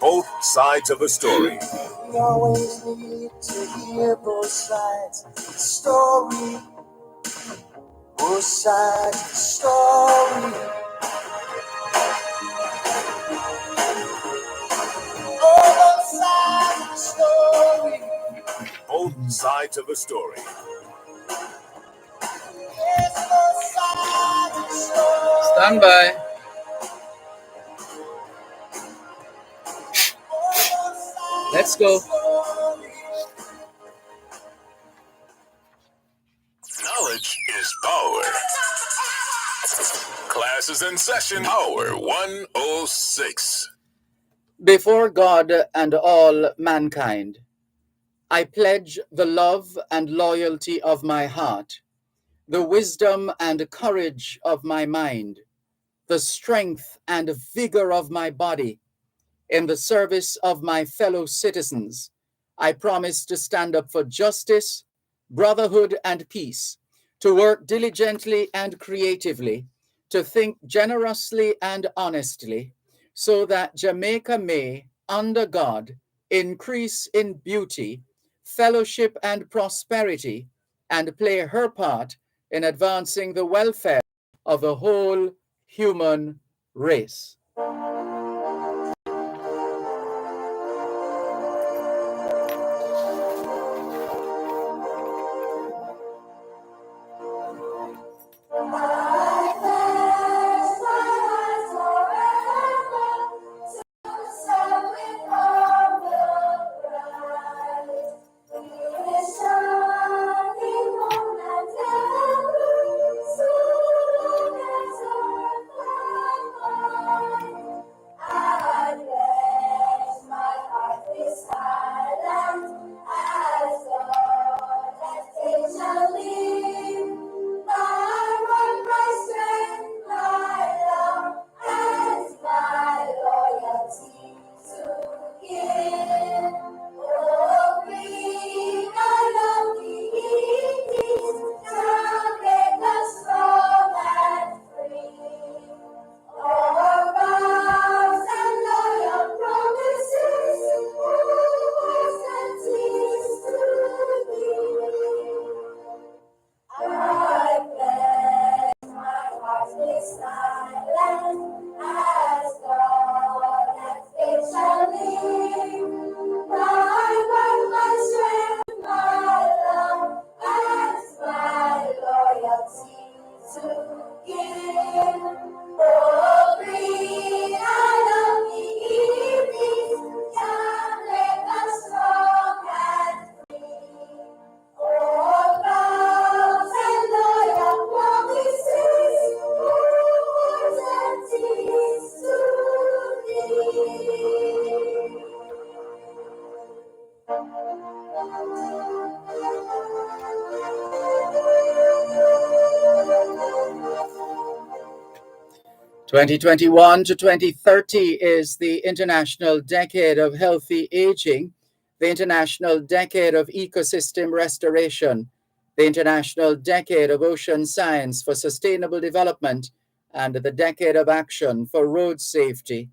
Both sides of a story. We always need to hear both sides of the story. Both sides of the story. Both sides of the story. Both sides of a story. Yes, both sides of the story. Stand by. Let's go. Knowledge is power. Class is in session. Hour 106. Before God and all mankind, I pledge the love and loyalty of my heart, the wisdom and courage of my mind, the strength and vigor of my body, in the service of my fellow citizens. I promise to stand up for justice, brotherhood, and peace, to work diligently and creatively, to think generously and honestly, so that Jamaica may, under God, increase in beauty, fellowship, and prosperity, and play her part in advancing the welfare of the whole human race. 2021 to 2030 is the International Decade of Healthy Aging, the International Decade of Ecosystem Restoration, the International Decade of Ocean Science for Sustainable Development, and the Decade of Action for Road Safety.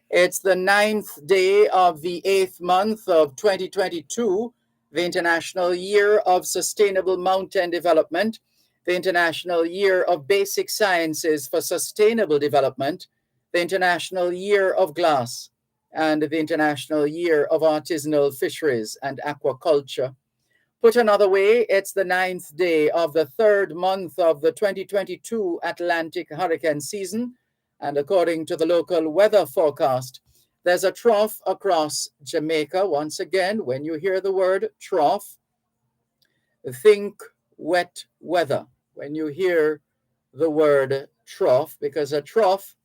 It's the 9th day of the 8th month of 2022, the International Year of Sustainable Mountain Development, the International Year of Basic Sciences for Sustainable Development, the International Year of Glass, and the International Year of Artisanal Fisheries and Aquaculture. Put another way, it's the 9th day of the 3rd month of the 2022 Atlantic hurricane season, and according to the local weather forecast, there's a trough across Jamaica. Once again, when you hear the word trough, think wet weather. When you hear the word trough, because a trough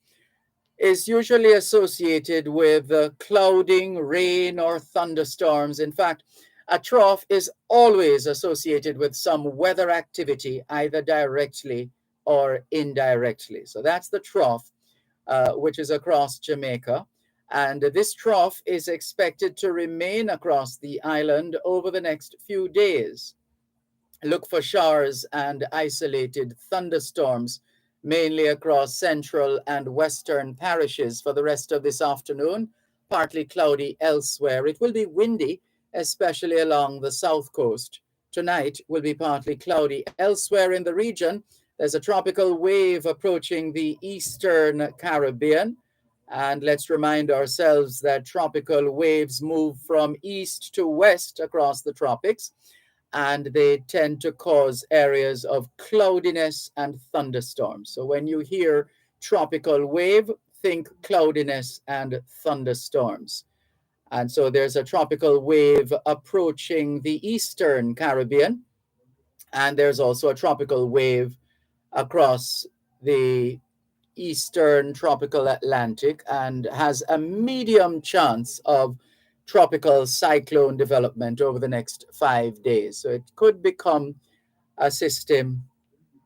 is usually associated with clouding, rain, or thunderstorms. In fact, a trough is always associated with some weather activity, either directly or indirectly. So that's the trough, which is across Jamaica. And this trough is expected to remain across the island over the next few days. Look for showers and isolated thunderstorms, mainly across central and western parishes for the rest of this afternoon, partly cloudy elsewhere. It will be windy, especially along the south coast. Tonight will be partly cloudy elsewhere in the region. There's a tropical wave approaching the eastern Caribbean. And let's remind ourselves that tropical waves move from east to west across the tropics, and they tend to cause areas of cloudiness and thunderstorms. So when you hear tropical wave, think cloudiness and thunderstorms. And so there's a tropical wave approaching the eastern Caribbean, and there's also a tropical wave across the eastern tropical Atlantic and has a medium chance of tropical cyclone development over the next 5 days. So it could become a system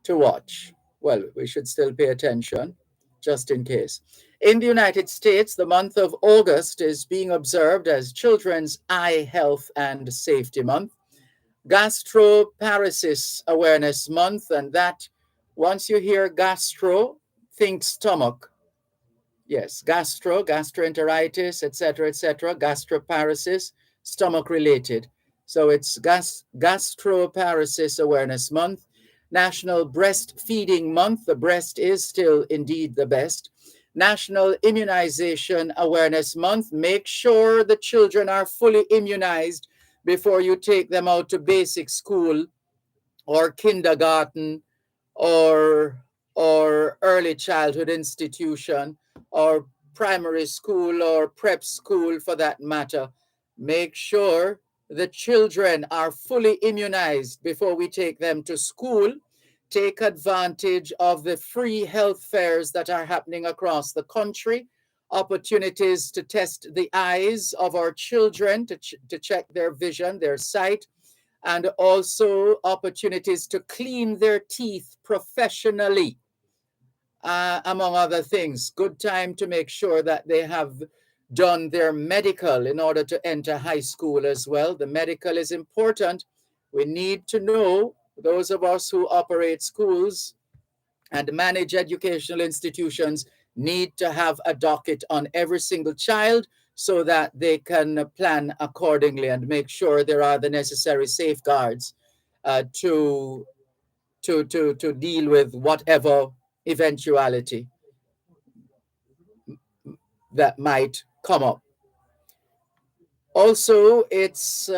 to watch. Well, we should still pay attention just in case. In the United States, the month of August is being observed as Children's Eye Health and Safety Month, Gastroparesis Awareness Month, and that once you hear gastro, think stomach. Yes, gastroenteritis, etc., gastroparesis, stomach related. So it's Gastroparesis Awareness Month, National Breastfeeding Month. The breast is still indeed the best. National Immunization Awareness Month. Make sure the children are fully immunized before you take them out to basic school or kindergarten or early childhood institution or primary school or prep school for that matter. Make sure the children are fully immunized before we take them to school. Take advantage of the free health fairs that are happening across the country, opportunities to test the eyes of our children, to check their vision, their sight, and also opportunities to clean their teeth professionally, among other things. Good time to make sure that they have done their medical in order to enter high school as well. The medical is important. We need to know, those of us who operate schools and manage educational institutions need to have a docket on every single child so that they can plan accordingly and make sure there are the necessary safeguards to deal with whatever eventuality that might come up. Also, it's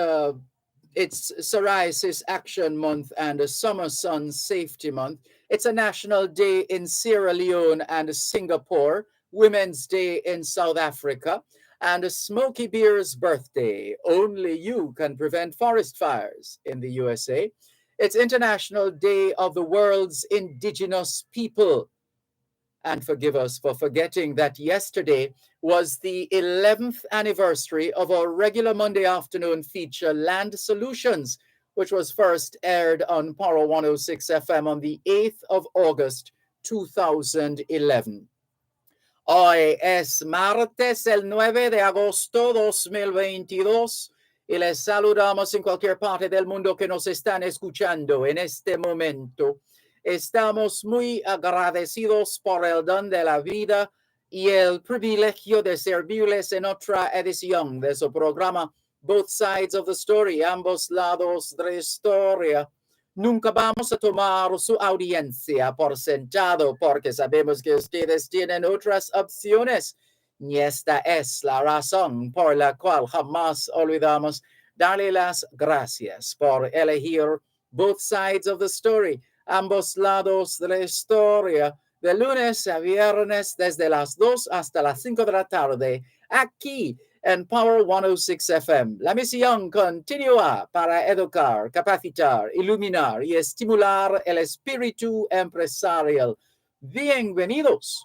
Psoriasis Action Month and a Summer Sun Safety Month. It's a national day in Sierra Leone and Singapore, Women's Day in South Africa, and a Smoky Beer's birthday. Only you can prevent forest fires in the USA. It's International Day of the World's Indigenous People. And forgive us for forgetting that yesterday was the 11th anniversary of our regular Monday afternoon feature, Land Solutions, which was first aired on Power 106 FM on the 8th of August, 2011. Hoy es martes el 9 de agosto 2022 y les saludamos en cualquier parte del mundo que nos están escuchando en este momento. Estamos muy agradecidos por el don de la vida y el privilegio de servirles en otra edición de su programa Both Sides of the Story, ambos lados de la historia. Nunca vamos a tomar su audiencia por sentado porque sabemos que ustedes tienen otras opciones. Y esta es la razón por la cual jamás olvidamos darle las gracias por elegir Both Sides of the Story, ambos lados de la historia, de lunes a viernes desde las 2 hasta las 5 de la tarde, aquí en Power 106 FM. La misión continúa para educar, capacitar, iluminar y estimular el espíritu empresarial. Bienvenidos.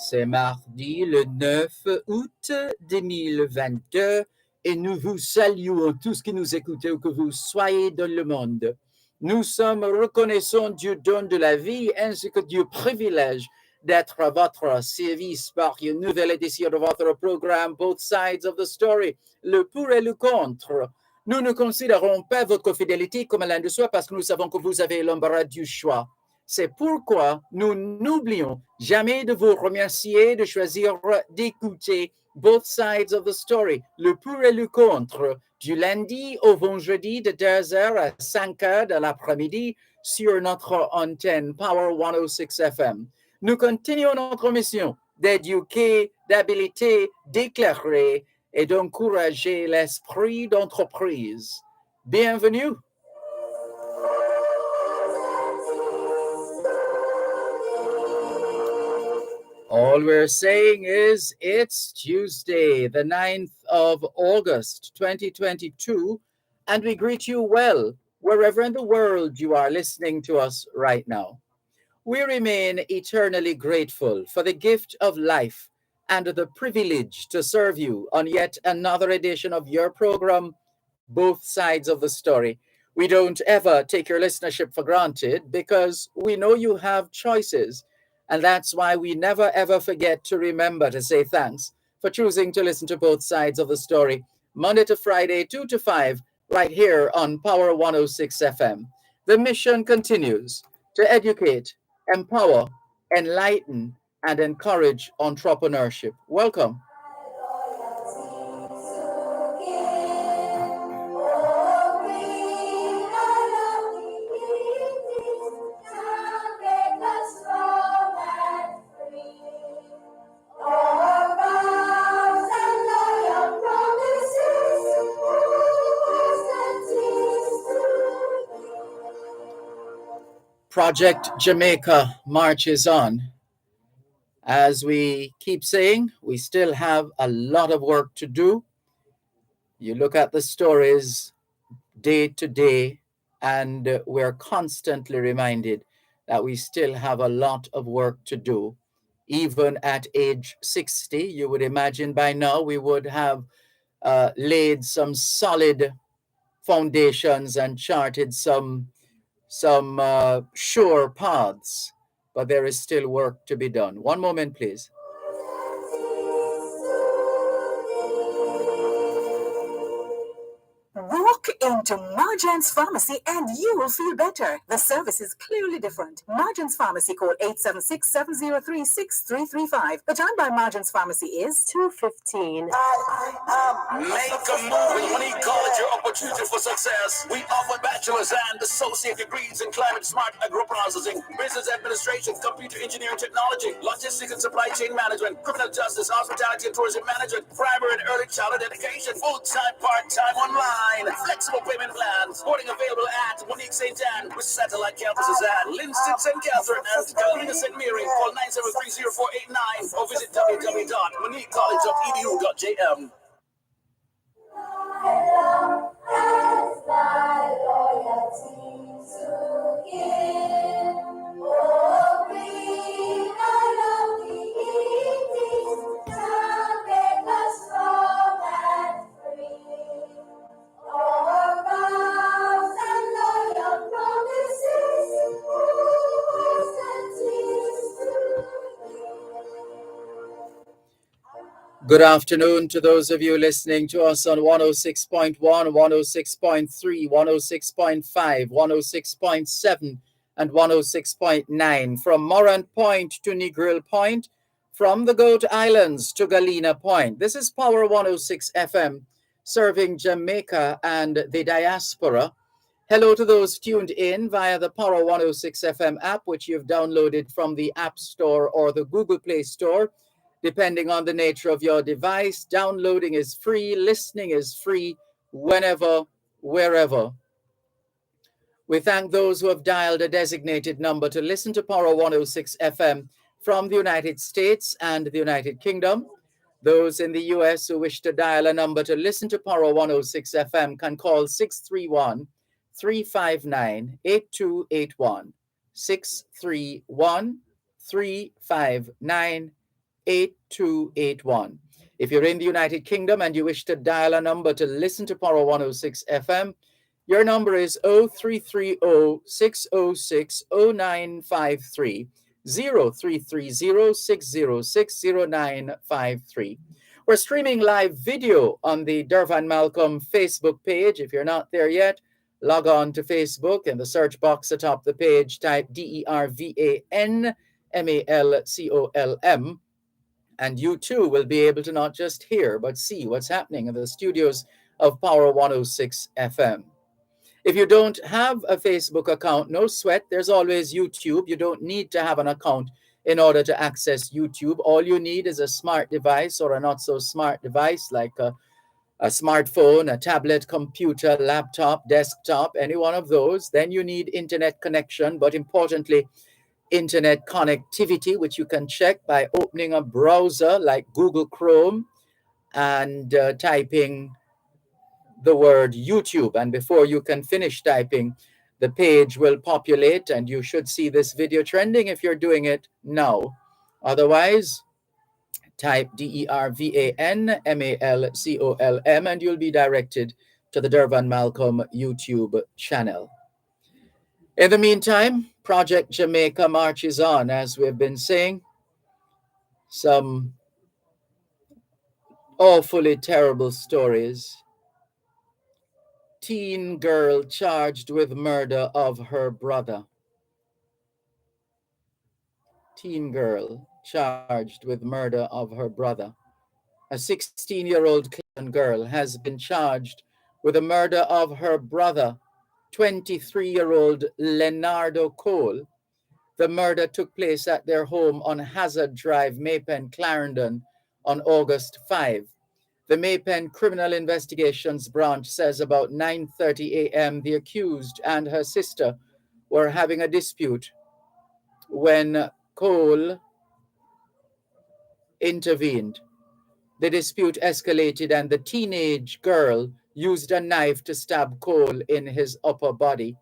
C'est mardi le 9 août 2022 et nous vous saluons tous qui nous écoutez où que vous soyez dans le monde. Nous sommes reconnaissants du don de la vie ainsi que du privilège d'être à votre service par une nouvelle édition de votre programme Both Sides of the Story, le pour et le contre. Nous ne considérons pas votre fidélité comme l'un de soi parce que nous savons que vous avez l'embarras du choix. C'est pourquoi nous n'oublions jamais de vous remercier de choisir d'écouter Both Sides of the Story, le pour et le contre, du lundi au vendredi de 2h à 5h de l'après-midi sur notre antenne Power 106 FM. Nous continuons notre mission d'éduquer, d'habiliter, d'éclairer et d'encourager l'esprit d'entreprise. Bienvenue. All we're saying is it's Tuesday, the 9th of August, 2022, and we greet you well wherever in the world you are listening to us right now. We remain eternally grateful for the gift of life and the privilege to serve you on yet another edition of your program, Both Sides of the Story. We don't ever take your listenership for granted because we know you have choices. And that's why we never ever forget to remember to say thanks for choosing to listen to Both Sides of the Story, Monday to Friday, 2 to 5, right here on Power 106 FM. The mission continues to educate, empower, enlighten, and encourage entrepreneurship. Welcome. Project Jamaica marches on. As we keep saying, we still have a lot of work to do. You look at the stories day to day, and we're constantly reminded that we still have a lot of work to do. Even at age 60, you would imagine by now we would have laid some solid foundations and charted some sure paths, but there is still work to be done. One moment, please. Walk into Marjan's Pharmacy and you will feel better. The service is clearly different. Marjan's Pharmacy, call 876-703-6335. The time by Marjan's Pharmacy is 2:15. Make a move with Money College, your opportunity for success. We offer bachelor's and associate degrees in climate smart agro-processing, business administration, computer engineering technology, logistics and supply chain management, criminal justice, hospitality and tourism management, primary and early childhood education, full-time, part-time, online, flexible payment plans, boarding available at Monique St. Anne, with satellite campuses at Linston St. Catherine and Galena St. Mary. Call 973-0489 or visit www.moniquecollege.edu.jm. Good afternoon to those of you listening to us on 106.1, 106.3, 106.5, 106.7, and 106.9, from Morant Point to Negril Point, from the Goat Islands to Galena Point. This is Power 106 FM, serving Jamaica and the diaspora. Hello to those tuned in via the Power 106 FM app, which you've downloaded from the App Store or the Google Play Store. Depending on the nature of your device, downloading is free, listening is free, whenever, wherever. We thank those who have dialed a designated number to listen to Power 106 FM from the United States and the United Kingdom. Those in the US who wish to dial a number to listen to Power 106 FM can call 631-359-8281. 631-359-8281. If you're in the United Kingdom and you wish to dial a number to listen to Power 106 FM, your number is 0330-606-0953, 0330-606-0953. We're streaming live video on the Dervan Malcolm Facebook page. If you're not there yet, log on to Facebook. In the search box atop the page, type DERVAN MALCOLM, and you too will be able to not just hear but see what's happening in the studios of Power 106 FM. If you don't have a Facebook account, no sweat. There's always YouTube. You don't need to have an account in order to access YouTube. All you need is a smart device or a not so smart device like a smartphone, a tablet, computer, laptop, desktop, any one of those. Then you need internet connection, but importantly, internet connectivity, which you can check by opening a browser like Google Chrome and typing the word YouTube. And before you can finish typing, the page will populate and you should see this video trending if you're doing it now. Otherwise, type DERVAN MALCOLM and you'll be directed to the Dervan Malcolm YouTube channel. In the meantime, Project Jamaica marches on, as we've been saying. Some awfully terrible stories. Teen girl charged with murder of her brother. Teen girl charged with murder of her brother. A 16-year-old Cleveland girl has been charged with the murder of her brother, 23-year-old Leonardo Cole. The murder took place at their home on Hazard Drive, Maypen, Clarendon, on August 5. The Maypen Criminal Investigations Branch says about 9:30 a.m. the accused and her sister were having a dispute when Cole intervened. The dispute escalated and the teenage girl used a knife to stab Cole in his upper body.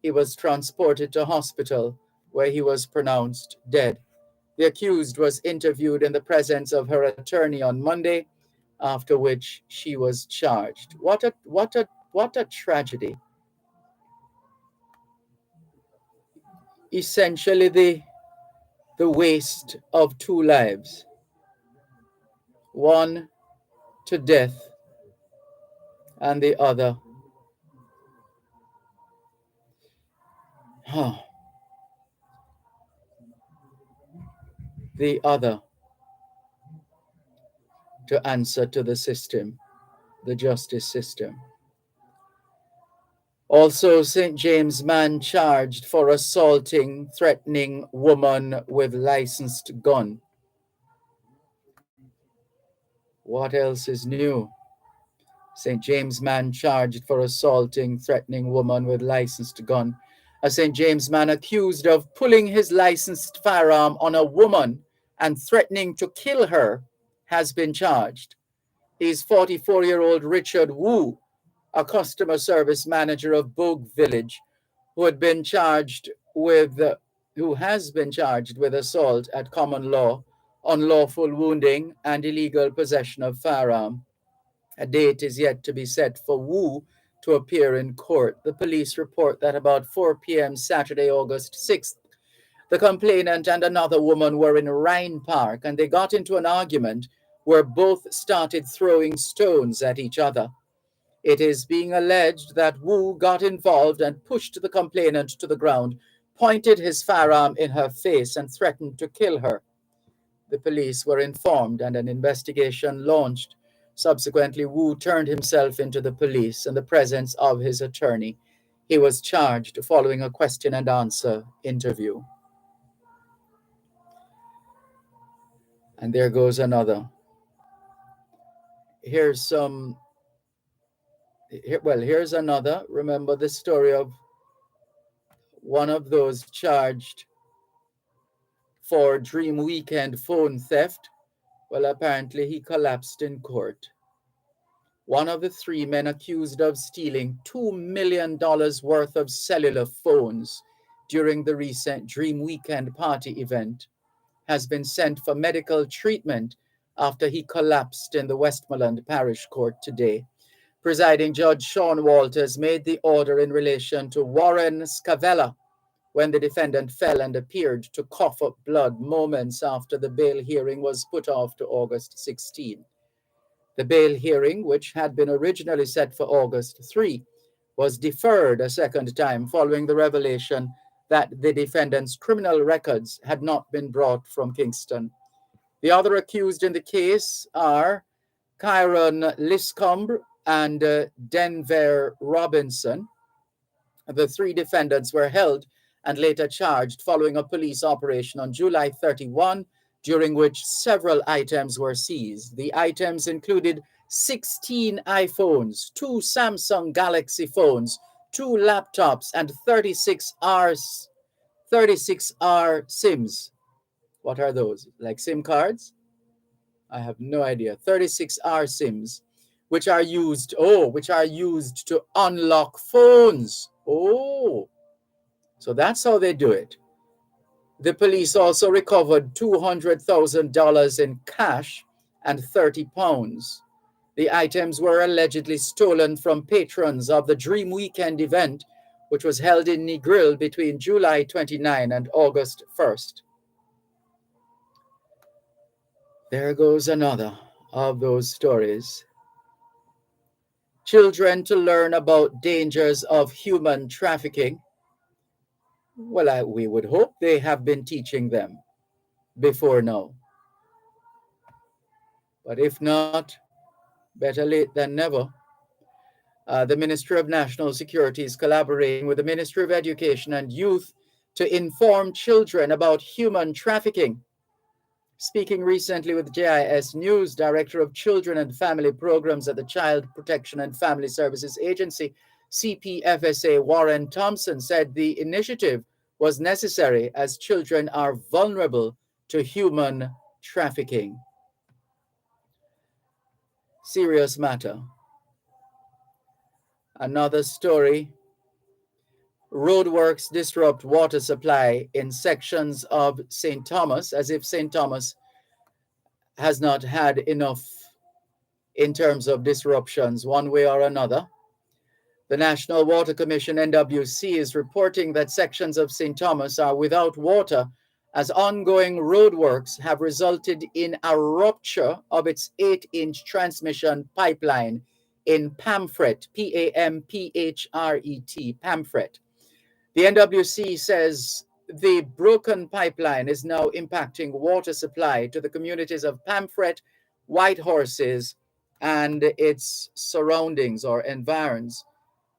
He was transported to hospital where he was pronounced dead. The accused was interviewed in the presence of her attorney on Monday, after which she was charged. What a tragedy. Essentially the waste of two lives. One to death and the other the other to answer to the system, the justice system. Also, St. James man charged for assaulting, threatening woman with licensed gun. What else is new? St. James man charged for assaulting, threatening woman with licensed gun. A St. James man accused of pulling his licensed firearm on a woman and threatening to kill her has been charged. He's 44-year-old Richard Wu, a customer service manager of Bogue Village, who has been charged with assault at common law, unlawful wounding, and illegal possession of firearm. A date is yet to be set for Wu to appear in court. The police report that about 4 p.m. Saturday, August 6th, the complainant and another woman were in Rhine Park and they got into an argument where both started throwing stones at each other. It is being alleged that Wu got involved and pushed the complainant to the ground, pointed his firearm in her face, and threatened to kill her. The police were informed and an investigation launched. Subsequently, Wu turned himself into the police in the presence of his attorney. He was charged following a question and answer interview. And there goes another. Here's another. Remember the story of one of those charged for Dream Weekend phone theft. Well, apparently he collapsed in court. One of the three men accused of stealing $2 million worth of cellular phones during the recent Dream Weekend party event has been sent for medical treatment after he collapsed in the Westmoreland Parish Court today. Presiding Judge Sean Walters made the order in relation to Warren Scavella, when the defendant fell and appeared to cough up blood moments after the bail hearing was put off to August 16. The bail hearing, which had been originally set for August 3, was deferred a second time following the revelation that the defendant's criminal records had not been brought from Kingston. The other accused in the case are Kyron Liscombe and Denver Robinson. The three defendants were held and later charged following a police operation on July 31, during which several items were seized. The items included 16 iPhones, 2 Samsung Galaxy phones, 2 laptops, and 36R SIMs. What are those? Like SIM cards? I have no idea. 36R SIMs, which are used to unlock phones. Oh, so that's how they do it. The police also recovered $200,000 in cash and 30 pounds. The items were allegedly stolen from patrons of the Dream Weekend event, which was held in Negril between July 29 and August 1st. There goes another of those stories. Children to learn about dangers of human trafficking. Well, we would hope they have been teaching them before now. But if not, better late than never. The Ministry of National Security is collaborating with the Ministry of Education and Youth to inform children about human trafficking. Speaking recently with JIS News, Director of Children and Family Programs at the Child Protection and Family Services Agency, CPFSA, Warren Thompson, said the initiative was necessary as children are vulnerable to human trafficking. Serious matter. Another story. Roadworks disrupt water supply in sections of St. Thomas, as if St. Thomas has not had enough in terms of disruptions one way or another. The National Water Commission, NWC, is reporting that sections of St. Thomas are without water as ongoing roadworks have resulted in a rupture of its 8-inch transmission pipeline in Pamphret, P-A-M-P-H-R-E-T, Pamphret. The NWC says the broken pipeline is now impacting water supply to the communities of Pamphret, White Horses, and its surroundings or environs.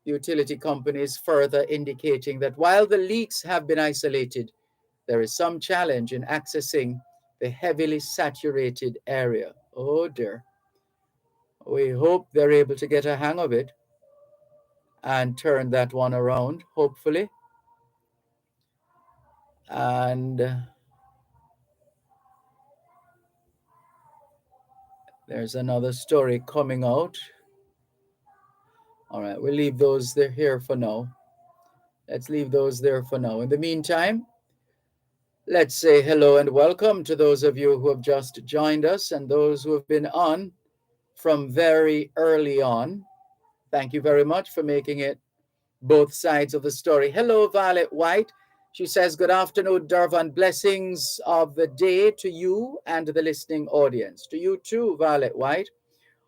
The utility companies further indicating that while the leaks have been isolated, there is some challenge in accessing the heavily saturated area. Oh dear. We hope they're able to get a hang of it and turn that one around, hopefully. And there's another story coming out. All right, we'll leave those there here for now. Let's leave those there for now. In the meantime, let's say hello and welcome to those of you who have just joined us and those who have been on from very early on. Thank you very much for making it both sides of the story. Hello, Violet White. She says, good afternoon, Dervan. Blessings of the day to you and the listening audience. To you too, Violet White.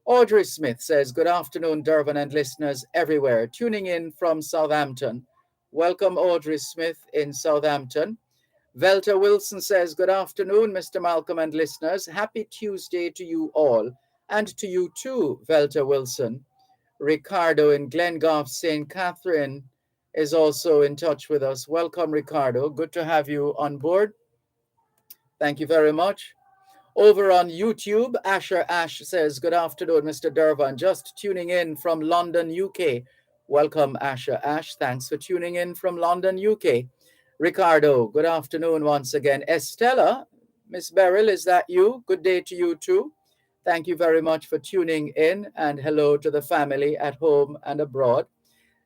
Audrey Smith says, good afternoon, Dervan and listeners everywhere. Tuning in from Southampton. Welcome, Audrey Smith in Southampton. Velta Wilson says, good afternoon, Mr. Malcolm and listeners. Happy Tuesday to you all. And to you too, Velta Wilson. Ricardo in Glengoff, St. Catherine is also in touch with us. Welcome, Ricardo. Good to have you on board. Thank you very much. Over on YouTube, Asher Ash says, good afternoon, Mr. Dervan. Just tuning in from London, UK. Welcome, Asher Ash. Thanks for tuning in from London, UK. Ricardo, good afternoon once again. Estella, Miss Beryl, is that you? Good day to you too. Thank you very much for tuning in, and hello to the family at home and abroad.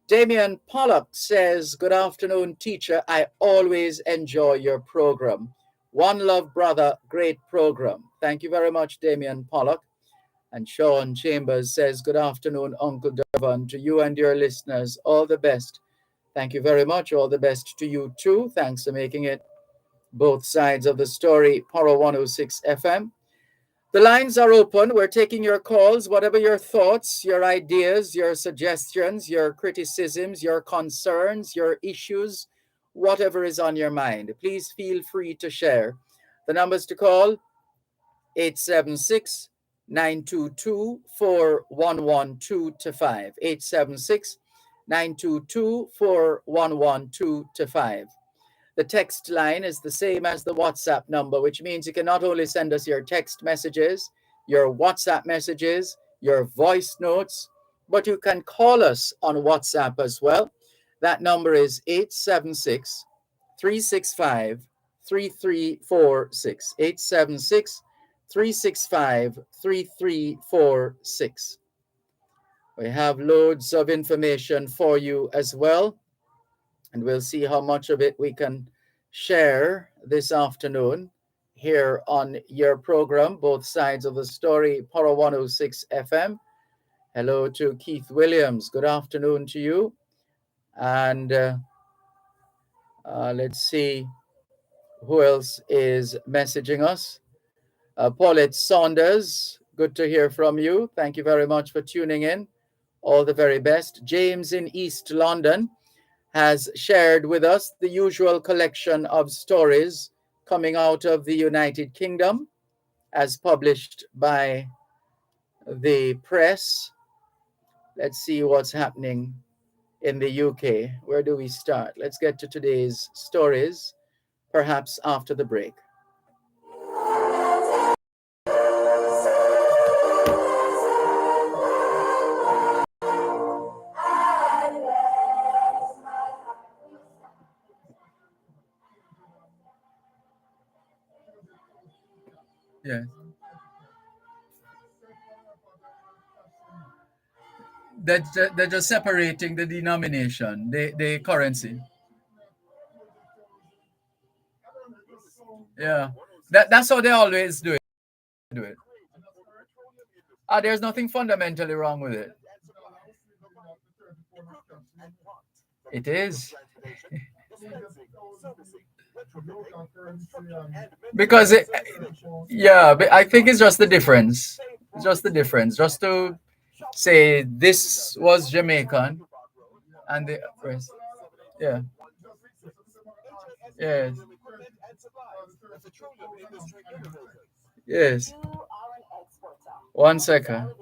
Damian Pollock says, good afternoon, teacher. I always enjoy your program. One love, brother. Great program. Thank you very much, Damian Pollock. And Sean Chambers says, good afternoon, Uncle Dervan. To you and your listeners, all the best. Thank you very much. All the best to you too. Thanks for making it both sides of the story, Poro 106 FM. The lines are open. We're taking your calls, whatever your thoughts, your ideas, your suggestions, your criticisms, your concerns, your issues, whatever is on your mind. Please feel free to share. The numbers to call: 876 922 4112-5. 876 922 4112-5. The text line is the same as the WhatsApp number, which means you can not only send us your text messages, your WhatsApp messages, your voice notes, but you can call us on WhatsApp as well. That number is 876 365 3346. 876 365 3346. We have loads of information for you as well, and we'll see how much of it we can share this afternoon here on your program, Both Sides of the Story, Poro 106 FM. Hello to Keith Williams. Good afternoon to you. And let's see who else is messaging us. Paulette Saunders, good to hear from you. Thank you very much for tuning in. All the very best. James in East London has shared with us the usual collection of stories coming out of the United Kingdom as published by the press. Let's see what's happening in the UK. Where do we start? Let's get to today's stories, perhaps after the break. Yeah. They're just separating the denomination, the currency. Yeah. That's how they always do it. There's nothing fundamentally wrong with it. It is. Because I think it's just the difference. It's just the difference. Just to say this was Jamaican and the rest. Yeah. Yes. Yes. One second.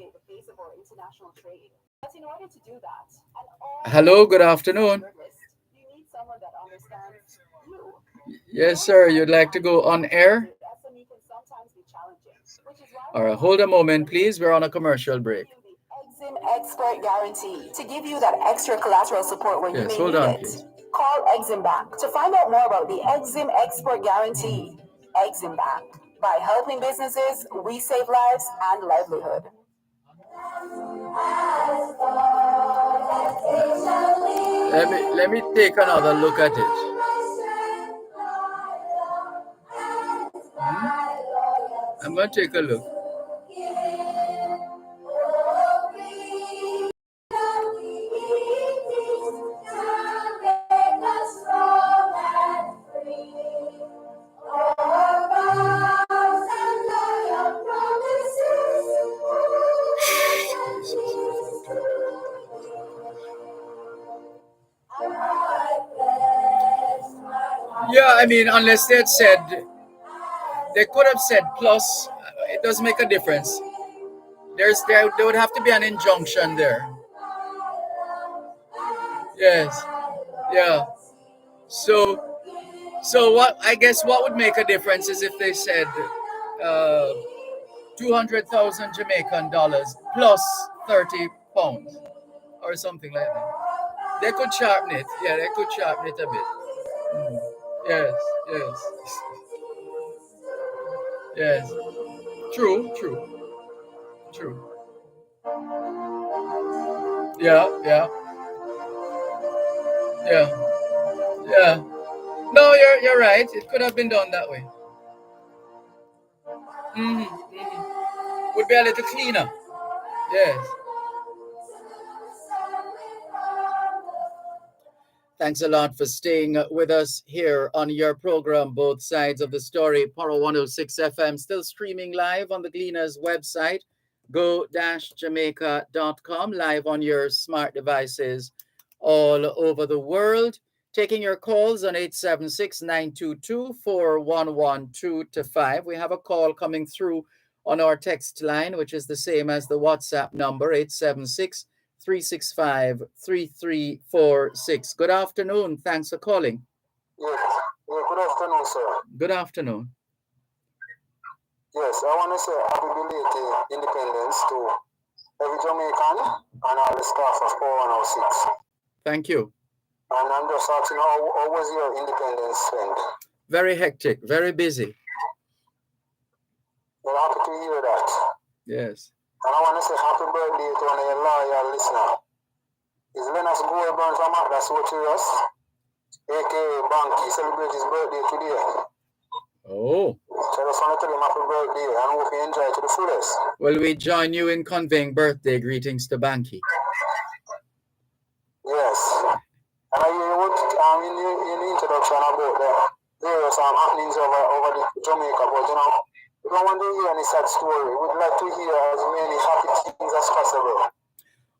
Hello, good afternoon. Yes, sir. You'd like to go on air? All right, hold a moment, please. We're on a commercial break. Exim Expert Guarantee to give you that extra collateral support when you may need it. Please. Call Exim Bank to find out more about the Exim Expert Guarantee. Exim Bank. By helping businesses, we save lives and livelihood. Let me take another look at it. I'm going to take a look. Yeah, I mean, unless they had said, they could have said plus, it does make a difference. There would have to be an injunction there. Yes. Yeah. So what, I guess what would make a difference is if they said 200,000 Jamaican dollars plus 30 pounds or something like that. They could sharpen it. Yeah, they could sharpen it a bit. Yes. Yes. True. Yeah. No, you're right. It could have been done that way. Would be a little cleaner. Yes. Thanks a lot for staying with us here on your program, Both Sides of the Story, Poro 106 FM, still streaming live on the Gleaners website, go-jamaica.com, live on your smart devices all over the world. Taking your calls on 876-922-4112-5. We have a call coming through on our text line, which is the same as the WhatsApp number, 876-365-3346. Good afternoon. Thanks for calling. Yes. Good afternoon, sir. Good afternoon. Yes, I want to say happy belated independence to every Jamaican and all the staff of 4106. Thank you. And I'm just asking, how was your independence spent? Very hectic, very busy. We're happy to hear that. Yes. And I want to say happy birthday to one of your loyal listeners. Is Lennox Goldburn from Atlas Watchers, a.k.a. Banky, celebrate his birthday today. Oh. So I just want to tell him happy birthday and hope you enjoy it to the fullest. Well, we join you in conveying birthday greetings to Banky. Yes. And I hear what in the introduction about the various happenings over the Jamaica, but you know, we don't want to hear any sad story. We'd like to hear as many happy things as possible.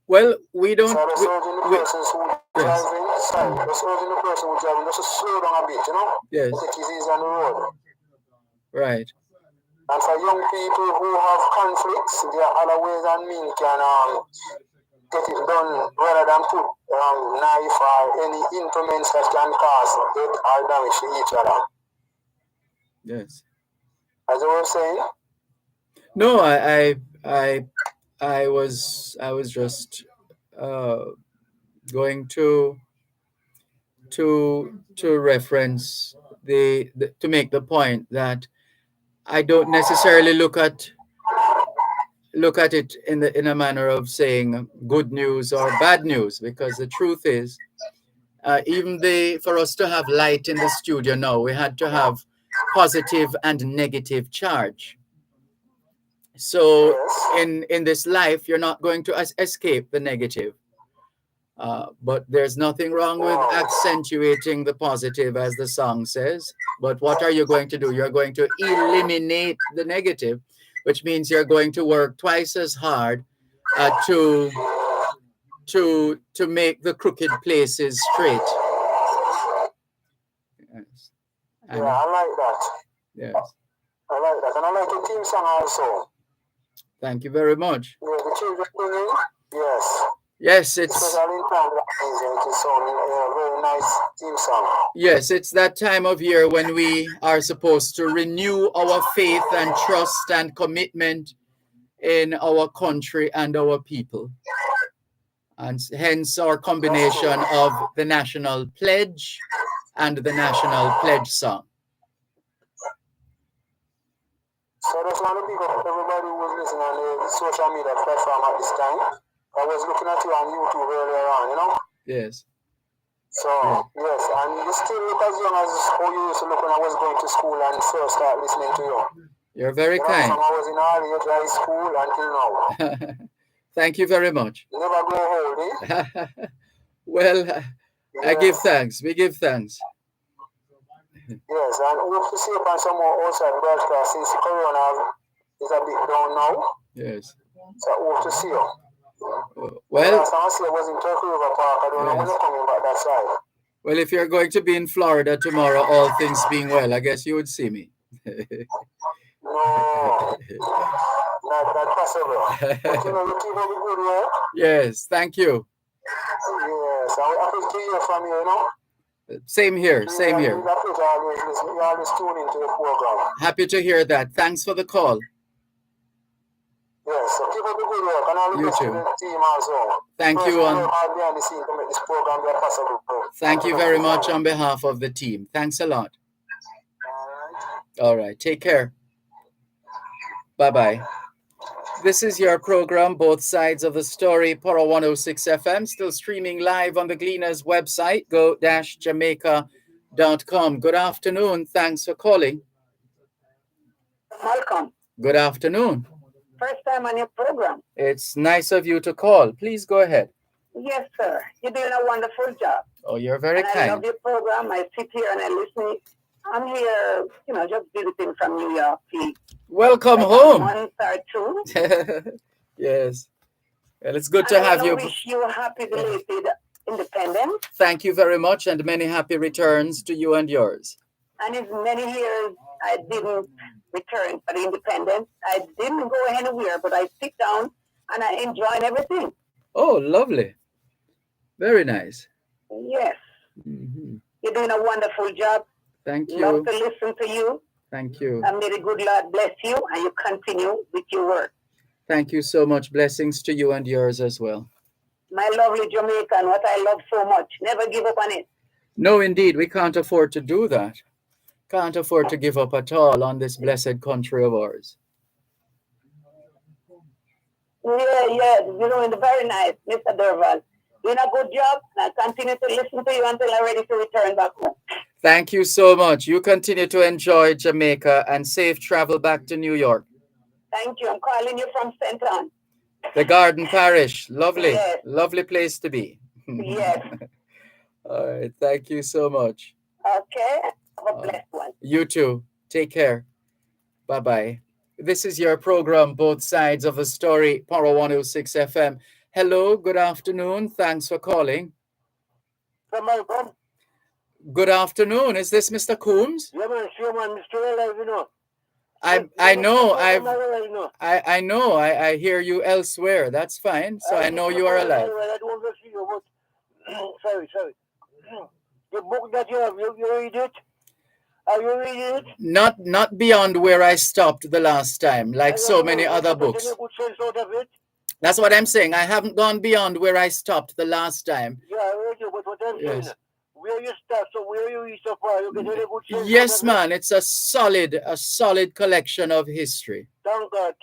Well, we don't. So I'm urging the persons who driving, just urging the person who driving just to slow down a bit, you know? Yes. Take it easy on the road. Right. And for young people who have conflicts, there are other ways and means can get it done rather than put knife or any implements that can cause death or damage to each other. Yes. As I was saying? No, I was just going to reference to make the point that I don't necessarily look at it in a manner of saying good news or bad news, because the truth is, even for us to have light in the studio now, we had to have positive and negative charge. So in this life, you're not going to escape the negative. But there's nothing wrong with accentuating the positive, as the song says. But what are you going to do? You're going to eliminate the negative, which means you're going to work twice as hard to make the crooked places straight. Yes. Yeah, I like that. Yes. I like that. And I like the theme song also. Thank you very much. Yeah, the children singing? Yes. Yes, it's especially in time like this, it's a very nice theme song. Yes, it's that time of year when we are supposed to renew our faith and trust and commitment in our country and our people. And hence our combination of the national pledge and the national pledge song. So I just want to pick up everybody who was listening on the social media platform at this time. I was looking at you on YouTube earlier on, you know? Yes. So, yes, and you still look as young as how you used to look when I was going to school and first start listening to you. You're very kind. From I was in early high school until now. Thank you very much. You never grow old, eh? Well, I give thanks. We give thanks. Yes, and we have to see upon some more outside broadcast since the corona is a bit down now. Yes. So we have to see you. Well, last time I see I was in Turkey River Park. I don't know when you're coming back that side. Well, if you're going to be in Florida tomorrow, all things being well, I guess you would see me. No, not possible. But you know, you keep up the good work. Yes, thank you. Yes, I'm happy to hear from you, you know. Same here, same here. You always tune into the program. Happy to hear that. Thanks for the call. Yes, so keep up the good work, and I'll look to the team also. Thank you. Behind the scene to make this program be possible. Thank you very much on behalf of the team. Thanks a lot. All right. Take care. Bye-bye. This is your program, Both Sides of the Story, Poro 106 FM, still streaming live on the Gleaners website, go-jamaica.com. Good afternoon. Thanks for calling. Welcome. Good afternoon. First time on your program. It's nice of you to call. Please go ahead. Yes, sir. You're doing a wonderful job. Oh, you're very and kind. I love your program. I sit here and I listen. I'm here, just visiting from New York. Welcome home. A month or two. Yes. Well, it's good to have you. I wish you a happy belated independence. Thank you very much, and many happy returns to you and yours. And it's many years I didn't return for the independence. I didn't go anywhere, but I sit down and I enjoy everything. Oh, lovely. Very nice. Yes. You're doing a wonderful job. Thank you. Love to listen to you. Thank you. And may the good Lord bless you and you continue with your work. Thank you so much. Blessings to you and yours as well. My lovely Jamaica, and what I love so much. Never give up on it. No, indeed. We can't afford to do that. Can't afford to give up at all on this blessed country of ours. Yeah. You're doing very nice, Mr. Dervan. Doing a good job, and I'll continue to listen to you until I'm ready to return back home. Thank you so much. You continue to enjoy Jamaica and safe travel back to New York. Thank you. I'm calling you from St. Anne. The Garden Parish. Lovely. Yes. Lovely place to be. Yes. All right. Thank you so much. Okay. Have a blessed one. You too. Take care. Bye-bye. This is your program, Both Sides of the Story, Power 106 FM. Hello. Good afternoon. Thanks for calling. Good afternoon. Is this Mr. Coombs? Yeah, man, sure, man. Mr. Alive, I know. I know. I hear you elsewhere. That's fine. So I know you are alive. I don't want to see you, but sorry. The book that you have, you read it? Are you reading it? Not beyond where I stopped the last time, like so many other books. Good sense out of it? That's what I'm saying. I haven't gone beyond where I stopped the last time. Yeah, I heard you, but what I'm saying, where you start, so where you reach so far, you get any good sense. Yes, man. It's a solid collection of history. Thank God.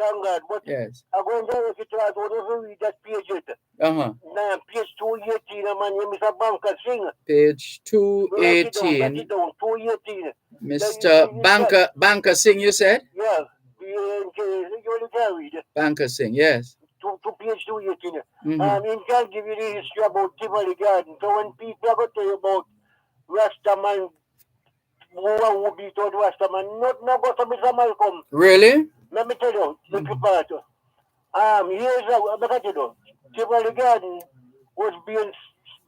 But yes. I'm going to get to whatever read that page it. Now, page 218, man, you Mr. Banker sing. Page 218. Write it down, 218. Mr. Banker sing, you said? Yeah. You only can read. Banker sing, yes. To page 218. In can give you the history about Tivoli Garden. So when people are going to tell you about Rastaman, who beat out Rastaman, not go to Mr. Malcolm. Really? Let me tell you, little part. Here's look at you. Tivoli Garden was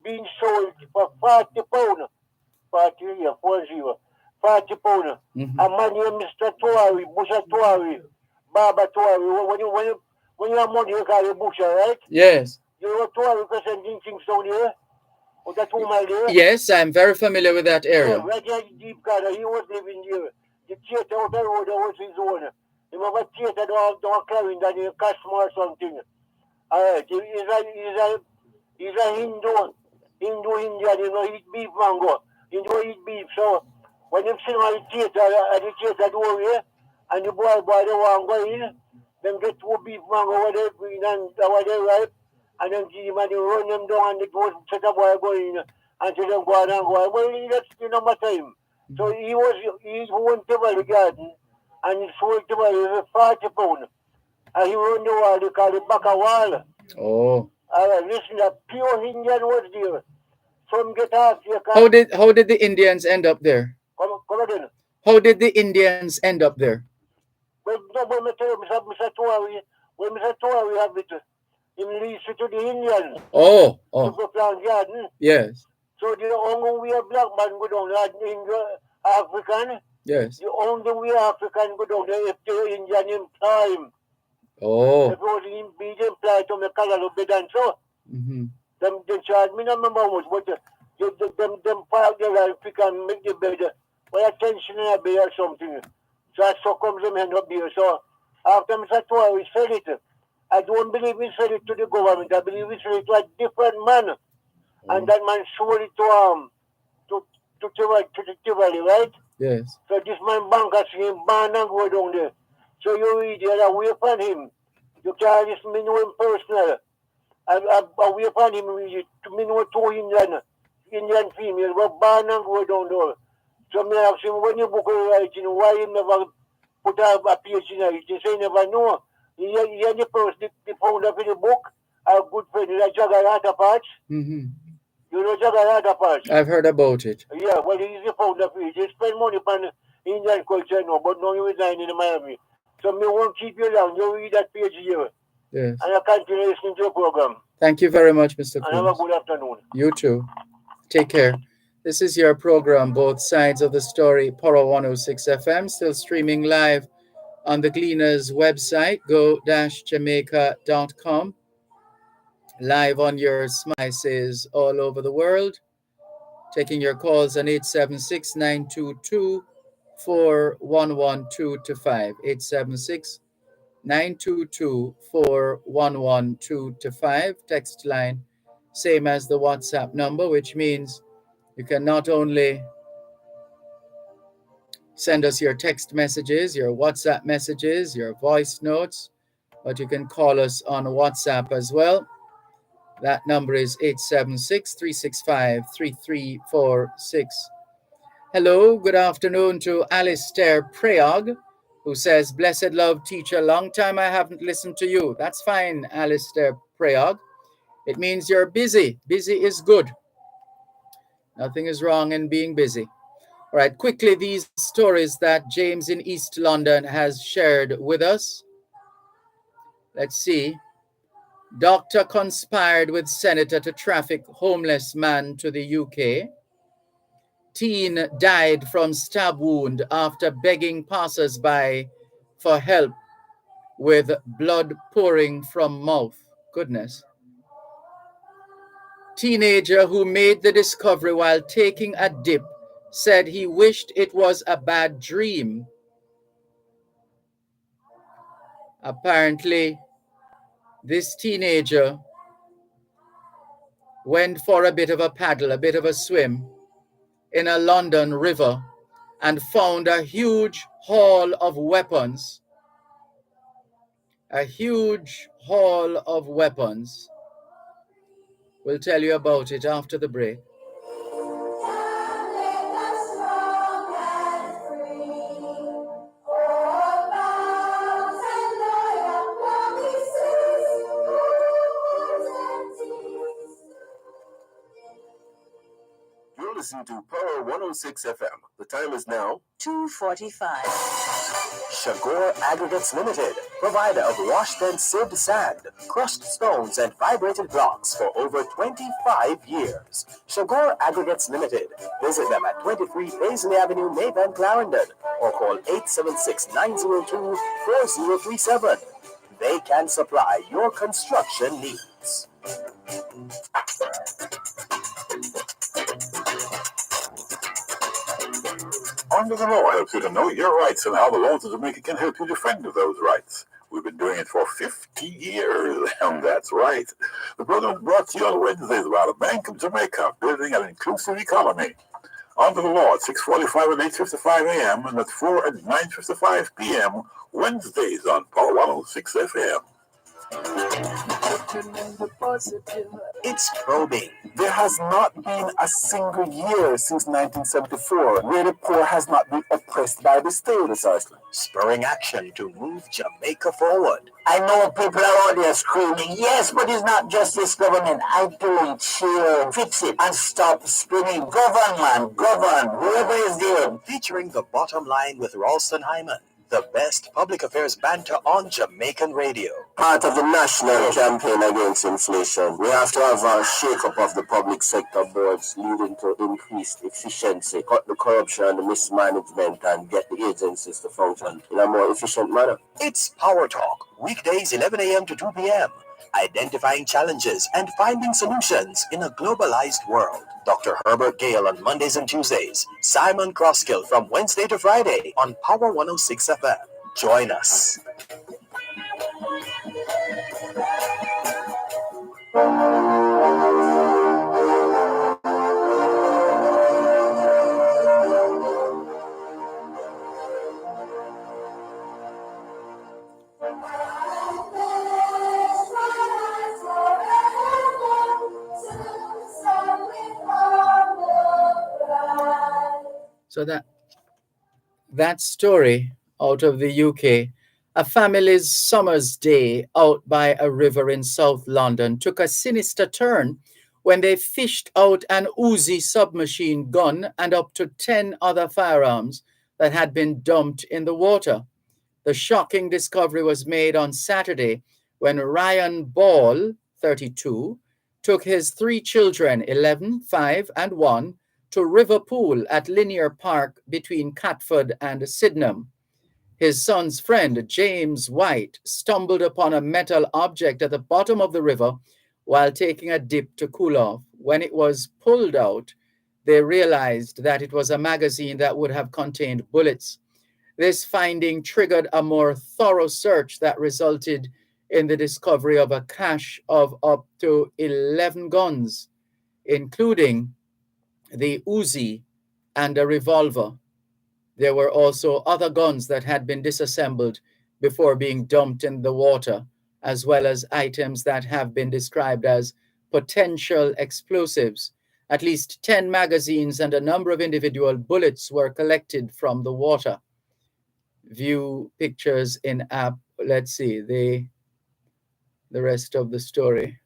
being sold for £40. 40 pounds. A man named Mr. Tuari, Busha Tuari, Baba Tuari. When you have money, you call it Busha, right? Yes. You know Tuari presenting things down here? Or that woman there? Yes, I'm very familiar with that area. Yeah, right there in Deep Garden, he was living there. The theater out the road was his own. Remember theater don't carry that in Kashmir or something. Alright, he's a Hindu Indian, eat beef mango. Eat beef, so when you sing on the theater door here, and the boy they want to go in, then get 2 beef mango over there, green and over there, right? And then give him and you run them down and the boy set up boy go in until them go and go. Well, that's the number time. So he went to the garden and he sold to the 40 pounds. And he run the wall, they call it back a wall. Oh. Alright, listen, a pure Indian was there. Some get off here. How did the Indians end up there? Come again. How did the Indians end up there? Well, when I tell you, Mr. Tuari have it, he leads it to the Indians. Oh. To go plant garden. Yes. So the only way a black man go down there, African. Yes. The only way African go down there if the Indian employ him. Oh. Because he be employed to make color of bed and so. They charge me no remember how much, but them park there and pick and make the bed. Well, attention in a bed or something. So comes them end up here. So after Mr. Tuari said it, I don't believe he said it to the government. I believe he said it to a different man. And that man sold it to Tivoli, right? Yes. So this man banker see him ban and go down there. So you read the other way upon him. You can't just me know him personal. Away upon him, to me know 2 Indian females, but ban and go down there. So me ask him, when you book a writing, why you never put a page in it? He say, never know. He the person, the founder of the book, a good friend, like Jagger Patch. You know Jagannath Parish? I've heard about it. Yeah, well, he's the founder of it. He spend money on Indian culture now, but now you resign in Miami. So me won't keep you long. You read that page here. Yes. And I continue listening to your program. Thank you very much, Mr. Cruz. And have a good afternoon. You too. Take care. This is your program, Both Sides of the Story, Power 106 FM, still streaming live on the Gleaners website, go-jamaica.com. Live on your smices all over the world. Taking your calls on 876-922-4112-5. 876-922-4112-5. Text line, same as the WhatsApp number, which means you can not only send us your text messages, your WhatsApp messages, your voice notes, but you can call us on WhatsApp as well. That number is 876-365-3346. Hello, good afternoon to Alistair Prayog, who says, blessed love teacher, long time I haven't listened to you. That's fine, Alistair Prayog. It means you're busy. Busy is good. Nothing is wrong in being busy. All right, quickly, these stories that James in East London has shared with us. Let's see. Doctor conspired with senator to traffic homeless man to the UK. Teen died from stab wound after begging passers-by for help with blood pouring from mouth. Goodness. Teenager who made the discovery while taking a dip said he wished it was a bad dream. Apparently, this teenager went for a bit of a paddle, a bit of a swim in a London river and found a huge haul of weapons. A huge haul of weapons. We'll tell you about it after the break. You're listening to Power 106 FM. The time is now 2:45. Shagor Aggregates Limited, provider of washed and sieved sand, crushed stones, and vibrated blocks for over 25 years. Shagor Aggregates Limited. Visit them at 23 Paisley Avenue, Maybank, Clarendon, or call 876-902-4037. They can supply your construction needs. Under the Law helps you to know your rights and how the laws of Jamaica can help you defend those rights. We've been doing it for 50 years, and that's right. The program brought to you on Wednesdays about the Bank of Jamaica, building an inclusive economy. Under the Law at 6:45 and 8:55 a.m. and at 4 and 9:55 p.m. Wednesdays on Power 106 FM. It's probing. There has not been a single year since 1974 where the poor has not been oppressed by the state, precisely. Spurring action to move Jamaica forward. I know people are out there screaming, yes, but it's not just this government. I don't cheer. Fix it and stop spinning. Govern, man, govern. Whoever is there. Featuring The Bottom Line with Ralston Hyman. The best public affairs banter on Jamaican radio. Part of the national campaign against inflation, we have to have a shake-up of the public sector boards leading to increased efficiency, cut the corruption and the mismanagement, and get the agencies to function in a more efficient manner. It's Power Talk, weekdays 11 a.m. to 2 p.m. Identifying challenges and finding solutions in a globalized world. Dr. Herbert Gale on Mondays and Tuesdays. Simon Crosskill from Wednesday to Friday on Power 106 FM. Join us. So that story out of the UK, a family's summer's day out by a river in South London took a sinister turn when they fished out an Uzi submachine gun and up to 10 other firearms that had been dumped in the water. The shocking discovery was made on Saturday when Ryan Ball, 32, took his 3 children, 11, 5, and 1, to River Pool at Linear Park between Catford and Sydenham. His son's friend, James White, stumbled upon a metal object at the bottom of the river while taking a dip to cool off. When it was pulled out, they realized that it was a magazine that would have contained bullets. This finding triggered a more thorough search that resulted in the discovery of a cache of up to 11 guns, including the Uzi and a revolver. There were also other guns that had been disassembled before being dumped in the water, as well as items that have been described as potential explosives. At least 10 magazines and a number of individual bullets were collected from the water. View pictures in app. Let's see the rest of the story.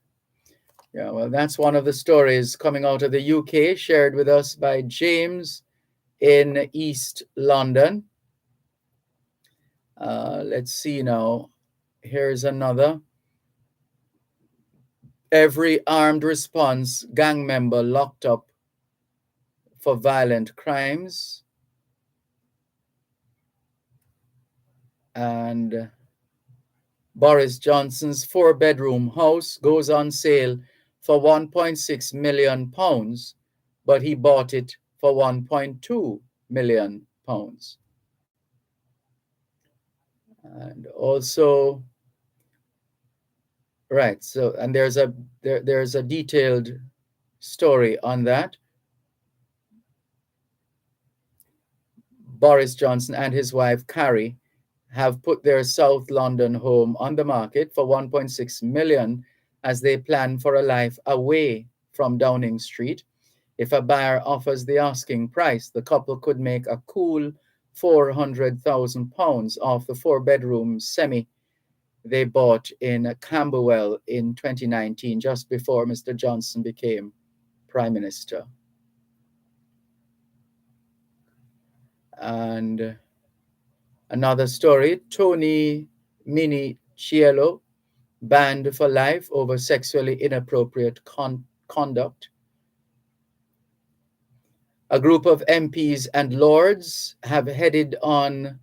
Yeah, well, that's one of the stories coming out of the UK, shared with us by James in East London. Let's see now. Here's another. Every armed response gang member locked up for violent crimes. And Boris Johnson's 4-bedroom house goes on sale for £1.6 million, but he bought it for £1.2 million. And also, right, so, and there's a detailed story on that. Boris Johnson and his wife, Carrie, have put their South London home on the market for £1.6 million as they plan for a life away from Downing Street. If a buyer offers the asking price, the couple could make a cool £400,000 off the 4-bedroom semi they bought in Camberwell in 2019, just before Mr. Johnson became Prime Minister. And another story, Tony Minichiello, banned for life over sexually inappropriate conduct. A group of MPs and Lords have headed on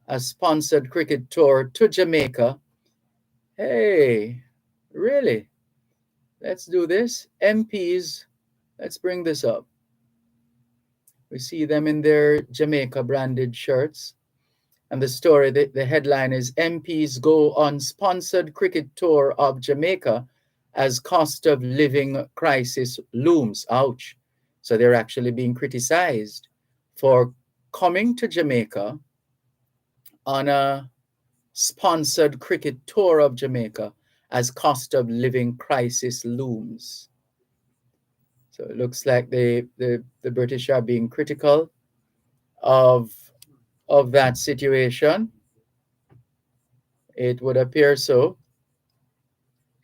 a sponsored cricket tour to Jamaica. Hey, really? Let's do this. MPs, let's bring this up. We see them in their Jamaica branded shirts. And the story, the headline is MPs go on sponsored cricket tour of Jamaica as cost of living crisis looms. Ouch. So they're actually being criticized for coming to Jamaica on a sponsored cricket tour of Jamaica as cost of living crisis looms. So it looks like the British are being critical of that situation. It would appear so.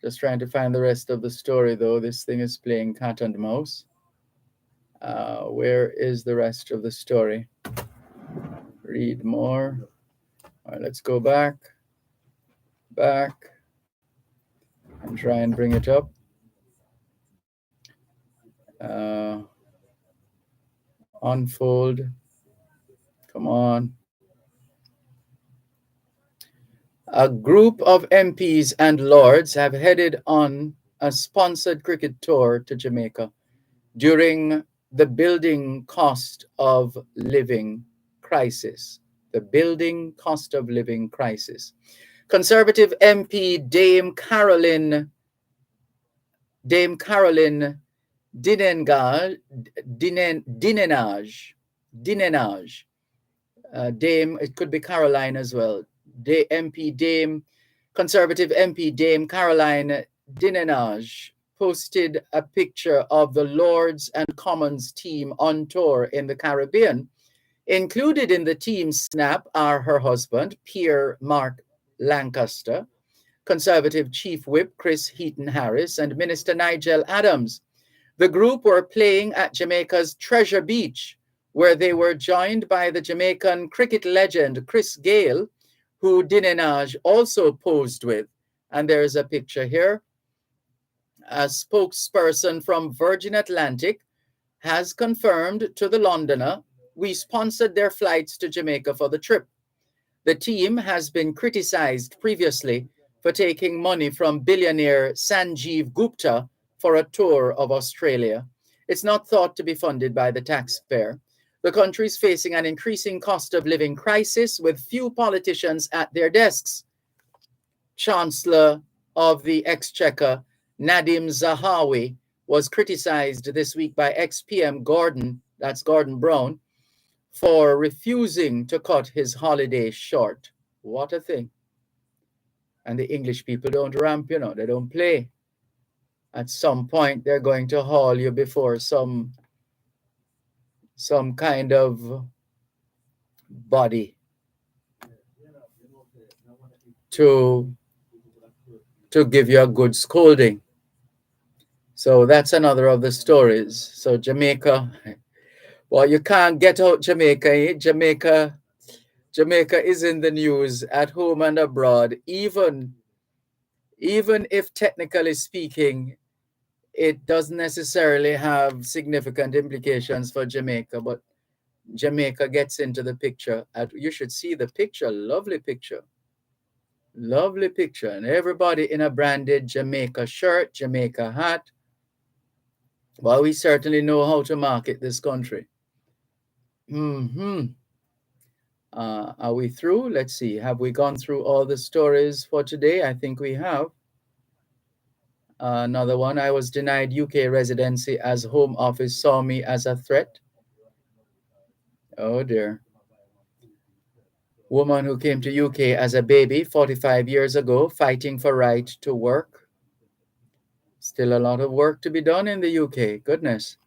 Just trying to find the rest of the story, though. This thing is playing cat and mouse. Where is the rest of the story? Read more. All right, let's go back, and try and bring it up. Unfold. Come on. A group of MPs and Lords have headed on a sponsored cricket tour to Jamaica during the building cost of living crisis. The building cost of living crisis. Conservative MP Dame Caroline Dinenage. Dame, it could be Caroline as well. Conservative MP Dame Caroline Dinenage posted a picture of the Lords and Commons team on tour in the Caribbean. Included in the team snap are her husband, Pierre Mark Lancaster, Conservative Chief Whip Chris Heaton Harris, and Minister Nigel Adams. The group were playing at Jamaica's Treasure Beach, where they were joined by the Jamaican cricket legend Chris Gayle, who Dinenage also posed with. And there's a picture here. A spokesperson from Virgin Atlantic has confirmed to the Londoner, we sponsored their flights to Jamaica for the trip. The team has been criticized previously for taking money from billionaire Sanjeev Gupta for a tour of Australia. It's not thought to be funded by the taxpayer. The country is facing an increasing cost of living crisis with few politicians at their desks. Chancellor of the Exchequer, Nadim Zahawi, was criticized this week by ex-PM Gordon, that's Gordon Brown, for refusing to cut his holiday short. What a thing. And the English people don't ramp, you know, they don't play. At some point, they're going to haul you before some kind of body to give you a good scolding. So that's another of the stories. So Jamaica, well, you can't get out Jamaica. Eh? Jamaica is in the news at home and abroad, even if technically speaking, it doesn't necessarily have significant implications for Jamaica, but Jamaica gets into the picture. You should see the picture, lovely picture. Lovely picture. And everybody in a branded Jamaica shirt, Jamaica hat. Well, we certainly know how to market this country. Are we through? Let's see. Have we gone through all the stories for today? I think we have. Another one. I was denied UK residency as Home Office saw me as a threat. Oh dear. Woman who came to UK as a baby 45 years ago, fighting for right to work. Still a lot of work to be done in the UK. Goodness.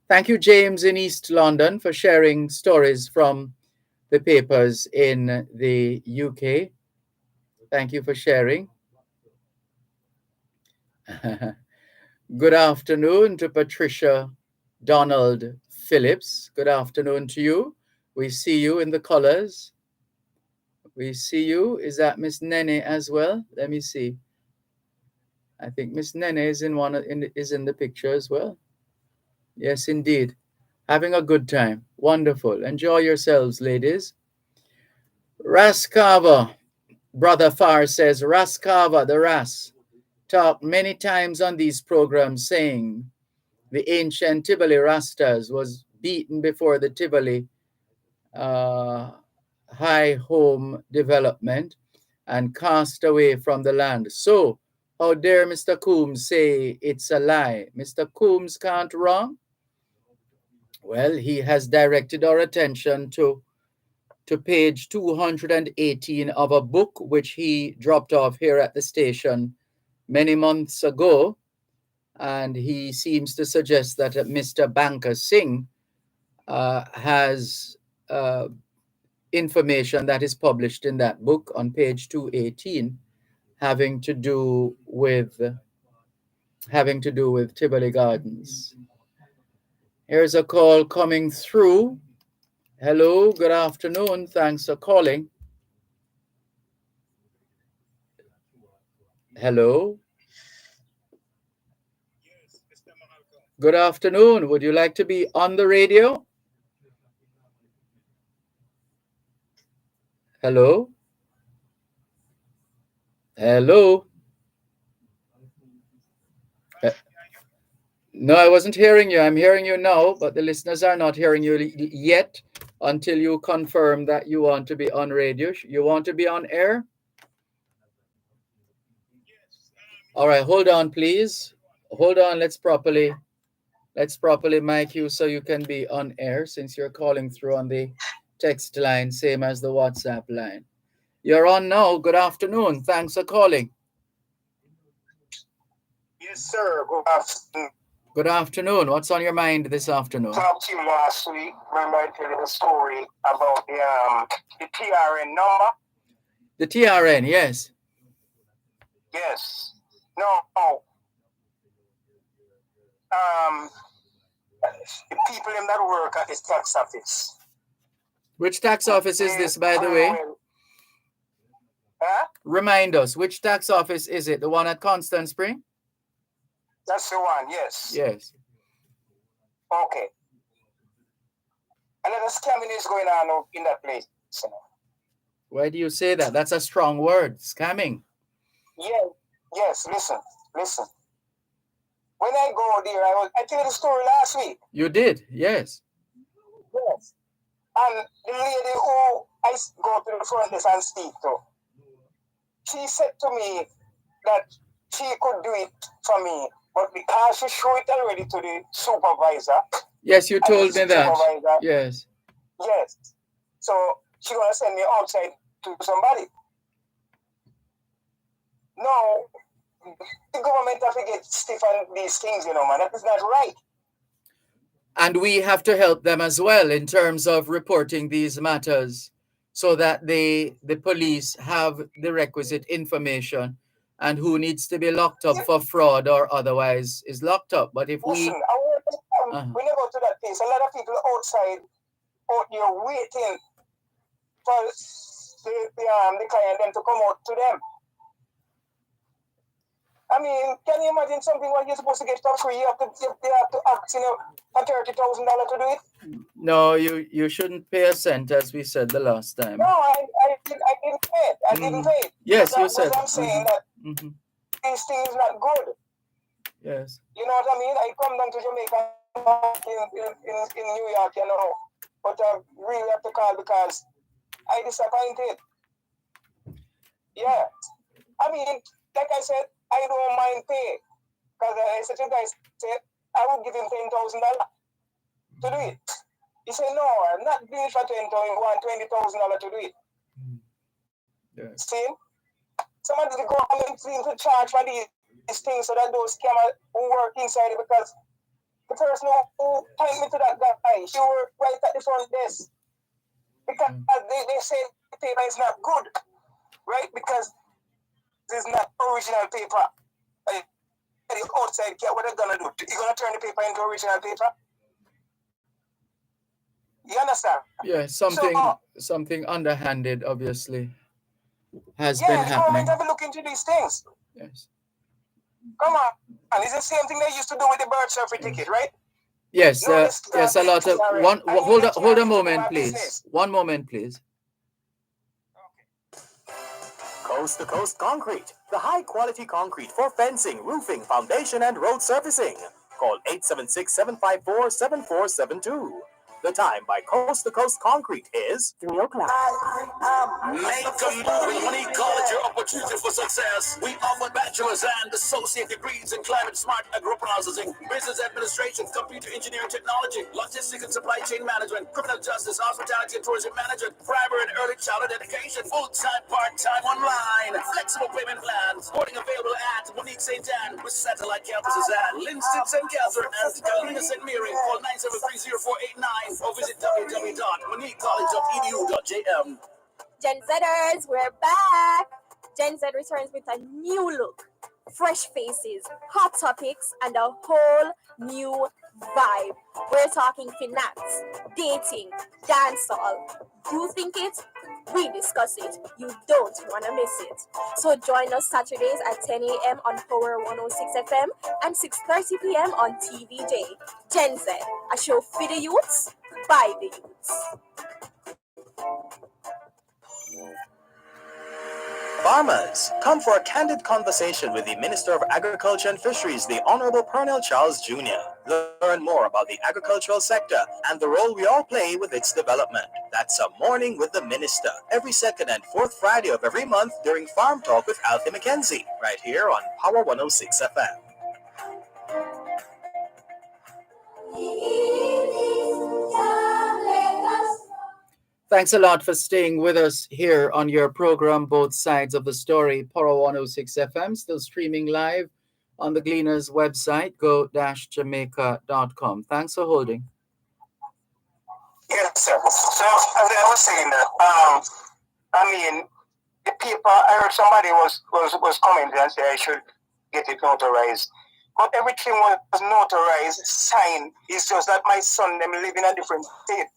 Thank you, James in East London, for sharing stories from the papers in the UK. Thank you for sharing. Good afternoon to Patricia Donald Phillips. Good afternoon to you. We see you in the colors. We see you. Is that Miss Nene as well? Let me see. I think Miss Nene is in the picture as well. Yes, indeed. Having a good time. Wonderful. Enjoy yourselves, ladies. Raskava. Brother Farr says, Raskava, the Ras, talked many times on these programs saying the ancient Tivoli Rastas was beaten before the Tivoli high home development and cast away from the land. So, how dare Mr. Coombs say it's a lie? Mr. Coombs can't wrong. Well, he has directed our attention to page 218 of a book which he dropped off here at the station many months ago. And he seems to suggest that Mr. Banker Singh has information that is published in that book on page 218 having to do with Tivoli Gardens. Here's a call coming through. Hello, good afternoon. Thanks for calling. Hello. Good afternoon. Would you like to be on the radio? Hello? Hello? No, I wasn't hearing you. I'm hearing you now, but the listeners are not hearing you yet until you confirm that you want to be on radio. You want to be on air? All right, hold on, please. Hold on. Let's properly mic you so you can be on air since you're calling through on the text line, same as the WhatsApp line. You're on now. Good afternoon. Thanks for calling. Yes, sir. Good afternoon. Good afternoon. What's on your mind this afternoon? Talked to you last week. Remember I told you the story about the TRN number? The TRN, yes. Yes. No. the people in that work at this tax office. Which tax office is this, by the way? Huh? Remind us, which tax office is it? The one at Constant Spring? That's the one, yes. Yes. Okay. A lot of scamming is going on in that place. You know? Why do you say that? That's a strong word, scamming. Yeah, yes, listen. When I go there, I told you the story last week. You did, yes. Yes. And the lady who I go to the front desk and speak to, she said to me that she could do it for me, but because she showed it already to the supervisor. Yes, you told me that. Yes. Yes. So she gonna send me outside to somebody. No, the government have to get stiff on these things, you know, man. That is not right. And we have to help them as well in terms of reporting these matters so that the police have the requisite information and who needs to be locked up for fraud or otherwise is locked up. But if Listen, when you go to that place, a lot of people outside out there waiting for the client them to come out to them. I mean, can you imagine something when you're supposed to get for free? You have to ask, you know, for $30,000 to do it? No, you shouldn't pay a cent, as we said the last time. No, I didn't pay it. I didn't pay it. Yes, you said. I'm saying that this thing is not good. Yes. You know what I mean? I come down to Jamaica in New York, you know, but I really have to call because I disappointed. Yeah. I mean, like I said, I don't mind pay. Because I said to you guys, I would give him $10,000 to do it. He said, no, I'm not doing it for $10,000, I want $20,000 to do it. Yes. See? Some of the government seems to charge for these things so that those scammers who work inside it, because the person who tied me to that guy, she worked right at the front desk. Because they say the paper is not good, right? Because this is not original paper. The outside cat, what they're gonna do? You're gonna turn the paper into original paper? You understand? Yeah, something underhanded, obviously, has been happening. Yeah, the government have to look into these things. Yes. Come on. And it's the same thing they used to do with the birth certificate, right? Yes, yes, a lot of hold a moment, please. One moment, please. Coast to Coast Concrete, the high quality concrete for fencing, roofing, foundation, and road surfacing. Call 876-754-7472. The time by Coast to Coast Concrete is 3 o'clock. Make a move when you call it your opportunity for success. We offer bachelor's and associate degrees in climate smart agro-processing, business administration, computer engineering technology, logistics and supply chain management, criminal justice, hospitality and tourism management, primary and early childhood education, full-time, part-time, online, flexible payment plans, boarding available at Monique St. Anne with satellite campuses at Linston St. Catherine and Galena St. Mary. Call 973-0489 or visit www.moniquecollege.edu.jm. Gen Zers, we're back. Gen Z returns with a new look, fresh faces, hot topics, and a whole new vibe. We're talking finance, dating, dancehall. You think it? We discuss it. You don't want to miss it. So join us Saturdays at 10 a.m. on Power 106 FM and 6:30 p.m. on TVJ. Gen Z, a show for the youths, by the youths. Farmers, come for a candid conversation with the Minister of Agriculture and Fisheries, the Honorable Pernell Charles Jr. Learn more about the agricultural sector and the role we all play with its development. That's a Morning with the Minister, every second and fourth Friday of every month during Farm Talk with Alfie McKenzie, right here on Power 106 FM. Thanks a lot for staying with us here on your program, Both Sides of the Story, Power 106 FM, still streaming live on the Gleaners website, go-jamaica.com. Thanks for holding. Yes, sir. So, as I was saying that, I mean, the paper, I heard somebody was commenting and say I should get it notarized. but everything was notarized, signed. It's just that my son, them live in a different state.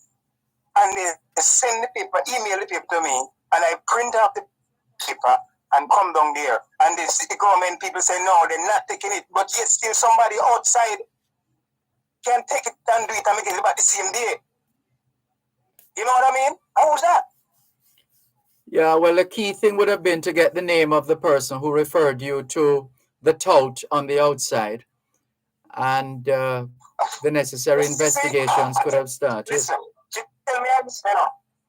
And they send the paper, email the paper to me, and I print out the paper and come down there. And the government people say, no, they're not taking it. But yet still somebody outside can take it and do it and make it about the same day. You know what I mean? How was that? Yeah, well, the key thing would have been to get the name of the person who referred you to the tout on the outside, and the necessary investigations could have started. Listen, you tell me I understand,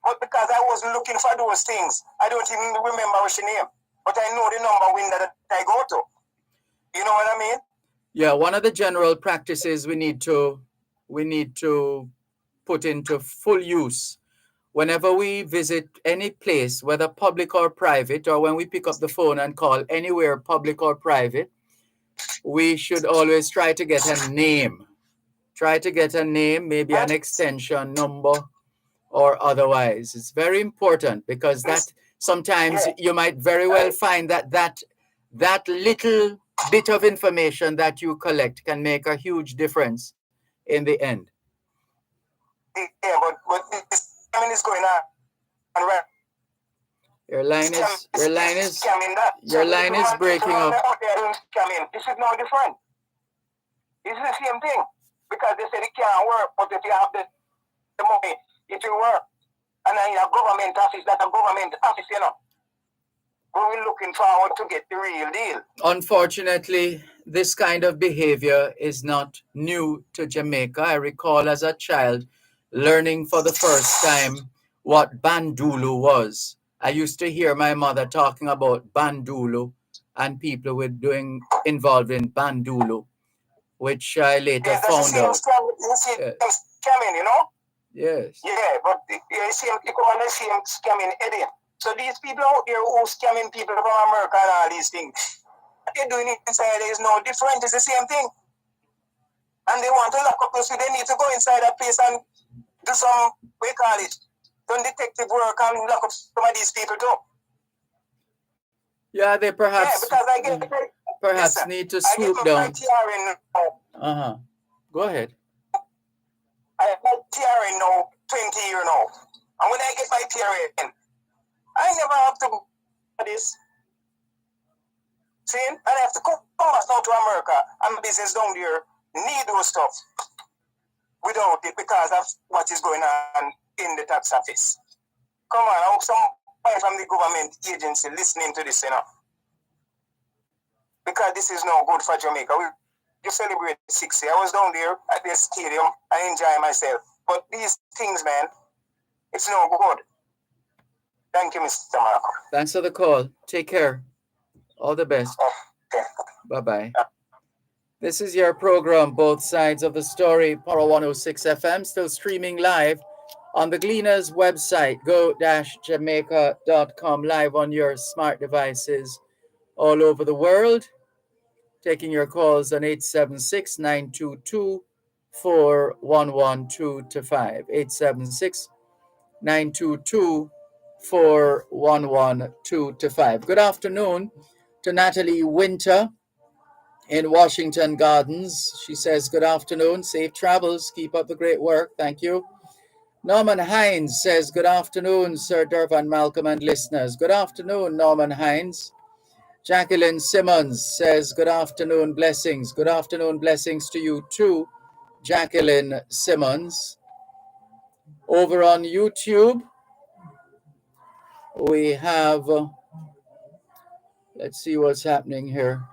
but because I wasn't looking for those things, I don't even remember what's your name, but I know the number window that I go to. You know what I mean? Yeah, one of the general practices we need to put into full use whenever we visit any place, whether public or private, or when we pick up the phone and call anywhere public or private, we should always try to get a name. Try to get a name, maybe an extension number or otherwise. It's very important because that sometimes you might very well find that little bit of information that you collect can make a huge difference in the end. Yeah, but this scamming is going on, right? Your line is breaking up. This is no different. It's the same thing because they said it can't work, but if you have the money, it will work. And then a government office, that's a government office, you know. We're looking forward to get the real deal. Unfortunately, this kind of behavior is not new to Jamaica. I recall as a child learning for the first time what bandulu was. I used to hear my mother talking about bandulu and people were involved in bandulu, which I later found out. Scamming, you know? Yes. Yeah, but you see, you come on the same scamming Eddie. So these people out there who scamming people from America and all these things, what they're doing inside there is no different. It's the same thing. And they want to lock up us, so they need to go inside that place and do some, what you call it, some detective work and lock up some of these people too. Yeah, they perhaps because I get need to swoop down. Go ahead. I have my TRN now, 20 years now. And when I get my TRN, I never have to go for this. See? And I have to come back now to America and my business down there need those stuff without it because of what is going on in the tax office. Come on, I hope somebody from the government agency listening to this, you know. Because this is no good for Jamaica. We celebrate 60. I was down there at the stadium. I enjoy myself. But these things, man, it's no good. Thank you, Mr. Marco. Thanks for the call. Take care. All the best. Okay. Bye-bye. This is your program, Both Sides of the Story, Power 106 FM, still streaming live on the Gleaners website, go-jamaica.com, live on your smart devices all over the world. Taking your calls on 876-922-4112-5. 876-922-4112-5. Good afternoon to Natalie Winter in Washington Gardens. She says, good afternoon, safe travels, keep up the great work. Thank you. Norman Hines says, good afternoon, Sir Dervan, Malcolm, and listeners. Good afternoon, Norman Hines. Jacqueline Simmons says, good afternoon, blessings. Good afternoon, blessings to you too, Jacqueline Simmons. Over on YouTube, we have, let's see what's happening here.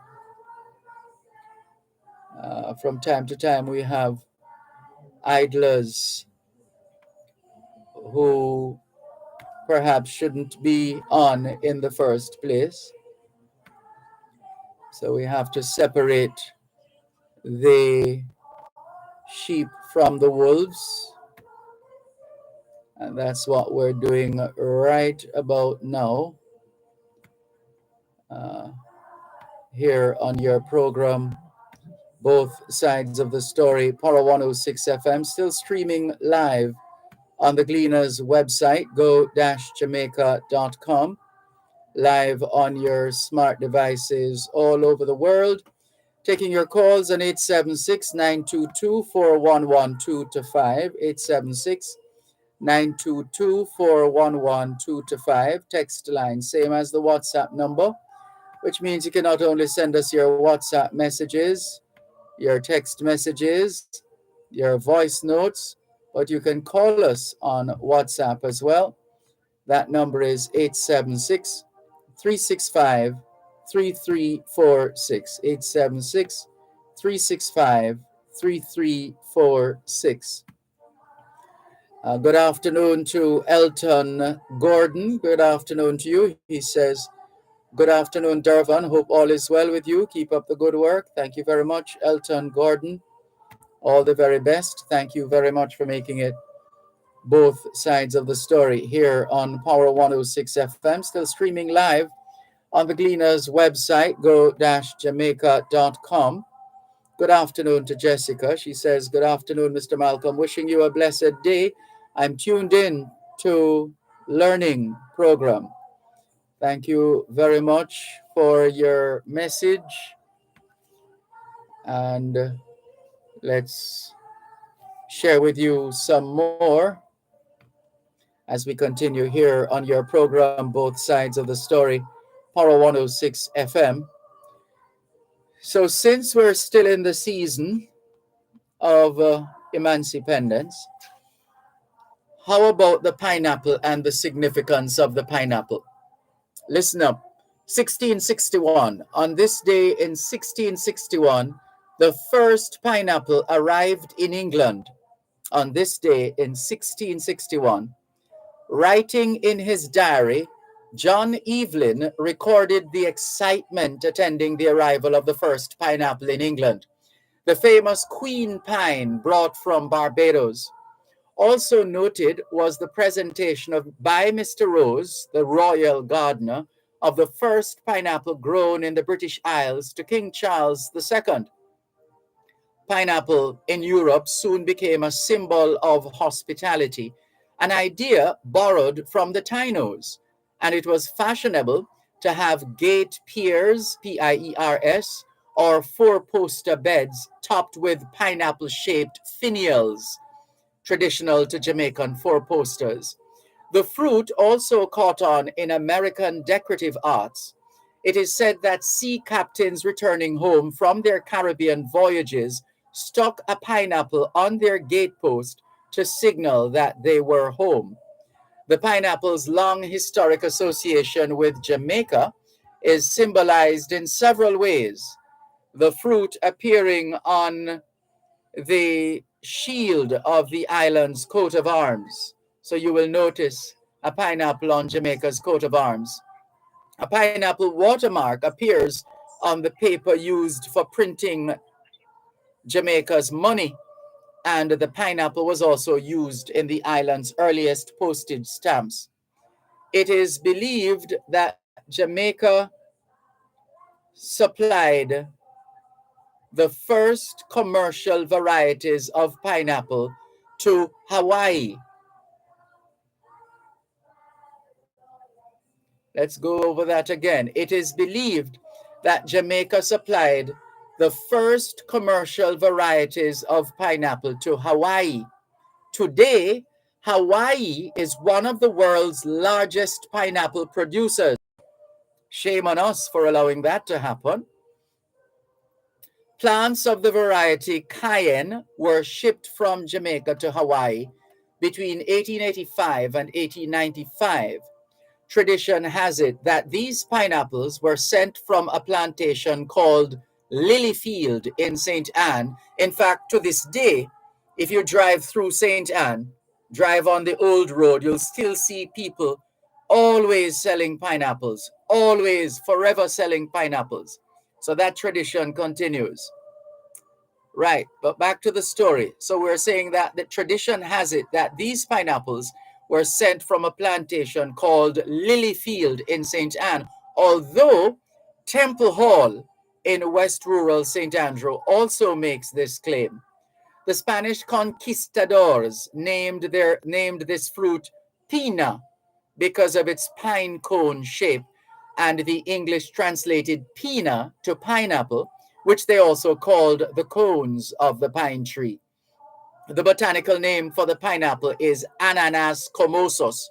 From time to time, we have idlers who perhaps shouldn't be on in the first place. So we have to separate the sheep from the wolves. And that's what we're doing right about now. Here on your program, Both Sides of the Story, Power 106 FM, still streaming live on the Gleaners website, go-jamaica.com, live on your smart devices all over the world. Taking your calls on 876-922-4112-5, 876-922-4112-5. Text line, same as the WhatsApp number, which means you can not only send us your WhatsApp messages, your text messages, your voice notes, but you can call us on WhatsApp as well. That number is 876 365 3346. 876 365 3346. Good afternoon to Elton Gordon. Good afternoon to you. He says, good afternoon, Dervan. Hope all is well with you. Keep up the good work. Thank you very much, Elton Gordon. All the very best. Thank you very much for making it both sides of the story here on Power 106 FM. Still streaming live on the Gleaners website, go-jamaica.com. Good afternoon to Jessica. She says, good afternoon, Mr. Malcolm. Wishing you a blessed day. I'm tuned in to learning program. Thank you very much for your message. And let's share with you some more as we continue here on your program, Both Sides of the Story, Power 106 FM. So since we're still in the season of emancipendence, how about the pineapple and the significance of the pineapple? Listen up. 1661. On this day in 1661, the first pineapple arrived in England. On this day in 1661, writing in his diary, John Evelyn recorded the excitement attending the arrival of the first pineapple in England, the famous Queen Pine brought from Barbados. Also noted was the presentation by Mr. Rose, the royal gardener, of the first pineapple grown in the British Isles to King Charles II. Pineapple in Europe soon became a symbol of hospitality, an idea borrowed from the Tainos, and it was fashionable to have gate piers, P-I-E-R-S, or four-poster beds topped with pineapple-shaped finials, traditional to Jamaican four-posters. The fruit also caught on in American decorative arts. It is said that sea captains returning home from their Caribbean voyages stuck a pineapple on their gatepost to signal that they were home. The pineapple's long historic association with Jamaica is symbolized in several ways. The fruit appearing on the shield of the island's coat of arms. So you will notice a pineapple on Jamaica's coat of arms. A pineapple watermark appears on the paper used for printing Jamaica's money, and the pineapple was also used in the island's earliest postage stamps. It is believed that Jamaica supplied the first commercial varieties of pineapple to Hawaii. Let's go over that again. It is believed that Jamaica supplied the first commercial varieties of pineapple to Hawaii. Today, Hawaii is one of the world's largest pineapple producers. Shame on us for allowing that to happen. Plants of the variety Cayenne were shipped from Jamaica to Hawaii between 1885 and 1895. Tradition has it that these pineapples were sent from a plantation called Lilyfield in St. Anne. In fact, to this day, if you drive through St. Anne, drive on the old road, you'll still see people always selling pineapples, always, forever selling pineapples. So that tradition continues. Right, but back to the story. So we're saying that the tradition has it that these pineapples were sent from a plantation called Lilyfield in St. Anne, although Temple Hall in West Rural St. Andrew also makes this claim. The Spanish conquistadors named this fruit pina because of its pine cone shape, and the English translated pina to pineapple, which they also called the cones of the pine tree. The botanical name for the pineapple is Ananas comosus.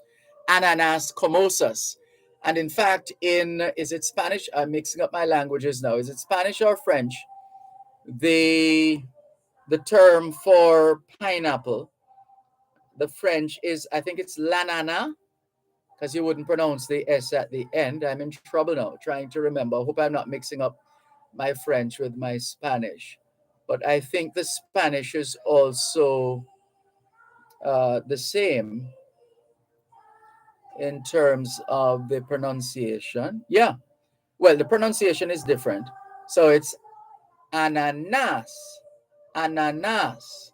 Ananas comosus. And in fact, is it Spanish? I'm mixing up my languages now. Is it Spanish or French? The term for pineapple, the French is, I think it's l'anana, because you wouldn't pronounce the S at the end. I'm in trouble now, trying to remember. I hope I'm not mixing up my French with my Spanish. But I think the Spanish is also the same in terms of the pronunciation. Yeah, well, the pronunciation is different. So it's ananas, ananas,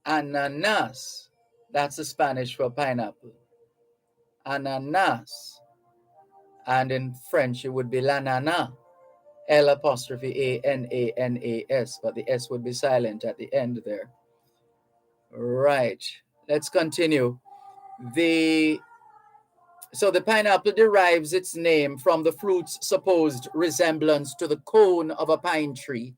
ananas. That's the Spanish for pineapple. Ananas. And in French, it would be l'ananas. L apostrophe A-N-A-N-A-S, but the S would be silent at the end there. Right. Let's continue. So the pineapple derives its name from the fruit's supposed resemblance to the cone of a pine tree.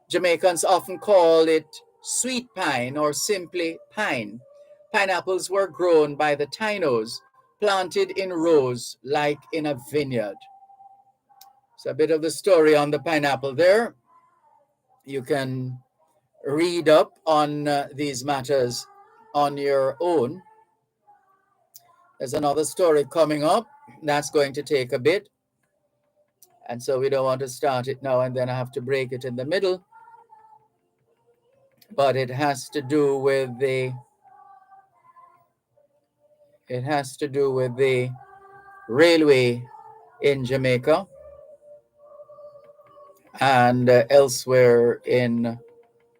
Jamaicans often call it sweet pine or simply pine. Pineapples were grown by the Tainos, planted in rows like in a vineyard. So a bit of the story on the pineapple there. You can read up on these matters on your own. There's another story coming up. That's going to take a bit. And so we don't want to start it now and then I have to break it in the middle. But it has to do with the railway in Jamaica and elsewhere in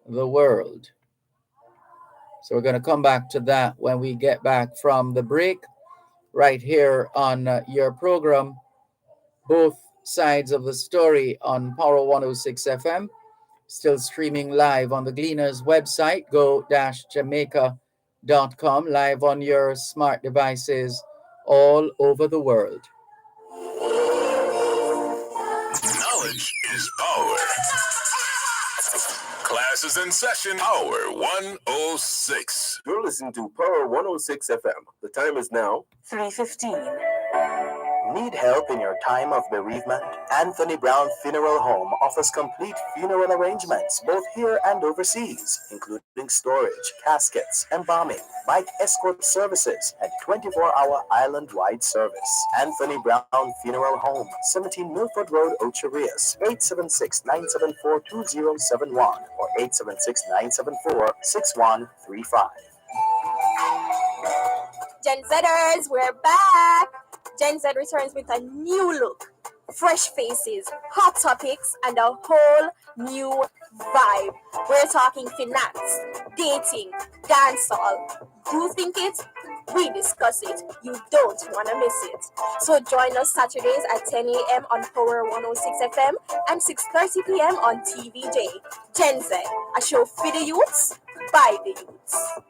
the world. So we're going to come back to that when we get back from the break right here on your program, Both Sides of the Story on Power 106 FM, still streaming live on the Gleaners website, go-jamaica.com, live on your smart devices all over the world. Knowledge is power. Class is in session. Power 106. You're listening to Power 106 FM. The time is now 3:15. Need help in your time of bereavement? Anthony Brown Funeral Home offers complete funeral arrangements both here and overseas, including storage, caskets, embalming, bike escort services, and 24-hour island-wide service. Anthony Brown Funeral Home, 17 Milford Road, Ocherias, 876-974-2071 or 876-974-6135. Gen Zers, we're back. Gen Z returns with a new look, fresh faces, hot topics, and a whole new vibe. We're talking finance, dating, dancehall. You think it? We discuss it. You don't want to miss it. So join us Saturdays at 10 a.m. on Power 106 FM and 6:30 p.m. on TV Day. Gen Z, a show for the youths, by the youths.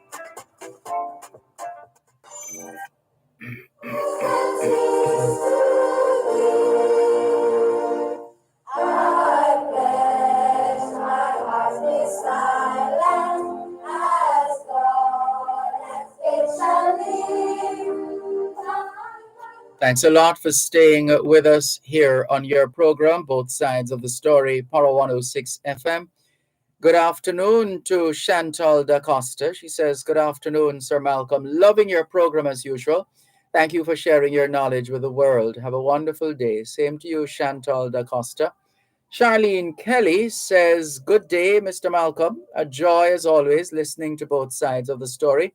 Thanks a lot for staying with us here on your program, Both Sides of the Story, Power 106 FM. Good afternoon to Chantal Da Costa. She says, good afternoon, Sir Malcolm. Loving your program as usual. Thank you for sharing your knowledge with the world. Have a wonderful day. Same to you, Chantal Da Costa. Charlene Kelly says, good day, Mr. Malcolm. A joy as always listening to both sides of the story.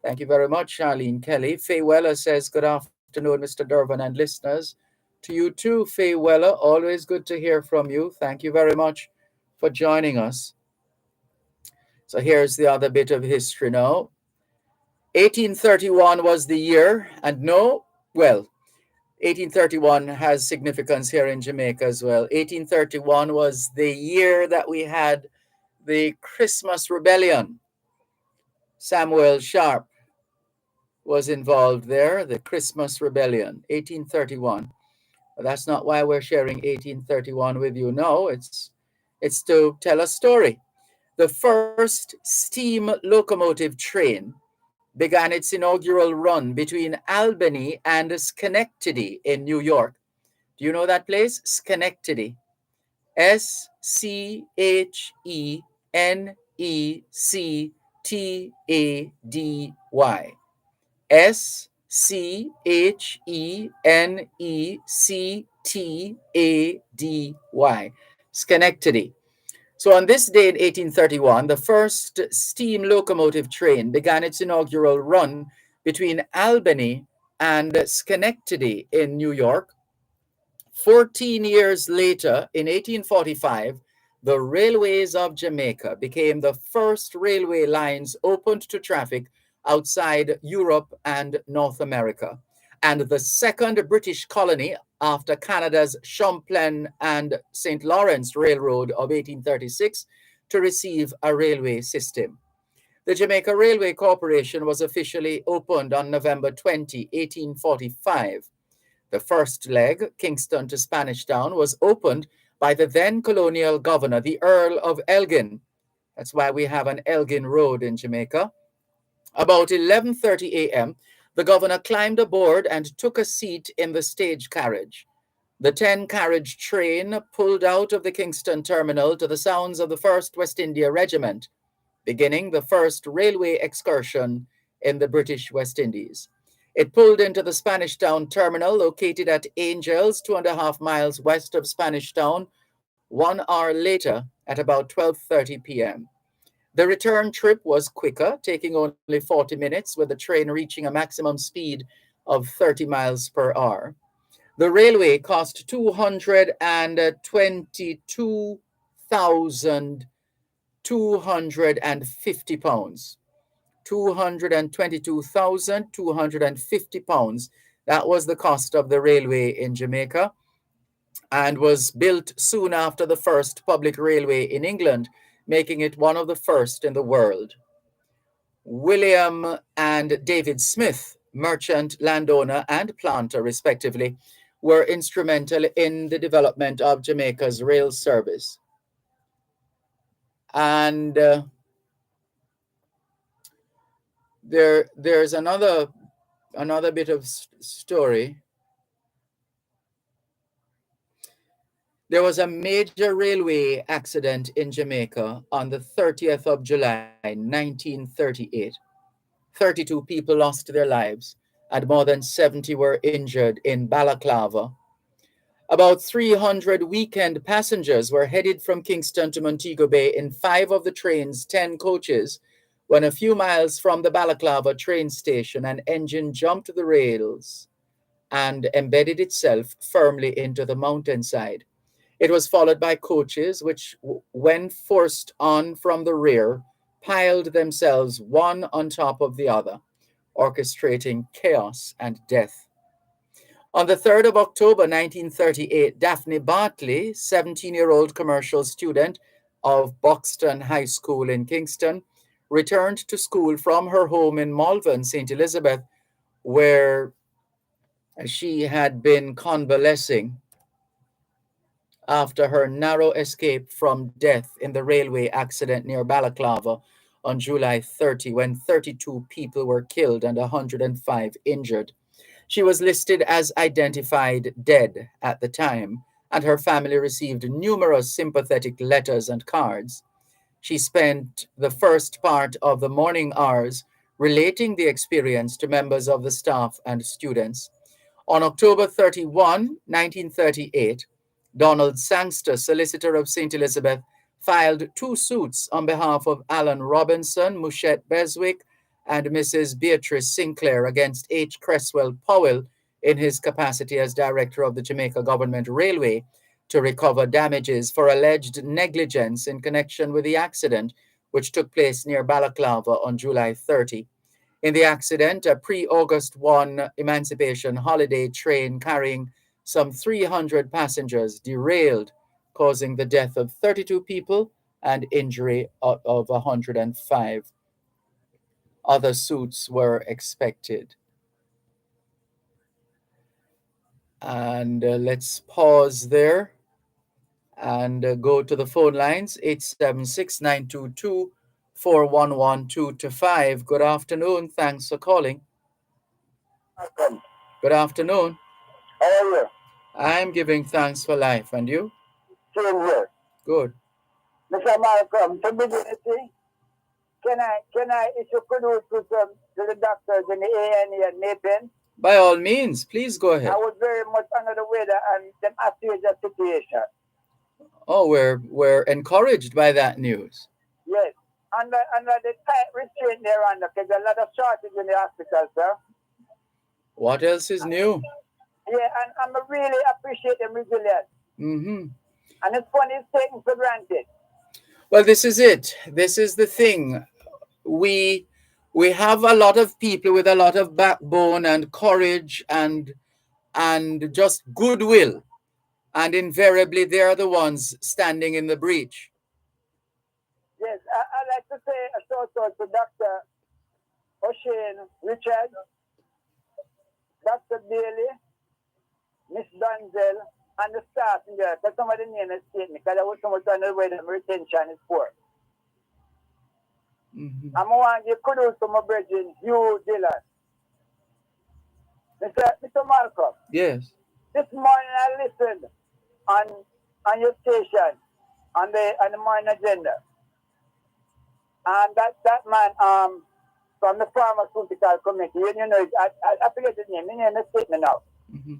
Thank you very much, Charlene Kelly. Faye Weller says, good afternoon, Mr. Dervan and listeners. To you too, Faye Weller. Always good to hear from you. Thank you very much for joining us. So here's the other bit of history now. 1831 was the year, and 1831 has significance here in Jamaica as well. 1831 was the year that we had the Christmas Rebellion. Samuel Sharp was involved there, the Christmas Rebellion, 1831. But that's not why we're sharing 1831 with you. No, it's to tell a story. The first steam locomotive train began its inaugural run between Albany and Schenectady in New York. Do you know that place? Schenectady. Schenectady. Schenectady. Schenectady. So on this day in 1831, the first steam locomotive train began its inaugural run between Albany and Schenectady in New York. 14 years later, in 1845, the railways of Jamaica became the first railway lines opened to traffic outside Europe and North America, and the second British colony after Canada's Champlain and St. Lawrence Railroad of 1836 to receive a railway system. The Jamaica Railway Corporation was officially opened on November 20, 1845. The first leg, Kingston to Spanish Town, was opened by the then colonial governor, the Earl of Elgin. That's why we have an Elgin Road in Jamaica. About 11:30 a.m., the governor climbed aboard and took a seat in the stage carriage. The 10-carriage train pulled out of the Kingston terminal to the sounds of the 1st West India Regiment, beginning the first railway excursion in the British West Indies. It pulled into the Spanish Town terminal located at Angels, 2.5 miles west of Spanish Town, 1 hour later at about 12:30 p.m. The return trip was quicker, taking only 40 minutes, with the train reaching a maximum speed of 30 miles per hour. The railway cost 222,250 pounds. 222,250 pounds. That was the cost of the railway in Jamaica, and was built soon after the first public railway in England, making it one of the first in the world. William and David Smith, merchant, landowner, and planter, respectively, were instrumental in the development of Jamaica's rail service. And there's another bit of story. There was a major railway accident in Jamaica on the 30th of July, 1938. 32 people lost their lives, and more than 70 were injured in Balaclava. About 300 weekend passengers were headed from Kingston to Montego Bay in 5 of the train's 10 coaches when, a few miles from the Balaclava train station, an engine jumped the rails and embedded itself firmly into the mountainside. It was followed by coaches which, when forced on from the rear, piled themselves one on top of the other, orchestrating chaos and death. On the 3rd of October 1938, Daphne Bartley, 17-year-old commercial student of Buxton High School in Kingston, returned to school from her home in Malvern, St. Elizabeth, where she had been convalescing after her narrow escape from death in the railway accident near Balaclava on July 30, when 32 people were killed and 105 injured. She was listed as identified dead at the time, and her family received numerous sympathetic letters and cards. She spent the first part of the morning hours relating the experience to members of the staff and students. On October 31, 1938, Donald Sangster, solicitor of St. Elizabeth, filed 2 suits on behalf of Alan Robinson, Mushet Beswick, and Mrs. Beatrice Sinclair against H. Cresswell Powell in his capacity as director of the Jamaica Government Railway to recover damages for alleged negligence in connection with the accident which took place near Balaclava on July 30. In the accident, a pre-August 1 Emancipation holiday train carrying some 300 passengers derailed, causing the death of 32 people and injury of 105. Other suits were expected. And let's pause there and go to the phone lines. 876-922-4112 to 5. Good afternoon. Thanks for calling. Malcolm, Good afternoon. how are you? I'm giving thanks for life. And you? Same here. Good. Mr. Malcolm, to begin with, can I issue kudos to the doctors in the A&E and NAPEN? By all means, please go ahead. I was very much under the weather and them assess the situation. Oh, we're encouraged by that news. Yes. Under the tight restraint they're under, there's a lot of shortage in the hospital, sir. What else is new? Yeah, and I really appreciate them resilience. Mm-hmm. And it's funny, it's taken for granted. Well, this is it. This is the thing. We have a lot of people with a lot of backbone and courage and just goodwill, and invariably they are the ones standing in the breach. Yes, I'd like to say a shout-out to Dr. O'Shane Richard, Dr. Bailey, Miss Donzel, and the staff in there. Because some of the names escaped me, because I was so much on the way the retention is for. Mm-hmm. I'm going to give kudos to my brethren, Hugh Dillon. Mr. Malcolm. Yes. This morning I listened on your station on the morning agenda. And that man from the pharmaceutical committee, you know, I forget his name. His name escaped me now. Mm-hmm.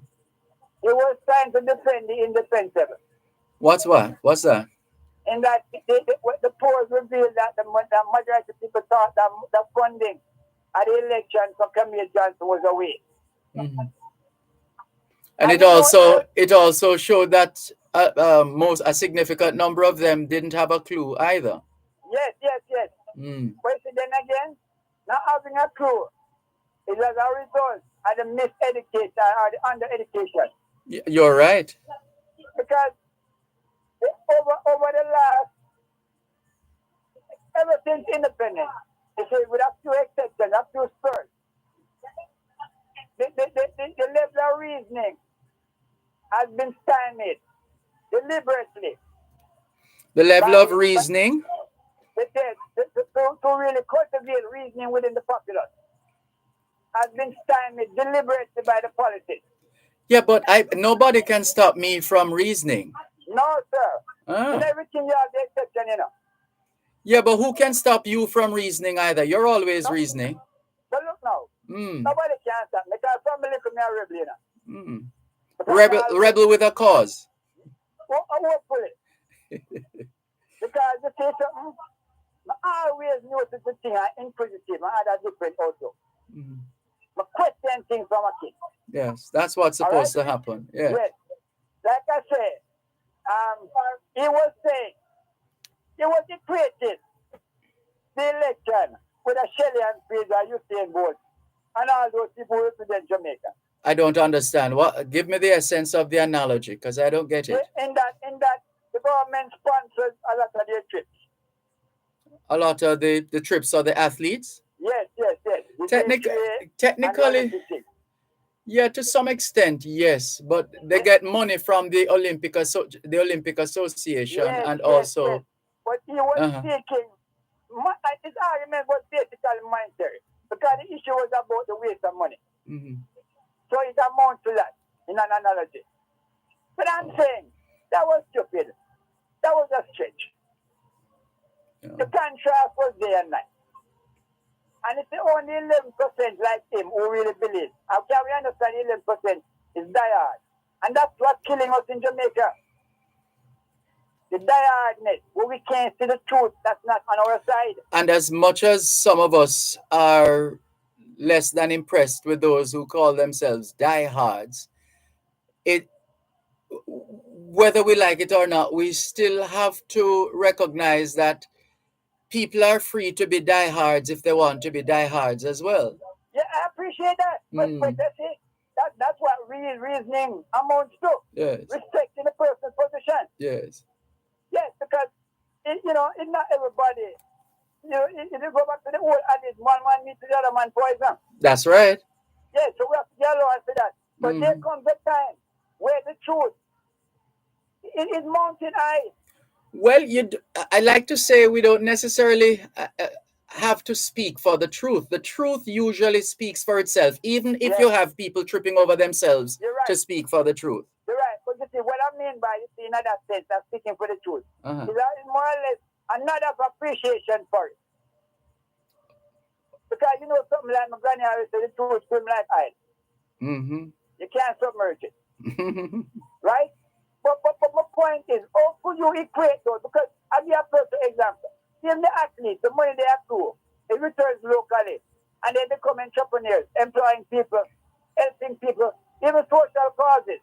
He was trying to defend the indefensible. What's that? In that the polls revealed that the majority of people thought that the funding at the election for Camille Johnson was a waste. Mm-hmm. And it also showed that a significant number of them didn't have a clue either. Yes. Mm. But then again, not having a clue is as a result of the miseducation or the undereducation. You're right. Because over the last, ever since independence, with a few exceptions, a few spurs, the level of reasoning has been stymied deliberately. The level of reasoning? To really cultivate reasoning within the populace has been stymied deliberately by the politics. Yeah, but nobody can stop me from reasoning. No, sir. In everything you have the exception, you know. Yeah, but who can stop you from reasoning either? You're always reasoning. But look now. Nobody can stop me because family come here rebel, you know. Rebel with a cause. Hopefully. Because the say something, I always notice the thing are inquisitive and other different also. I question things from a kid. Yes, that's what's supposed to happen. Yeah. Yes. Like I said, he was saying, he was equating the election with a Shelley and Fraser Usain Bolt and all those people who represent Jamaica. I don't understand. Give me the essence of the analogy, because I don't get it. In that, the government sponsors a lot of their trips. A lot of the trips of the athletes? Yes. Technically, yeah, to some extent, yes. But they get money from the Olympic Association and also. Yes. But he was speaking. His argument was basically monetary because the issue was about the waste of money. Mm-hmm. So it amounts to that in an analogy. But I'm saying that was stupid. That was a stretch. Yeah. The contrast was day and night. And it's only 11% like him who really believes. How can we understand 11% is diehard? And that's what's killing us in Jamaica. The diehardness, where we can't see the truth, that's not on our side. And as much as some of us are less than impressed with those who call themselves diehards, whether we like it or not, we still have to recognize that people are free to be diehards if they want to be diehards as well. Yeah, I appreciate that. But that's it. That's what reasoning amounts to. Yes. Respecting the person's position. Yes. Yes, because, it's not everybody. If you go back to the old adage, one man meets the other man poison. That's right. Yes, so we have to get along for that. But there comes a time where the truth is mountain high. Well, I like to say we don't necessarily have to speak for the truth. The truth usually speaks for itself, even if you have people tripping over themselves to speak for the truth. You're right. But you see, what I mean by, you see, in that sense, of speaking for the truth, is that more or less another appreciation for it. Because you know something like my granny always said, the truth swim like oil. You can't submerge it. Right? But my point is, how could you equate those? Because I'll give a perfect example. Even the athletes, the money they accrue, it returns locally. And they become entrepreneurs, employing people, helping people, even social causes.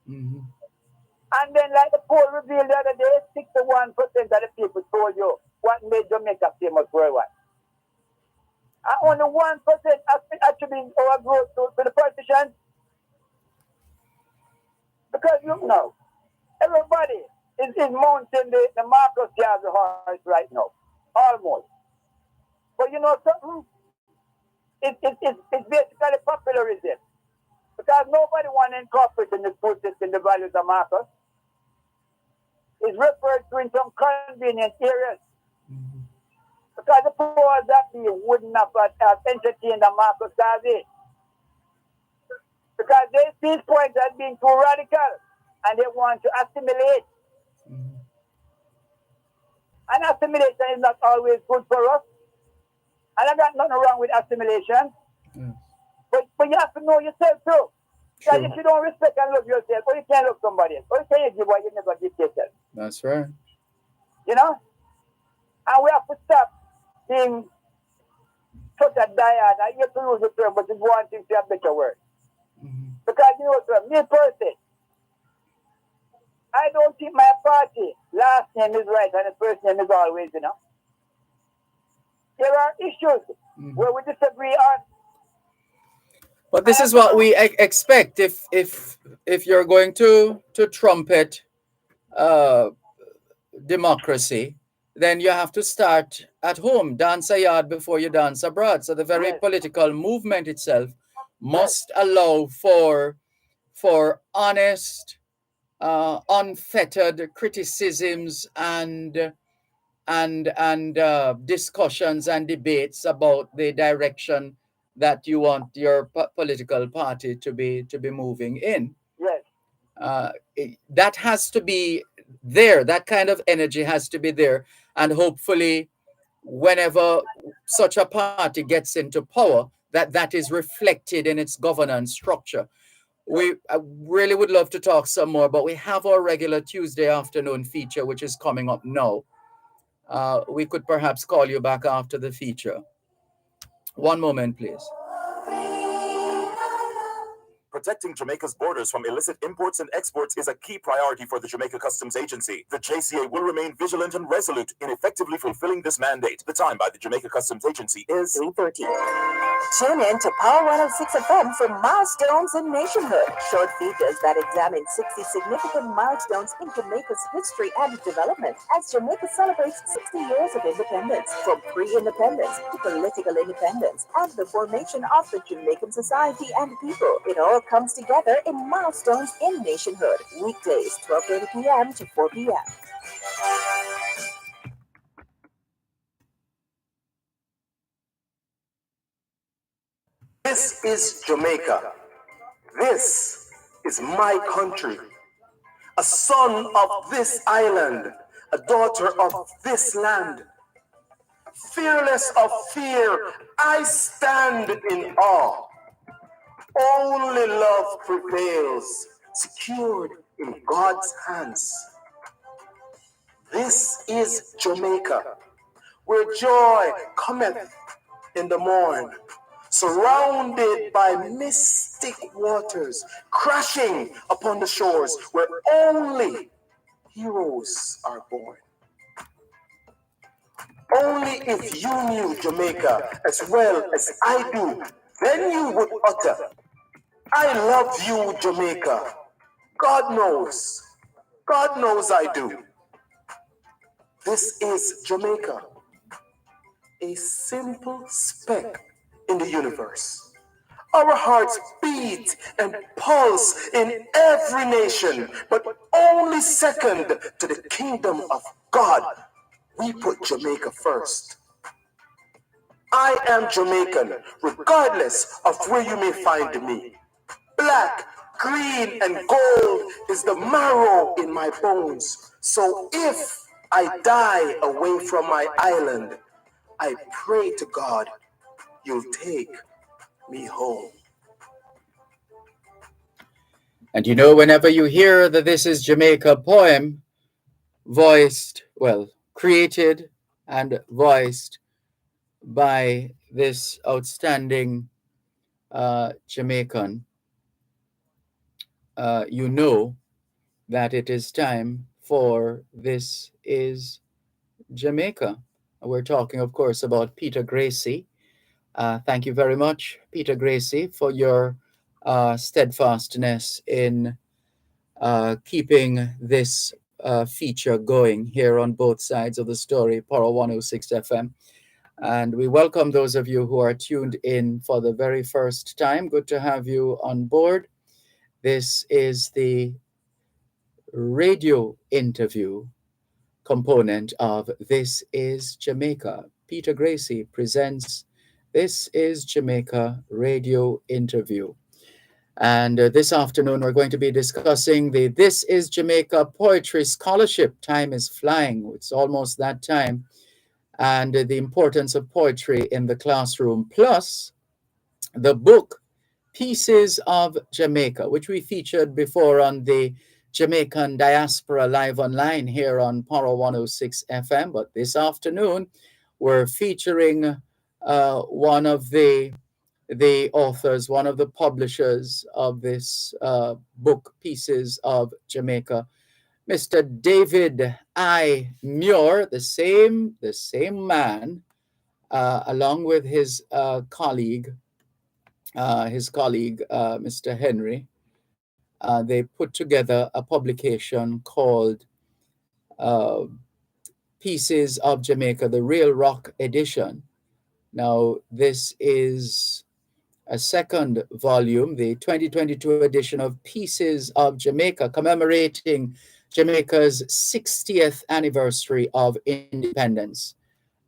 And then, like the poll revealed the other day, 61% of the people told you what made Jamaica famous worldwide. And only 1% attributing our growth to the politicians. Because you know, everybody is mounting the Marcus Garvey horse right now. Almost. But you know something? It's basically popularism. Because nobody wants to incorporate in the food system the values of Marcus. It's referred to in some convenient areas. Because the powers that be wouldn't have entertained the Marcus Garvey. Because they see his points as being too radical and they want to assimilate. And assimilation is not always good for us. And I got nothing wrong with assimilation. But you have to know yourself too. Because if you don't respect and love yourself, or you can't love somebody else, or you can't give what you never give yourself. That's right. You know? And we have to stop being such a diad. I hate to use the term, but it's one thing to have better word. Because you know, sir, me person, I don't think my party last name is right and the first name is always, you know. There are issues where we disagree on. But this is what we expect if you're going to trumpet democracy, then you have to start at home. Dance a yard before you dance abroad. So the very political movement itself must allow for honest, unfettered criticisms and discussions and debates about the direction that you want your political party to be moving in. That has to be there. That kind of energy has to be there, and hopefully, whenever such a party gets into power, that is reflected in its governance structure. I really would love to talk some more, but we have our regular Tuesday afternoon feature, which is coming up now. We could perhaps call you back after the feature. One moment, please. Protecting Jamaica's borders from illicit imports and exports is a key priority for the Jamaica Customs Agency. The JCA will remain vigilant and resolute in effectively fulfilling this mandate. The time by the Jamaica Customs Agency is 3:30. Tune in to Power 106 FM for Milestones in Nationhood. Short features that examine 60 significant milestones in Jamaica's history and development as Jamaica celebrates 60 years of independence, from pre-independence to political independence and the formation of the Jamaican society and people. It all comes together in Milestones in Nationhood. Weekdays, 12:30 p.m. to 4 p.m. This is Jamaica. This is my country. A son of this island, a daughter of this land. Fearless of fear, I stand in awe. Only love prevails, secured in God's hands. This is Jamaica, where joy cometh in the morn, surrounded by mystic waters, crashing upon the shores where only heroes are born. Only if you knew Jamaica as well as I do, then you would utter, I love you, Jamaica. God knows I do. This is Jamaica, a simple speck in the universe, Our hearts beat and pulse in every nation, but only second to the kingdom of God. We put Jamaica first. I am Jamaican, regardless of where you may find me. Black, green, and gold is the marrow in my bones. So if I die away from my island, I pray to God you'll take me home. And you know, whenever you hear the This is Jamaica poem created and voiced by this outstanding Jamaican, you know that it is time for This is Jamaica. We're talking, of course, about Peter Gracie. Thank you very much, Peter Gracie, for your steadfastness in keeping this feature going here on both sides of the story, Power 106 FM. And we welcome those of you who are tuned in for the very first time. Good to have you on board. This is the radio interview component of This is Jamaica. Peter Gracie presents This is Jamaica radio interview. And this afternoon, we're going to be discussing the This is Jamaica Poetry Scholarship. Time is flying. It's almost that time. And the importance of poetry in the classroom, plus the book Pieces of Jamaica, which we featured before on the Jamaican Diaspora Live Online here on Power 106 FM. But this afternoon, we're featuring one of the authors, one of the publishers of this book, Pieces of Jamaica, Mr. David I. Muir, the same man, along with his colleague, Mr. Henry. They put together a publication called Pieces of Jamaica, the Real Rock Edition. Now, this is a second volume, the 2022 edition of Pieces of Jamaica, commemorating Jamaica's 60th anniversary of independence.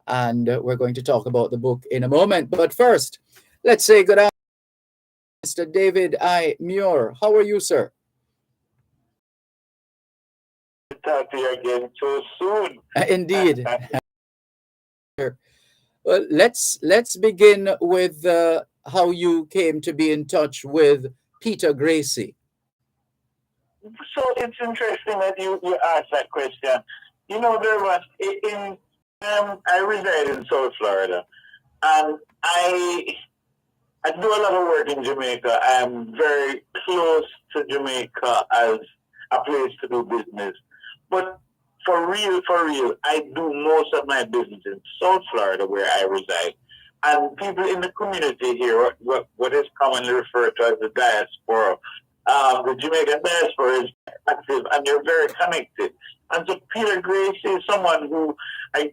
And we're going to talk about the book in a moment. But first, let's say good afternoon, Mr. David I. Muir. How are you, sir? Talk to you again so soon. Indeed. Well, let's begin with how you came to be in touch with Peter Gracie. So it's interesting that you asked that question. You know, Dervan, I reside in South Florida, and I do a lot of work in Jamaica. I'm very close to Jamaica as a place to do business. But for real, I do most of my business in South Florida, where I reside. And people in the community here, what is commonly referred to as the diaspora, the Jamaican diaspora is active and they're very connected. And so Peter Gracie is someone who I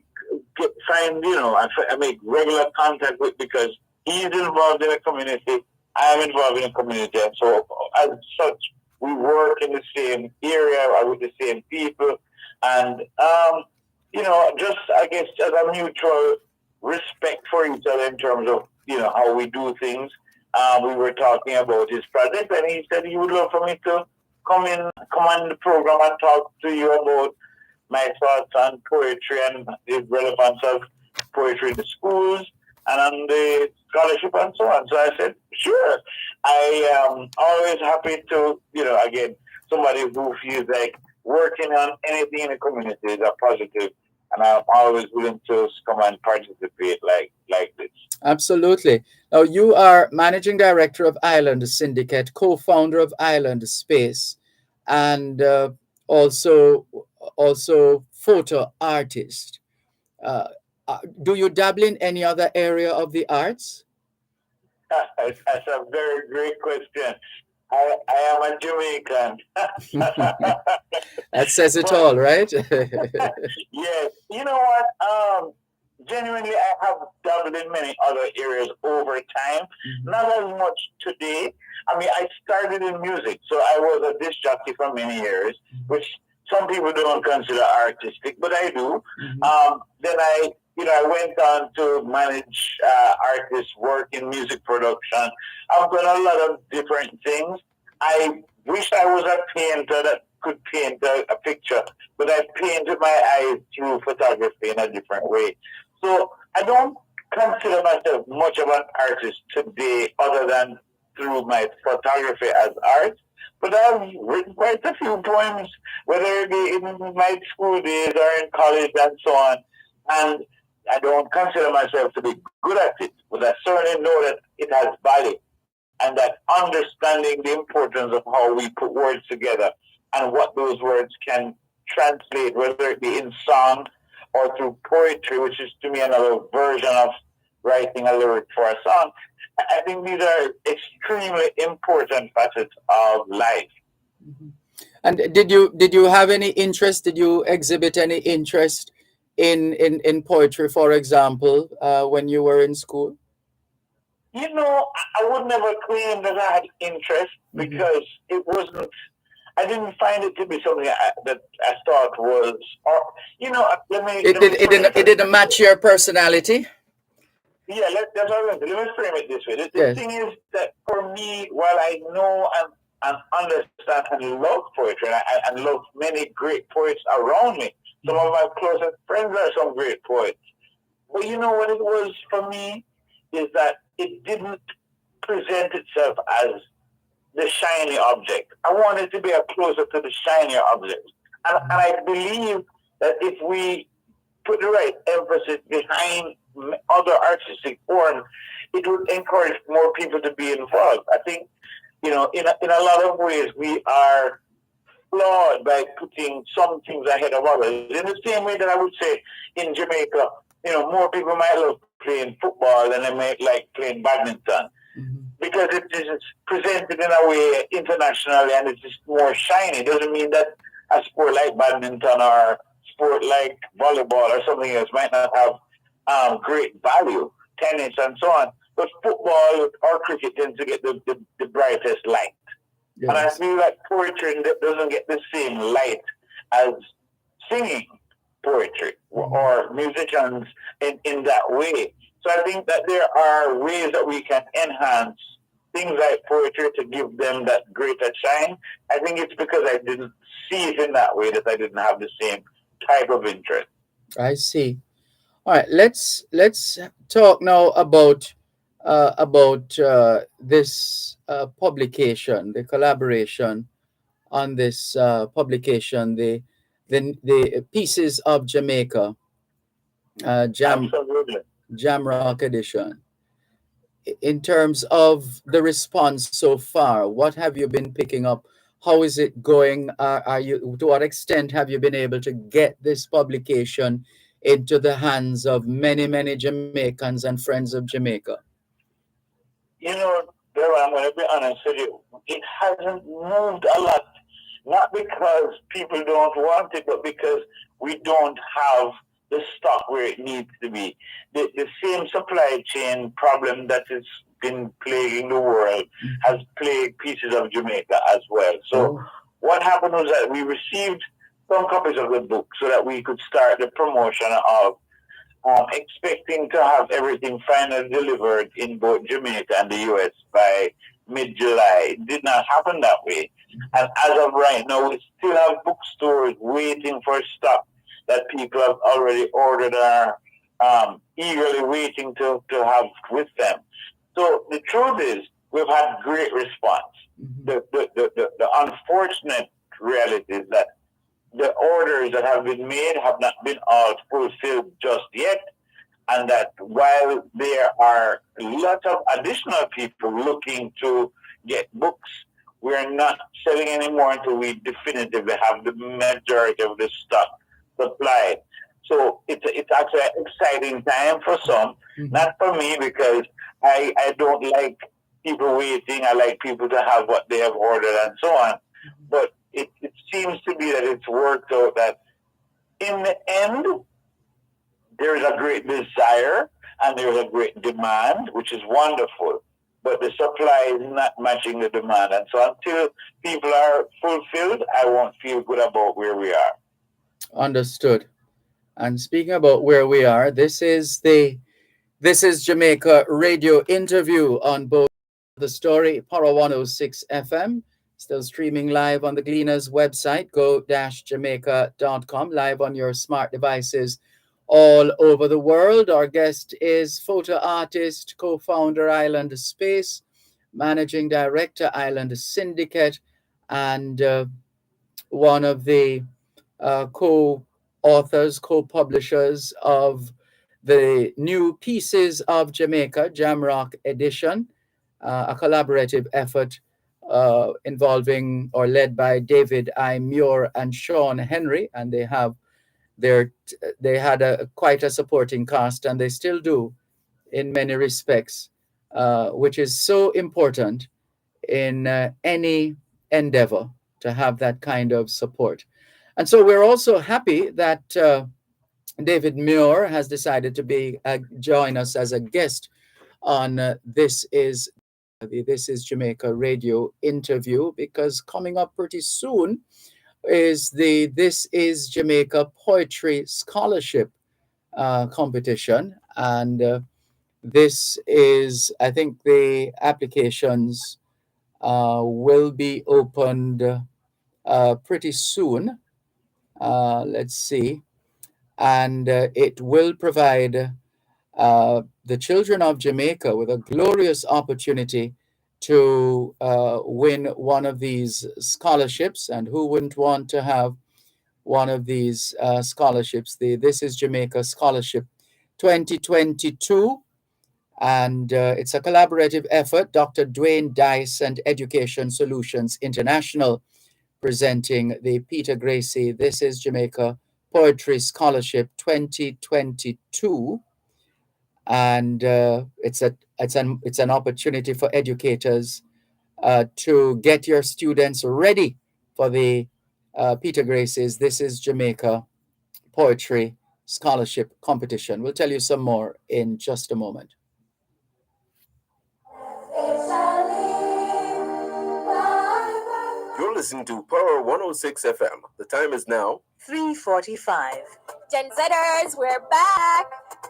make regular contact with because he's involved in a community, I'm involved in a community. And so as such, we work in the same area with the same people. And, just, I guess, as a mutual respect for each other in terms of, how we do things. We were talking about his project, and he said he would love for me to come on the program and talk to you about my thoughts on poetry and the relevance of poetry in the schools and on the scholarship and so on. So I said, sure. I am always happy to, again, somebody who feels like working on anything in the community is a positive, and I'm always willing to come and participate like this. Absolutely. Now, you are managing director of Island Syndicate, co-founder of Island Space, and also photo artist. Do you dabble in any other area of the arts? That's a very great question. I am a Jamaican. That says it all, right? Yes. You know what? genuinely, I have dabbled in many other areas over time. Not as much today. I mean, I started in music, so I was a disc jockey for many years, which some people don't consider artistic, but I do. Then I went on to manage artists, work in music production. I've done a lot of different things. I wish I was a painter that could paint a picture, but I painted my eyes through photography in a different way. So I don't consider myself much of an artist today other than through my photography as art. But I've written quite a few poems, whether it be in my school days or in college and so on. And I don't consider myself to be good at it, but I certainly know that it has value and that understanding the importance of how we put words together and what those words can translate, whether it be in song or through poetry, which is to me another version of writing a lyric for a song. I think these are extremely important facets of life. And did you have any interest? Did you exhibit any interest in poetry, for example, when you were in school? You know, I would never claim that I had interest because it wasn't. I didn't find it to be something that I thought was, or It didn't match your personality. Yeah, that's what let me frame it this way. The thing is that for me, while I know and understand and love poetry, and love many great poets around me, some of my closest friends are some great poets. But you know what it was for me is that it didn't present itself as the shiny object. I wanted to be closer to the shinier object. And I believe that if we put the right emphasis behind other artistic forms, it would encourage more people to be involved. I think, in a lot of ways, we are flawed by putting some things ahead of others. In the same way that I would say in Jamaica, more people might love playing football than they might like playing badminton. Because it is presented in a way internationally and it's just more shiny. It doesn't mean that a sport like badminton or sport like volleyball or something else might not have great value, tennis and so on. But football or cricket tends to get the brightest light. Yes. And I feel like poetry doesn't get the same light as singing poetry or musicians in that way. So I think that there are ways that we can enhance things like poetry to give them that greater shine. I think it's because I didn't see it in that way that I didn't have the same type of interest. I see. All right, let's talk now about this publication, the collaboration on this publication, the Pieces of Jamaica, Jamrock edition. In terms of the response so far, what have you been picking up? How is it going? Are you, to what extent have you been able to get this publication into the hands of many Jamaicans and friends of Jamaica? Dervan, I'm going to be honest with you. It hasn't moved a lot, not because people don't want it, but because we don't have the stock where it needs to be. The same supply chain problem that has been plaguing the world has plagued Pieces of Jamaica as well. So what happened was that we received some copies of the book so that we could start the promotion of expecting to have everything finally delivered in both Jamaica and the US by mid-July. It did not happen that way. And as of right now, we still have bookstores waiting for stock that people have already ordered and are eagerly waiting to have with them. So the truth is, we've had great response. The unfortunate reality is that the orders that have been made have not been all fulfilled just yet, and that while there are lots of additional people looking to get books, we're not selling anymore until we definitively have the majority of the stock supplied. So it's actually an exciting time for some, not for me, because I don't like people waiting. I like people to have what they have ordered and so on. But it seems to be that it's worked out that in the end, there is a great desire and there is a great demand, which is wonderful. But the supply is not matching the demand. And so until people are fulfilled, I won't feel good about where we are. Understood. And speaking about where we are, this is Jamaica radio interview on both the story, Power 106 FM, still streaming live on the Gleaners website, go-jamaica.com, live on your smart devices all over the world. Our guest is photo artist, co-founder Island Space, managing director Island Syndicate, and one of the co-authors, co-publishers of the new Pieces of Jamaica Jamrock edition, a collaborative effort involving or led by David I. Muir and Sean Henry, and they had quite a supporting cast, and they still do in many respects, which is so important in any endeavor to have that kind of support. And so we're also happy that David Muir has decided to join us as a guest on This is Jamaica radio interview, because coming up pretty soon is the This is Jamaica Poetry Scholarship competition. And this is, I think the applications will be opened pretty soon. Let's see. And it will provide the children of Jamaica with a glorious opportunity to win one of these scholarships. And who wouldn't want to have one of these scholarships? The This is Jamaica Scholarship 2022. And it's a collaborative effort. Dr. Dwayne Dice and Education Solutions International presenting the Peter Gracie This is Jamaica Poetry Scholarship 2022. And it's an opportunity for educators to get your students ready for the Peter Gracie's This is Jamaica Poetry Scholarship competition. We'll tell you some more in just a moment. You're listening to Power 106 FM. The time is now 3:45. Gen Zers, we're back.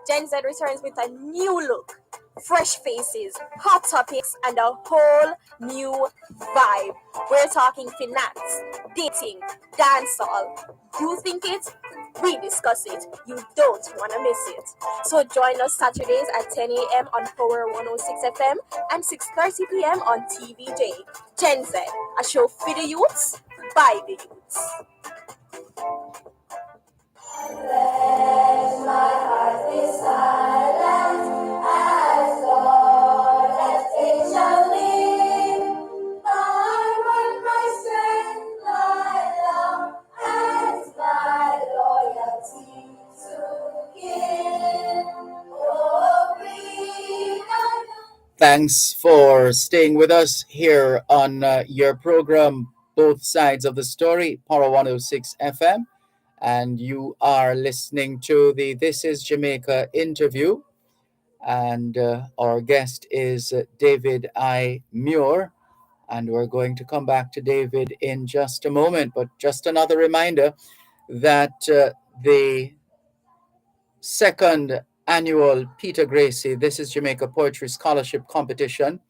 Gen Z returns with a new look, fresh faces, hot topics, and a whole new vibe. We're talking finance, dating, dancehall. You think it? We discuss it. You don't want to miss it. So join us Saturdays at 10 a.m. on Power 106 FM and 6:30 p.m. on TVJ. Gen Z, a show for the youths, by the youths. Let my heart be silent as God as it shall lead. My word, my strength, my love, and my loyalty to give. Oh, breathe on. Thanks for staying with us here on your program, Both Sides of the Story, Power 106 FM. And you are listening to the This is Jamaica interview. And our guest is David I. Muir. And we're going to come back to David in just a moment. But just another reminder that the second annual Peter Gracie This is Jamaica Poetry Scholarship competition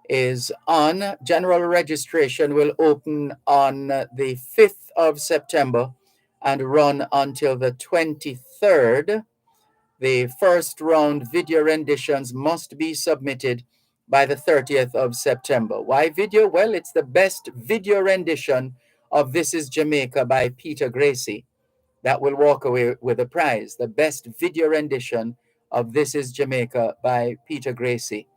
is on. General registration will open on the 5th of September and run until the 23rd. The first round video renditions must be submitted by the 30th of September. Why video? Well, it's the best video rendition of This is Jamaica by Peter Gracie that will walk away with a prize. The best video rendition of This is Jamaica by Peter Gracie.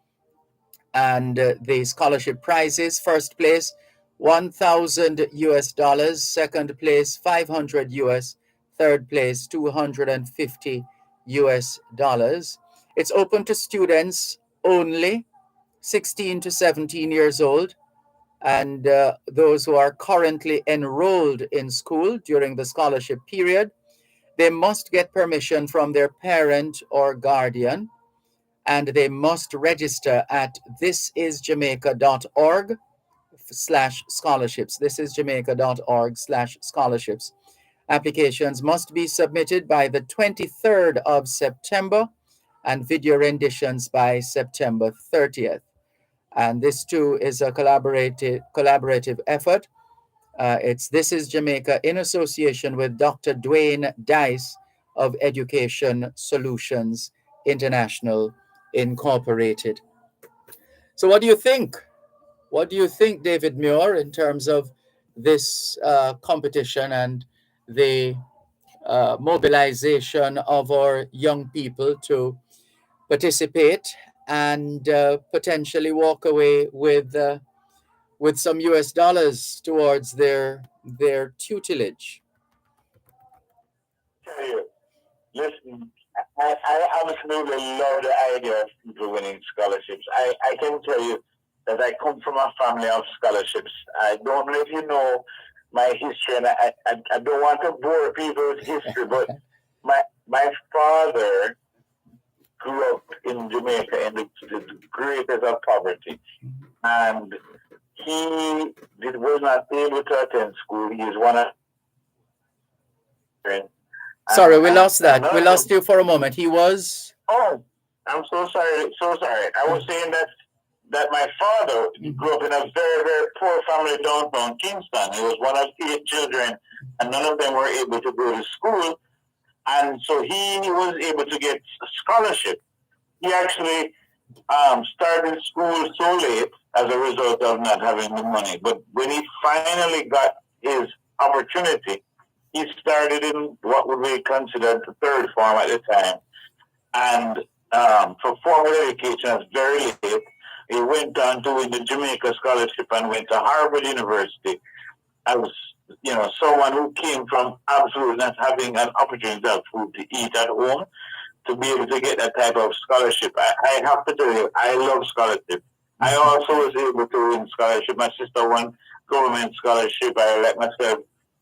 And the scholarship prizes: first place, $1,000, second place, 500 US, third place, 250 US dollars. It's open to students only, 16 to 17 years old, and those who are currently enrolled in school during the scholarship period. They must get permission from their parent or guardian, and they must register at thisisjamaica.org/scholarships. Thisisjamaica.org/scholarships. Applications must be submitted by the 23rd of September and video renditions by September 30th. And this too is a collaborative effort. This is Jamaica in association with Dr. Dwayne Dice of Education Solutions International Incorporated. So what do you think? What do you think, David Muir, in terms of this competition and the mobilization of our young people to participate and potentially walk away with some US dollars towards their tutelage? Listen, I absolutely love the idea of people winning scholarships. I can tell you that I come from a family of scholarships. I don't know if you know my history, and I don't want to bore people with history, but my father grew up in Jamaica in the greatest of poverty, and he was not able to attend school. He is one of Sorry, we lost that. We lost you for a moment. He was... Oh, I'm so sorry. So sorry. I was saying that my father grew up in a very, very poor family downtown Kingston. He was one of 8 children, and none of them were able to go to school. And so he was able to get a scholarship. He actually started school so late as a result of not having the money. But when he finally got his opportunity, he started in what would be considered the 3rd form at the time. And for formal education, that's very late. He went on to win the Jamaica Scholarship and went to Harvard University as, someone who came from absolutely not having an opportunity to have food to eat at home, to be able to get that type of scholarship. I have to tell you, I love scholarship. I also was able to win scholarship. My sister won government scholarship. I let myself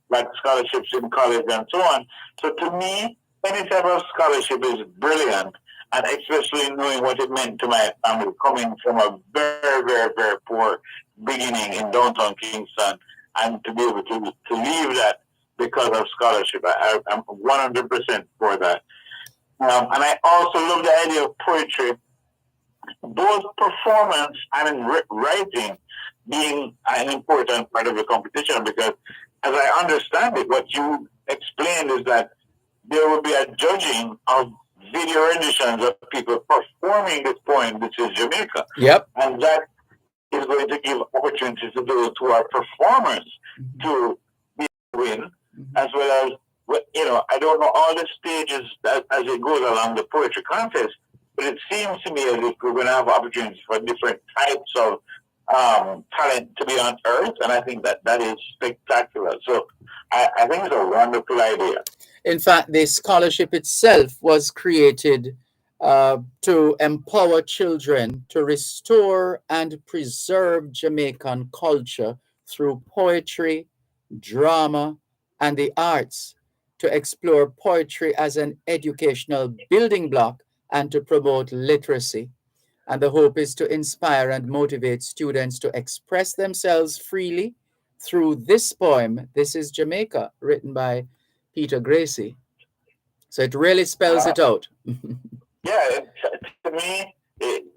like scholarships in college and so on. So to me, any type of scholarship is brilliant, and especially knowing what it meant to my family, coming from a very, very, very poor beginning in downtown Kingston, and to be able to leave that because of scholarship. I'm 100% for that. And I also love the idea of poetry, both performance and writing being an important part of the competition, because as I understand it, what you explained is that there will be a judging of video renditions of people performing this poem, which is Jamaica. Yep. And that is going to give opportunities to those who are performers to be win, as well as, I don't know all the stages as it goes along the poetry contest, but it seems to me as if we're going to have opportunities for different types of talent to be unearthed, and I think that is spectacular. So I think it's a wonderful idea. In fact, the scholarship itself was created to empower children to restore and preserve Jamaican culture through poetry, drama, and the arts, to explore poetry as an educational building block and to promote literacy. And the hope is to inspire and motivate students to express themselves freely through this poem, This is Jamaica, written by Peter Gracie. So it really spells it out. Yeah, to me,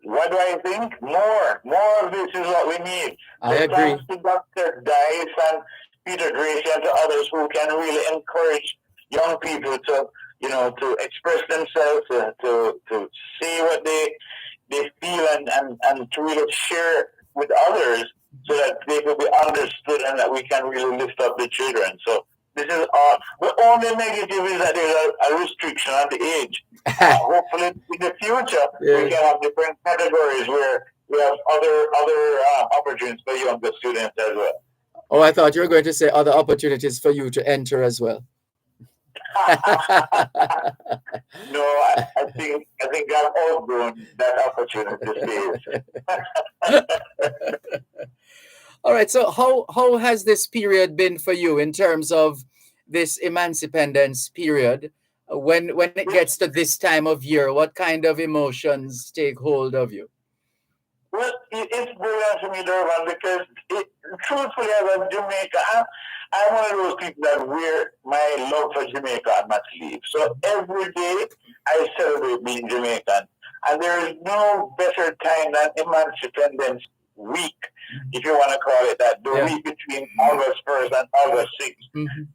what do I think? More of this is what we need. I agree. Thanks to Dr. Dice and Peter Gracie and to others who can really encourage young people to, to express themselves, to see what they feel and to really share with others so that they will be understood and that we can really lift up the children. So this is all. The only negative is that there's a restriction on the age. Hopefully, in the future, we can have different categories where we have other opportunities for younger students as well. Oh, I thought you were going to say other opportunities for you to enter as well. No, I think I've outgrown that opportunity. All right. So how has this period been for you in terms of this emancipendence period? when it gets to this time of year? What kind of emotions take hold of you? Well, it's brilliant to me, Dervan, because truthfully, as a Jamaica, I'm one of those people that wear my love for Jamaica on my sleeve. So every day I celebrate being Jamaican. And there is no better time than Independence Week, if you want to call it that, the week between August 1st and August 6th,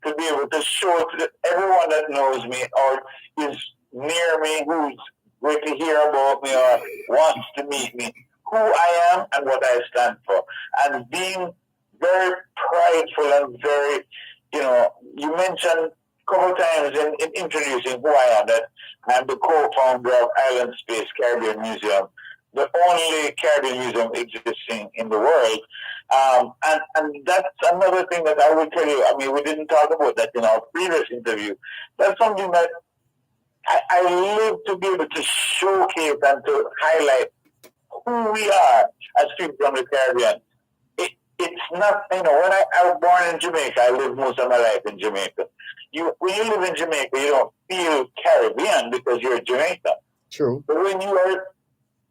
to be able to show to everyone that knows me or is near me, who's going to hear about me or wants to meet me, who I am and what I stand for. And being very prideful and very, you mentioned a couple times in introducing who I am, that I'm the co-founder of Island Space Caribbean Museum, the only Caribbean museum existing in the world. And that's another thing that I will tell you. I mean, we didn't talk about that in our previous interview. That's something that I live to be able to showcase and to highlight who we are as people from the Caribbean. It's not, when I was born in Jamaica, I lived most of my life in Jamaica. When you live in Jamaica, you don't feel Caribbean because you're Jamaican. True. But when you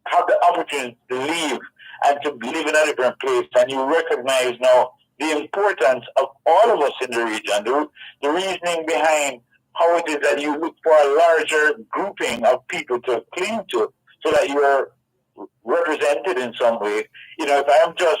have the opportunity to leave and to live in a different place, and you recognize now the importance of all of us in the region, the reasoning behind how it is that you look for a larger grouping of people to cling to so that you are represented in some way. If I am just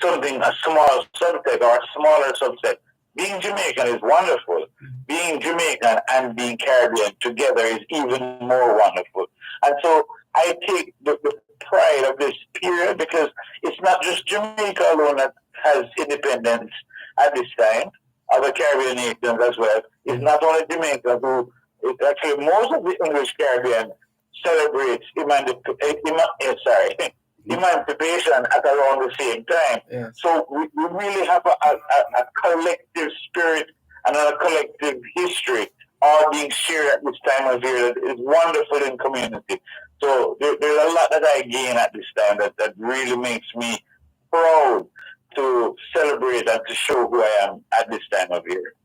a small subset or a smaller subset, being Jamaican is wonderful. Being Jamaican and being Caribbean together is even more wonderful. And so I take the pride of this period because it's not just Jamaica alone that has independence at this time, other Caribbean nations as well. It's not only Jamaica it's actually most of the English Caribbean celebrates emancipation at around the same time. Yes. So we really have a collective spirit and a collective history all being shared at this time of year that is wonderful in community. So there's a lot that I gain at this time that really makes me proud to celebrate and to show who I am at this time of year.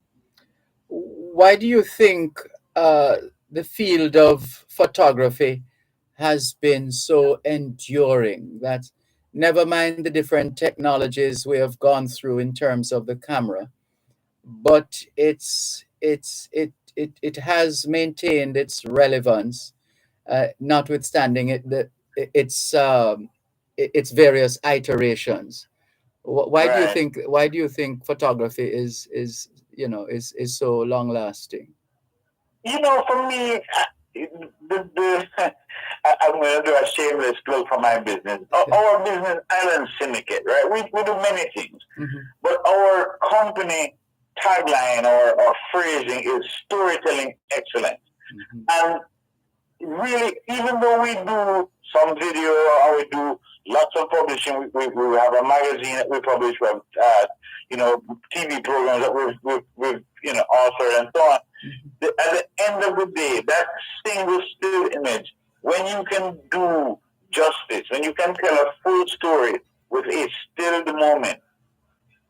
Why do you think the field of photography has been so enduring? That never mind the different technologies we have gone through in terms of the camera, but it has maintained its relevance, notwithstanding its various iterations. Why do you think? Why do you think photography is so long lasting? For me, I'm going to do a shameless plug for my business. Our business, Island Syndicate, right? We do many things, but our company tagline or phrasing is storytelling excellence. And really, even though we do some video or we do lots of publishing, we have a magazine that we publish, we have TV programs that we've authored and so on. At the end of the day, that single still image, when you can do justice, when you can tell a full story with a still the moment,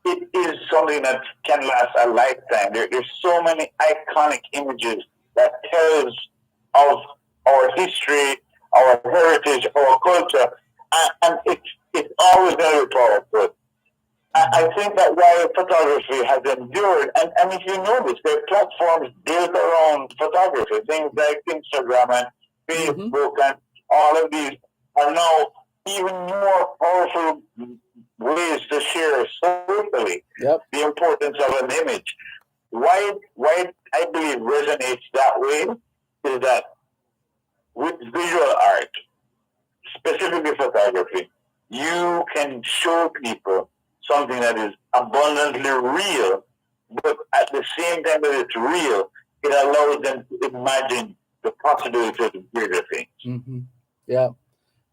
it is something that can last a lifetime. There's so many iconic images that tells of our history, our heritage, our culture, and it's always very powerful. I think that why photography has endured, and if you notice, there are platforms built around photography, things like Instagram and Facebook and all of these are now even more powerful ways to share socially the importance of an image. Why I believe resonates that way is that with visual art, specifically photography, you can show people something that is abundantly real, but at the same time that it's real, it allows them to imagine the possibility of greater things. Yeah,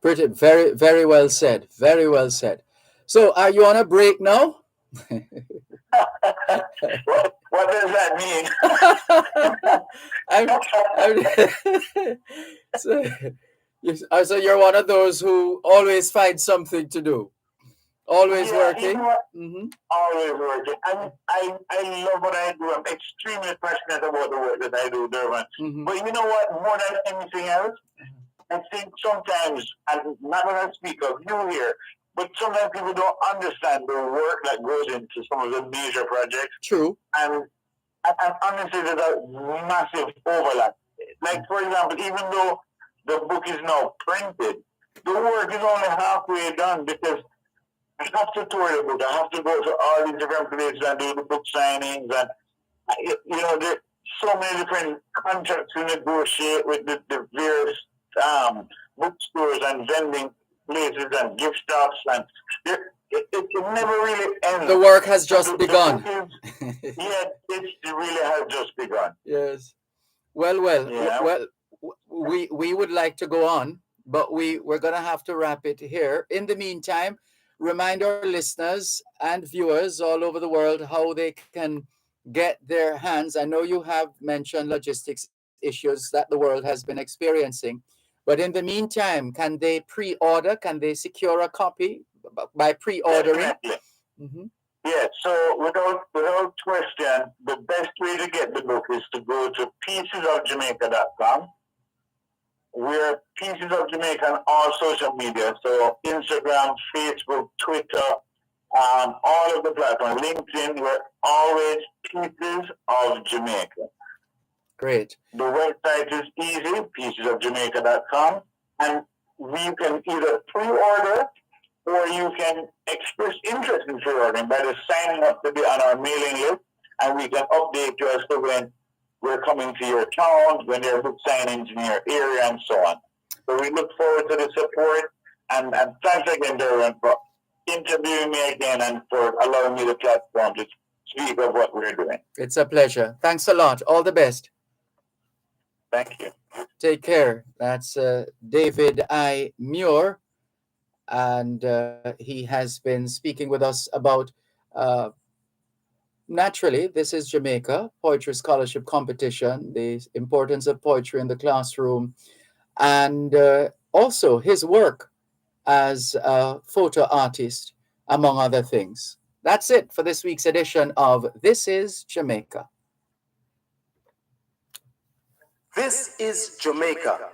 pretty, very, very well said. Very well said. So, are you on a break now? What does that mean? So you're one of those who always find something to do. Always Yeah, working. you know what? Mm-hmm. Always working. And I love what I do. I'm extremely passionate about the work that I do, Dervan. Mm-hmm. But you know what? More than anything else, I think sometimes, and not that I speak of you here, but sometimes people don't understand the work that goes into some of the major projects. True. And honestly, there's a massive overlap. Like, for example, even though the book is now printed, the work is only halfway done because I have to tour the book. I have to go to all these different places and do the book signings. And, there's so many different contracts to negotiate with the various bookstores and vending places and gift shops. And it never really ends. The work has just begun. It really has just begun. Yes. Well, we would like to go on, but we're going to have to wrap it here. In the meantime, remind our listeners and viewers all over the world how they can get their hands. I know you have mentioned logistics issues that the world has been experiencing, but in the meantime, can they pre-order? Can they secure a copy by pre-ordering? Definitely. Mm-hmm. Yeah, so without question, the best way to get the book is to go to piecesofjamaica.com. We're Pieces of Jamaica on all social media, so Instagram, Facebook, Twitter, all of the platforms, LinkedIn, we're always Pieces of Jamaica. Great. The website is easy, piecesofjamaica.com, and we can either pre-order or you can express interest in pre-ordering by just signing up to be on our mailing list, and we can update you as to when we're coming to your town, when there are book signings in your area, and so on. So we look forward to the support, and thanks again, Dervan, for interviewing me again and for allowing me the platform to speak of what we're doing. It's a pleasure. Thanks a lot. All the best. Thank you. Take care. That's David I. Muir, and he has been speaking with us about naturally, this is Jamaica, Poetry Scholarship Competition, the importance of poetry in the classroom, and also his work as a photo artist, among other things. That's it for this week's edition of This is Jamaica. This is Jamaica.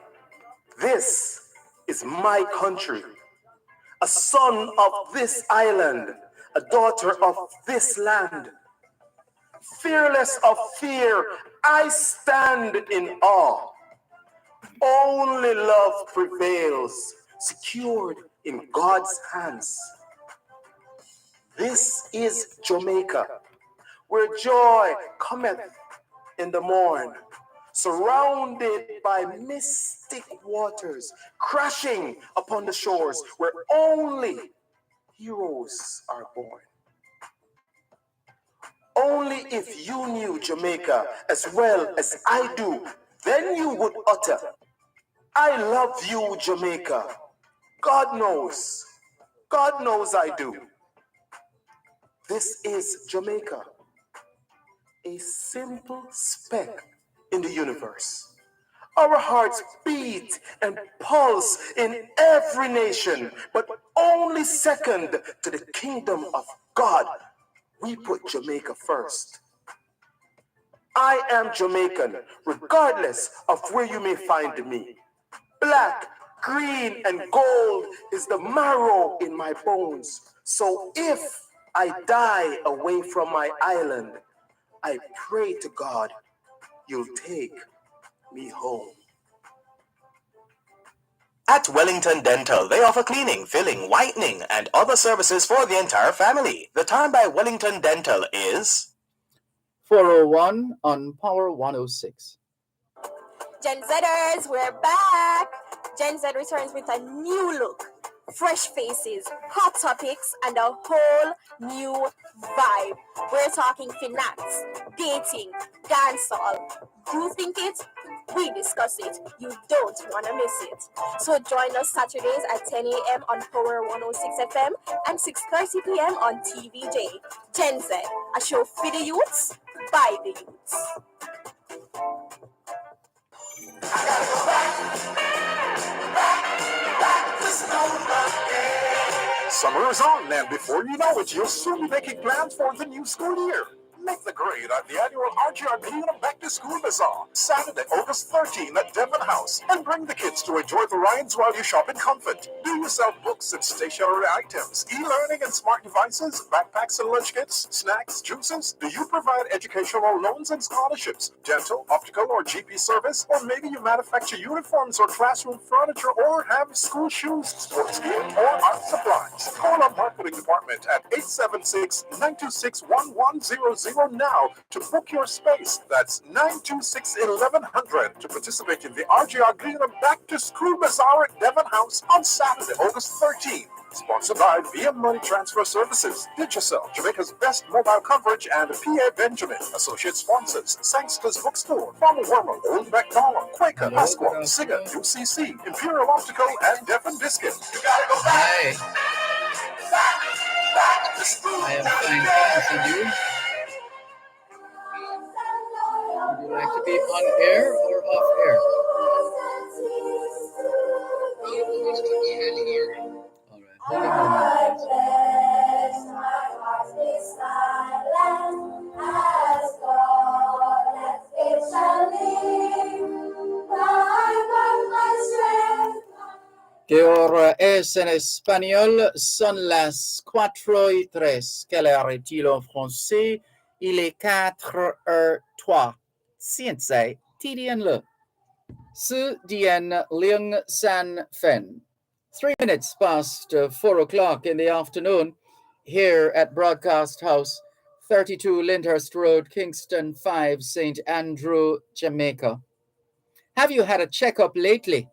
This is my country. A son of this island, a daughter of this land. Fearless of fear, I stand in awe. Only love prevails, secured in God's hands. This is Jamaica, where joy cometh in the morn, surrounded by mystic waters, crashing upon the shores where only heroes are born. Only if you knew Jamaica as well as I do, then you would utter, I love you, Jamaica. God knows I do. This is Jamaica, a simple speck in the universe. Our hearts beat and pulse in every nation, but only second to the kingdom of God. We put Jamaica first. I am Jamaican, regardless of where you may find me. Black, green, and gold is the marrow in my bones. So if I die away from my island, I pray to God you'll take me home. At Wellington Dental, they offer cleaning, filling, whitening, and other services for the entire family. The time by Wellington Dental is 4:01 on Power 106. Gen Zers, we're back. Gen Z returns with a new look, fresh faces, hot topics, and a whole new vibe. We're talking finance, dating, dancehall. You think it? We discuss it. You don't want to miss it. So join us Saturdays at 10 a.m. on Power 106 FM and 6:30 p.m. on TVJ. Gen Z, a show for the youths, by the youths. Summer is on, and before you know it, you'll soon be making plans for the new school year. Make the grade at the annual RGR Kingdom Back to School Bazaar, Saturday, August 13th at Dervan House, and bring the kids to enjoy the rides while you shop in comfort. Do you sell books and stationery items, e-learning and smart devices, backpacks and lunch kits, snacks, juices? Do you provide educational loans and scholarships, dental, optical, or GP service? Or maybe you manufacture uniforms or classroom furniture, or have school shoes, sports gear, or art supplies? Call our marketing department at 876-926-1100 now to book your space. That's 926-1100 to participate in the RGR Kingdom Back to School Bazaar at Devon House on Saturday, August 13th. Sponsored by VM Money Transfer Services, Digicel, Jamaica's best mobile coverage, and PA Benjamin. Associate sponsors, Sangster's Bookstore, Farmer Wormer, Old MacDonald, Quaker, Pasqua, Siga, UCC, Imperial Optical, and Devon Biscuit. You gotta go back. Back to school. I am fine, thanks. And you? Would you like to be on air or off air? All right, hold on a moment, ¿Qué hora es en espagnol? Son las 4:03. Quelle heure est-il en français? Il est 4:03. Science, Tidian Le. Su Dien Ling San Fen. 3 minutes past 4 o'clock in the afternoon here at Broadcast House, 32 Lyndhurst Road, Kingston 5, St. Andrew, Jamaica. Have you had a checkup lately?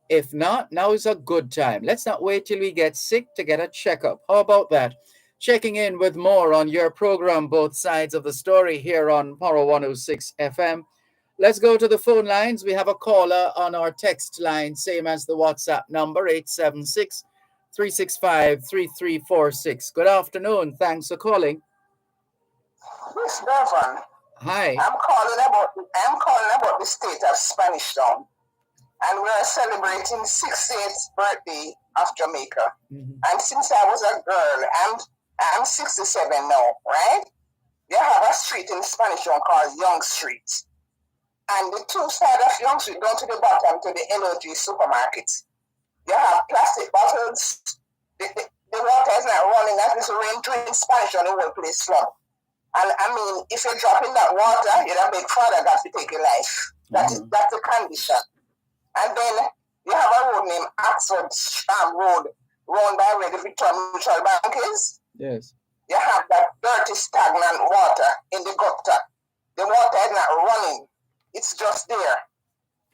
If not, now is a good time. Let's not wait till we get sick to get a checkup. How about that? Checking in with more on your program, Both Sides of the Story, here on Power 106 FM. Let's go to the phone lines. We have a caller on our text line, same as the WhatsApp number, 876-365-3346. Good afternoon. Thanks for calling. Miss Dervan. Hi. I'm calling about the state of Spanish Town. And we are celebrating 68th birthday of Jamaica. Mm-hmm. And since I was a girl, I'm 67 now, right? They have a street in Spanish Town called Young Street. And the two sides of Young Street down to the bottom to the LOG supermarket. They have plastic bottles. The water is not running as it's rain in Spanish Town, the whole place flood. And I mean, if you drop in that water, you're a big father got to take your life. That's the condition. And then you have a road named Oxford Road, run by where the Victoria Mutual Bank is. Yes. You have that dirty, stagnant water in the gutter. The water is not running. It's just there.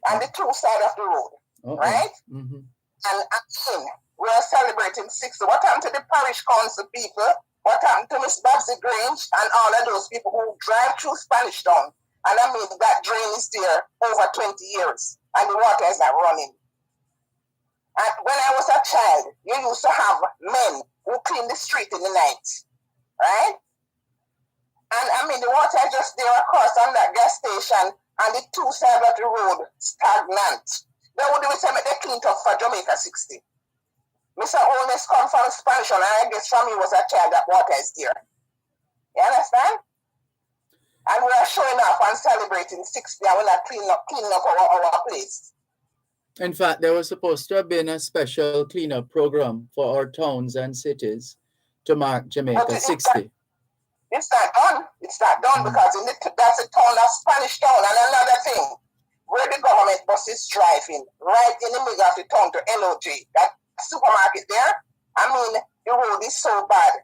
And the two sides of the road, right? Mm-hmm. And again, we're celebrating 60. What happened to the parish council people? What happened to Miss Babsy Grange and all of those people who drive through Spanish Town? And I mean, that drain is there over 20 years. And the water is not running. And when I was a child, you used to have men who clean the street in the night, right? And I mean, the water is just there across on that gas station, and the two sides of the road stagnant. They would do say they cleaned up for Jamaica 60. Mr. Holness come from Spanish, and I guess from you was a child that water is there. You understand? And we are showing off and celebrating 60, and we're not cleaning up our place. In fact, there was supposed to have been a special cleanup program for our towns and cities to mark Jamaica 60. It's not done. It's not done because that's a town of Spanish Town. And another thing, where the government bus is driving, right in the middle of the town to LOG, that supermarket there, I mean, the road is so bad.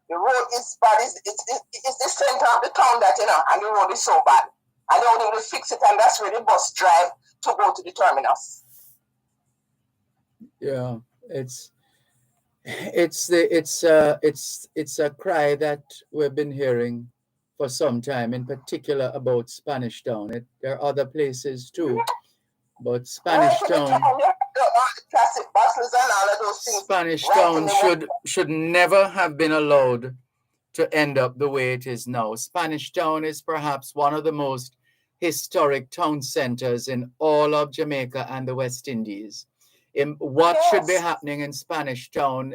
The road is bad. It's the center of the town that, and the road is so bad. And they don't even fix it, and that's where the bus drive to go to the terminus. Yeah, it's a cry that we've been hearing for some time, in particular about Spanish Town. There are other places too, but Spanish Town. Plastic bottles and all of those things. Spanish Town should never have been allowed to end up the way it is now. Spanish Town is perhaps one of the most historic town centers in all of Jamaica and the West Indies. What should be happening in Spanish Town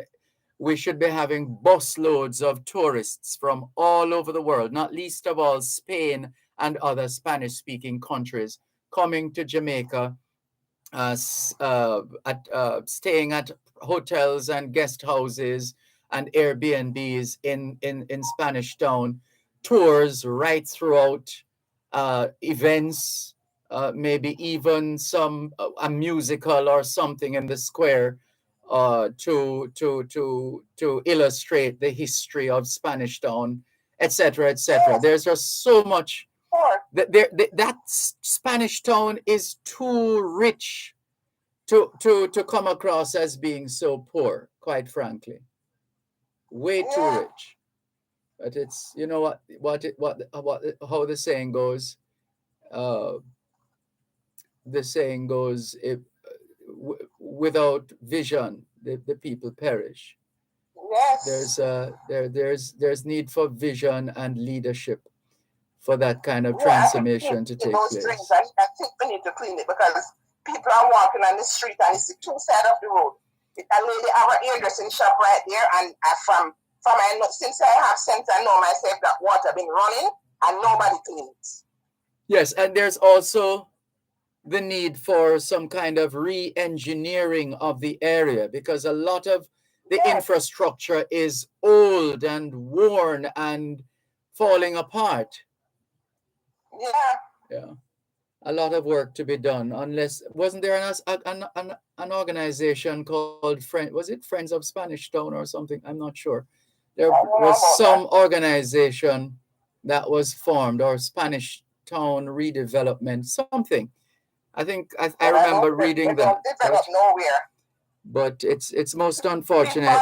we should be having busloads of tourists from all over the world, not least of all Spain and other Spanish-speaking countries, coming to Jamaica, staying at hotels and guest houses and Airbnbs in Spanish Town, tours right throughout, events, maybe even a musical or something in the square, to illustrate the history of Spanish Town, etc., etc. There's just so much. That Spanish Town is too rich to come across as being so poor, quite frankly. Way too rich. But it's, you know how the saying goes. The saying goes, if without vision, the people perish. Yes. There's need for vision and leadership for that kind of transformation to take place. Dreams, I think we need to clean it because people are walking on the street and it's the two sides of the road. A lady have a hairdressing shop right there, and since I have sense, I know myself that water been running and nobody cleans. Yes, and there's also the need for some kind of re-engineering of the area, because a lot of the infrastructure is old and worn and falling apart. Yeah. A lot of work to be done. Unless, wasn't there an organization called was it Friends of Spanish Town or something? I'm not sure. There was some organization that was formed, or Spanish Town Redevelopment, something. I think I remember reading that. But it's most unfortunate.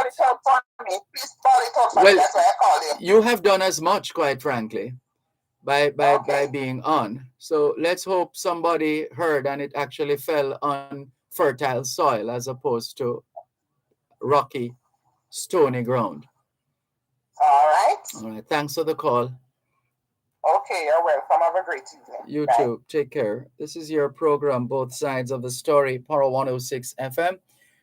Well, you have done as much, quite frankly, by being on. So let's hope somebody heard and it actually fell on fertile soil as opposed to rocky, stony ground. All right. All right. Thanks for the call. Okay, you're welcome. Have a great evening. You too. Take care. This is your program, Both Sides of the Story, Power 106 FM.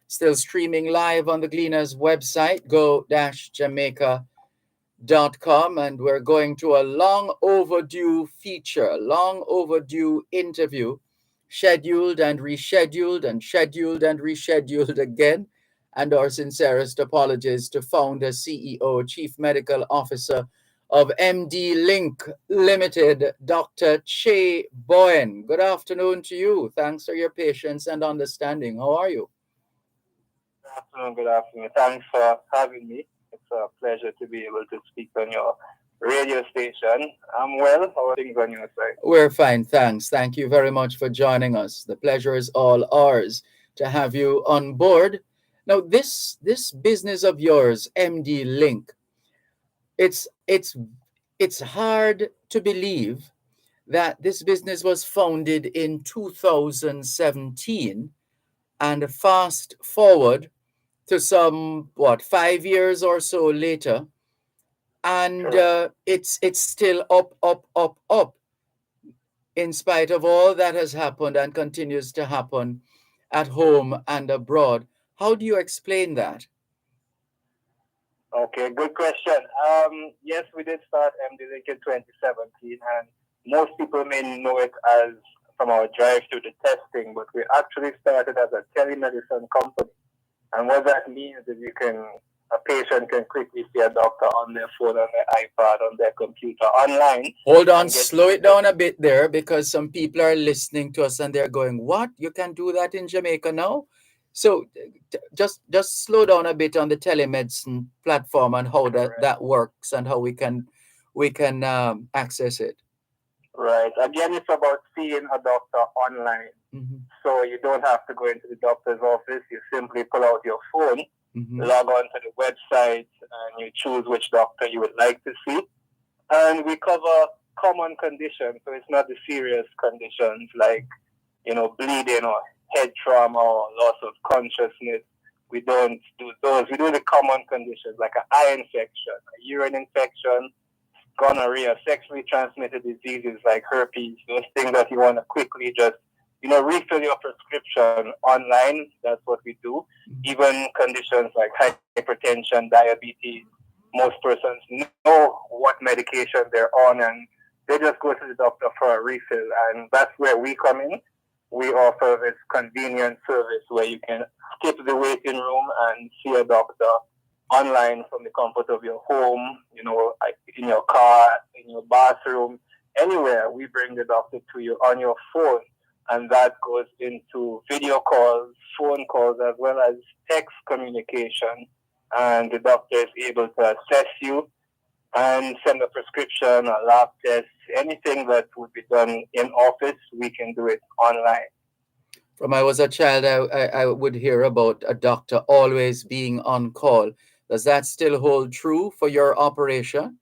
Still streaming live on the Gleaners website, go-jamaica.com. And we're going to a long overdue feature, long overdue interview, scheduled and rescheduled and scheduled and rescheduled again. And our sincerest apologies to founder, CEO, Chief Medical Officer of MD Link Limited, Dr. Che Boyen. Good afternoon to you. Thanks for your patience and understanding. How are you? Good afternoon. Thanks for having me. It's a pleasure to be able to speak on your radio station. I'm well. How are things on your side? We're fine, thanks. Thank you very much for joining us. The pleasure is all ours to have you on board. Now, this business of yours, MD Link, it's hard to believe that this business was founded in 2017, and fast forward to some 5 years or so later, and it's still up in spite of all that has happened and continues to happen at home and abroad. How do you explain that? Okay, good question. Yes, we did start MD Link in 2017, and most people may know it as from our drive through the testing, but we actually started as a telemedicine company. And what that means is a patient can quickly see a doctor on their phone, on their iPad, on their computer, online. Hold on, slow it down a bit there, because some people are listening to us and they're going, what? You can do that in Jamaica now? So just slow down a bit on the telemedicine platform and how that works and how we can access it. Right. Again, it's about seeing a doctor online. Mm-hmm. So you don't have to go into the doctor's office. You simply pull out your phone, log on to the website, and you choose which doctor you would like to see. And we cover common conditions. So it's not the serious conditions like, bleeding or head trauma or loss of consciousness. We don't do those. We do the common conditions like an eye infection, a urine infection, gonorrhea, sexually transmitted diseases like herpes, those things that you want to quickly just refill your prescription online. That's what we do. Even conditions like hypertension, diabetes, most persons know what medication they're on and they just go to the doctor for a refill. And that's where we come in. We offer this convenient service where you can skip the waiting room and see a doctor online from the comfort of your home, in your car, in your bathroom, anywhere. We bring the doctor to you on your phone. And that goes into video calls, phone calls, as well as text communication. And the doctor is able to assess you and send a prescription, a lab test, anything that would be done in office, we can do it online. From I was a child, I would hear about a doctor always being on call. Does that still hold true for your operation?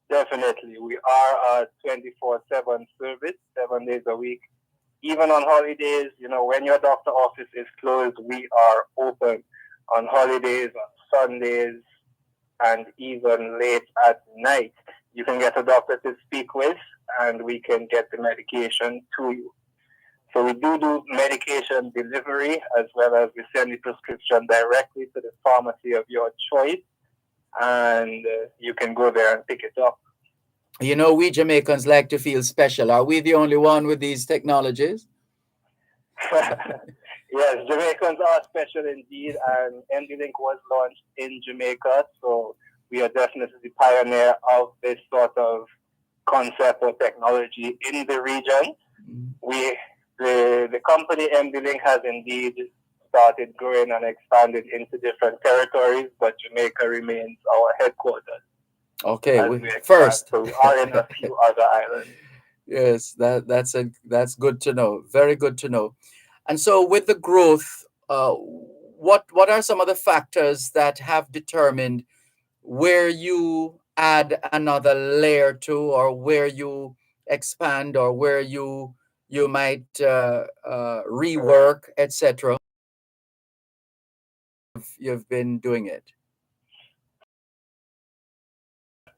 Definitely. We are a 24/7 service, 7 days a week. Even on holidays, when your doctor office is closed, we are open on holidays, on Sundays, and even late at night. You can get a doctor to speak with, and we can get the medication to you. So we do medication delivery, as well as we send the prescription directly to the pharmacy of your choice, and you can go there and pick it up. We Jamaicans like to feel special. Are we the only one with these technologies? Yes, Jamaicans are special indeed, and MD-Link was launched in Jamaica, so we are definitely the pioneer of this sort of concept or technology in the region. The company MD-Link has indeed started growing and expanded into different territories, but Jamaica remains our headquarters. Okay, first. So we are in a few other islands. Yes, that's good to know. Very good to know. And so with the growth, what are some of the factors that have determined where you add another layer to, or where you expand, or where you might rework, etc.? You've been doing it.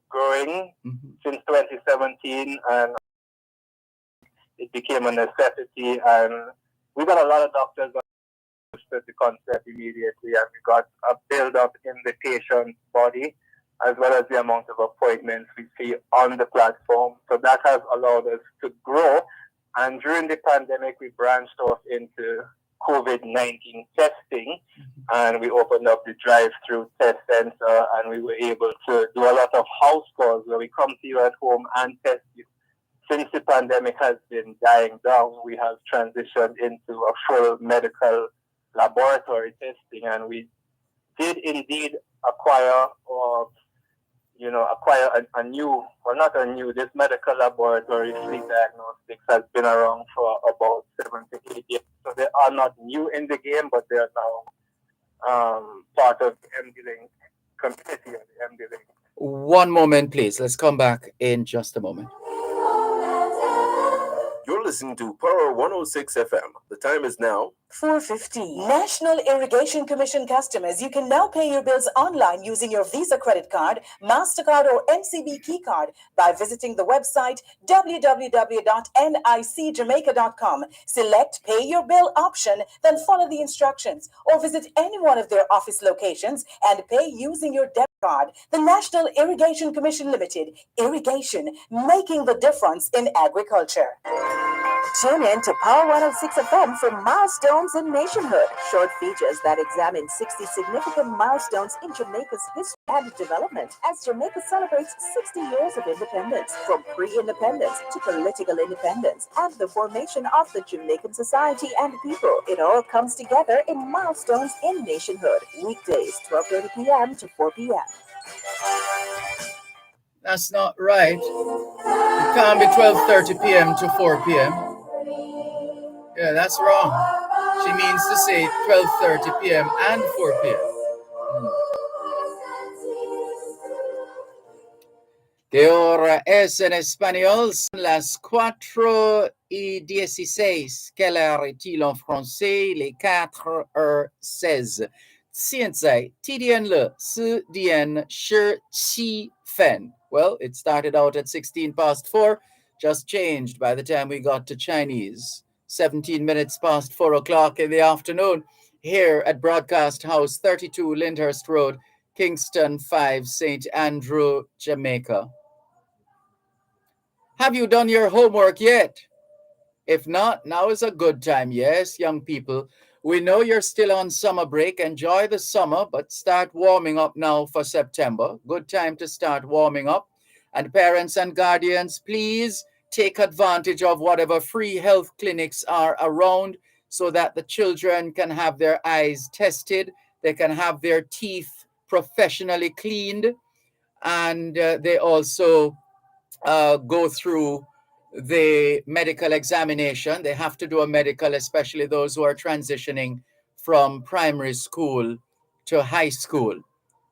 Growing since 2017, and it became a necessity, and we got a lot of doctors understood the concept immediately, and we got a build-up in the patient's body, as well as the amount of appointments we see on the platform. So that has allowed us to grow, and during the pandemic, we branched off into COVID-19 testing, and we opened up the drive-through test center, and we were able to do a lot of house calls where we come to you at home and test you. Since the pandemic has been dying down, we have transitioned into a full medical laboratory testing, and we did indeed acquire a new, well, not a new, this medical laboratory, Sleep Diagnostics, has been around for about 7 to 8 years. So they are not new in the game, but they are now part of the MD-Link community of the MD-Link. One moment, please. Let's come back in just a moment. You're listening to Power 106 FM. The time is now 4:50. National Irrigation Commission customers, you can now pay your bills online using your Visa credit card, MasterCard, or NCB key card by visiting the website www.nicjamaica.com. Select Pay Your Bill option, then follow the instructions, or visit any one of their office locations and pay using your debit card. The National Irrigation Commission Limited. Irrigation, making the difference in agriculture. Tune in to Power 106 FM for Milestones in Nationhood, short features that examine 60 significant milestones in Jamaica's history and development as Jamaica celebrates 60 years of independence, from pre-independence to political independence and the formation of the Jamaican society and people. It all comes together in Milestones in Nationhood, weekdays 12:30 p.m. to 4 p.m. That's not right. It can't be 12:30 p.m. to 4 p.m. Yeah, that's wrong. She means to say 12:30 p.m. and 4 p.m. ¿Qué hora es en español? Son las 4:16. Quelle heure est-il en français? Les 4:16. 现在几点了？4点17分. Well, it started out at 16 past 4, just changed by the time we got to Chinese. 17 minutes past 4 o'clock in the afternoon, here at Broadcast House, 32 Lyndhurst Road, Kingston 5, St. Andrew, Jamaica. Have you done your homework yet? If not, now is a good time. Yes, young people, we know you're still on summer break. Enjoy the summer, but start warming up now for September. Good time to start warming up. And parents and guardians, please take advantage of whatever free health clinics are around so that the children can have their eyes tested, they can have their teeth professionally cleaned, and they also go through the medical examination. They have to do a medical, especially those who are transitioning from primary school to high school.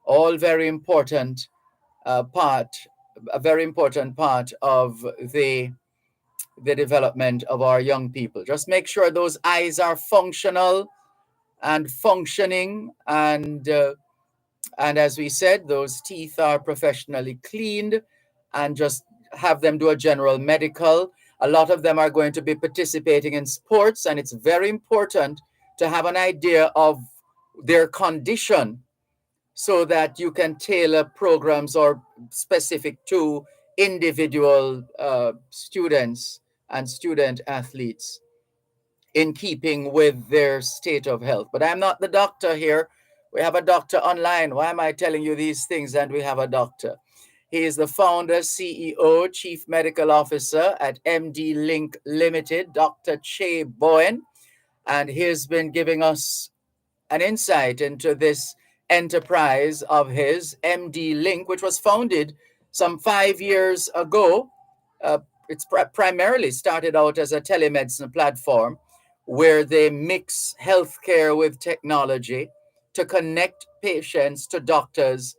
All very important part, a very important part of the development of our young people. Just make sure those eyes are functional and functioning, and as we said, those teeth are professionally cleaned, and just have them do a general medical. A lot of them are going to be participating in sports, and it's very important to have an idea of their condition so that you can tailor programs or specific to individual students and student athletes in keeping with their state of health. But I'm not the doctor here. We have a doctor online. Why am I telling you these things? And we have a doctor. He is the founder, CEO, Chief Medical Officer at MD Link Limited, Dr. Che Bowen. And he's been giving us an insight into this enterprise of his, MD Link, which was founded some 5 years ago. It's primarily started out as a telemedicine platform where they mix healthcare with technology to connect patients to doctors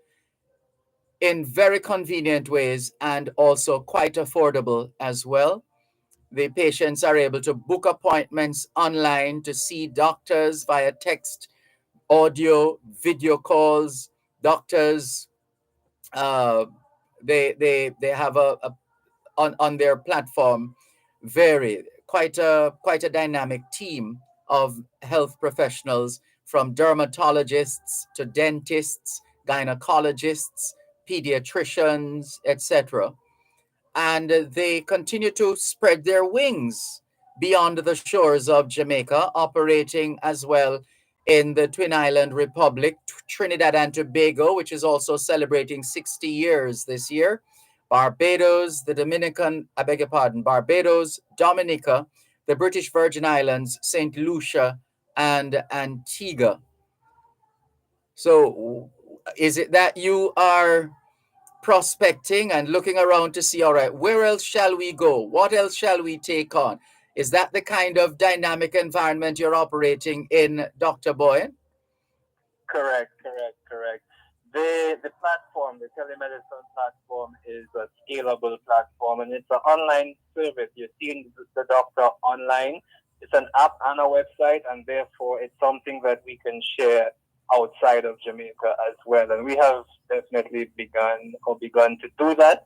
in very convenient ways and also quite affordable as well. The patients are able to book appointments online, to see doctors via text, audio, video calls. Doctors, they have a on their platform quite a dynamic team of health professionals, from dermatologists to dentists, gynecologists, pediatricians, etc. And they continue to spread their wings beyond the shores of Jamaica, operating as well in the Twin Island Republic, Trinidad and Tobago, which is also celebrating 60 years this year, Barbados, the Dominican, I beg your pardon, Barbados, Dominica, the British Virgin Islands, St. Lucia, and Antigua. So is it that you are prospecting and looking around to see, all right, where else shall we go? What else shall we take on? Is that the kind of dynamic environment you're operating in, Dr. Boyan? Correct. The platform, the telemedicine platform, is a scalable platform, and it's an online service. You're seeing the doctor online. It's an app on our website, and therefore it's something that we can share outside of Jamaica as well. And we have definitely begun to do that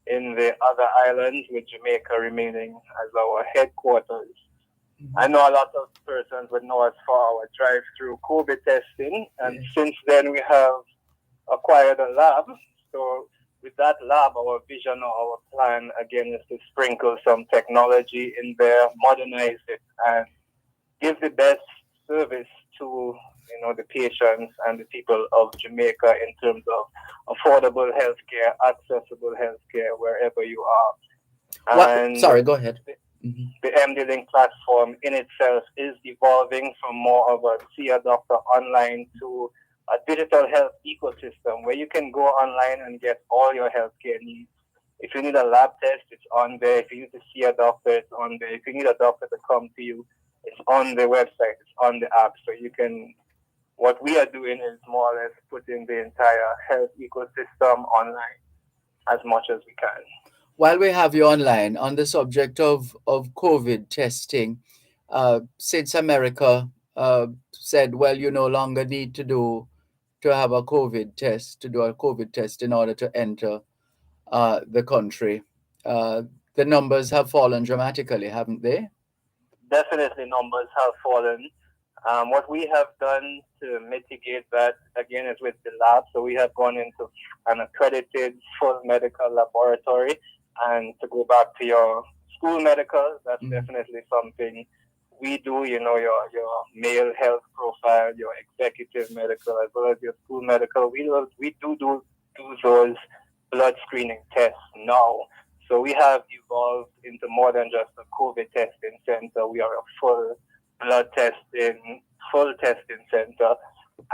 in the other islands, with Jamaica remaining as our headquarters. I know a lot of persons would know us for our drive-through COVID testing, and since then we have acquired a lab. So with that lab, our vision or our plan again is to sprinkle some technology in there, modernize it, and give the best service to the patients and the people of Jamaica in terms of affordable healthcare, accessible healthcare wherever you are. And sorry, go ahead. The MD Link platform in itself is evolving from more of a see a doctor online to a digital health ecosystem where you can go online and get all your healthcare needs. If you need a lab test, it's on there. If you need to see a doctor, it's on there. If you need a doctor to come to you, it's on the website, it's on the app. So you can, what we are doing is more or less putting the entire health ecosystem online as much as we can. While we have you online on the subject of COVID testing, since America said, well, you no longer need to have a COVID test, to do a COVID test in order to enter the country, the numbers have fallen dramatically, haven't they? definitely numbers have fallen. What we have done to mitigate that, again, is with the lab. So we have gone into an accredited full medical laboratory. And to go back to your school medical, that's definitely something we do. You know, your male health profile, your executive medical, as well as your school medical. We do those blood screening tests now. So we have evolved into more than just a COVID testing center. We are a full testing center.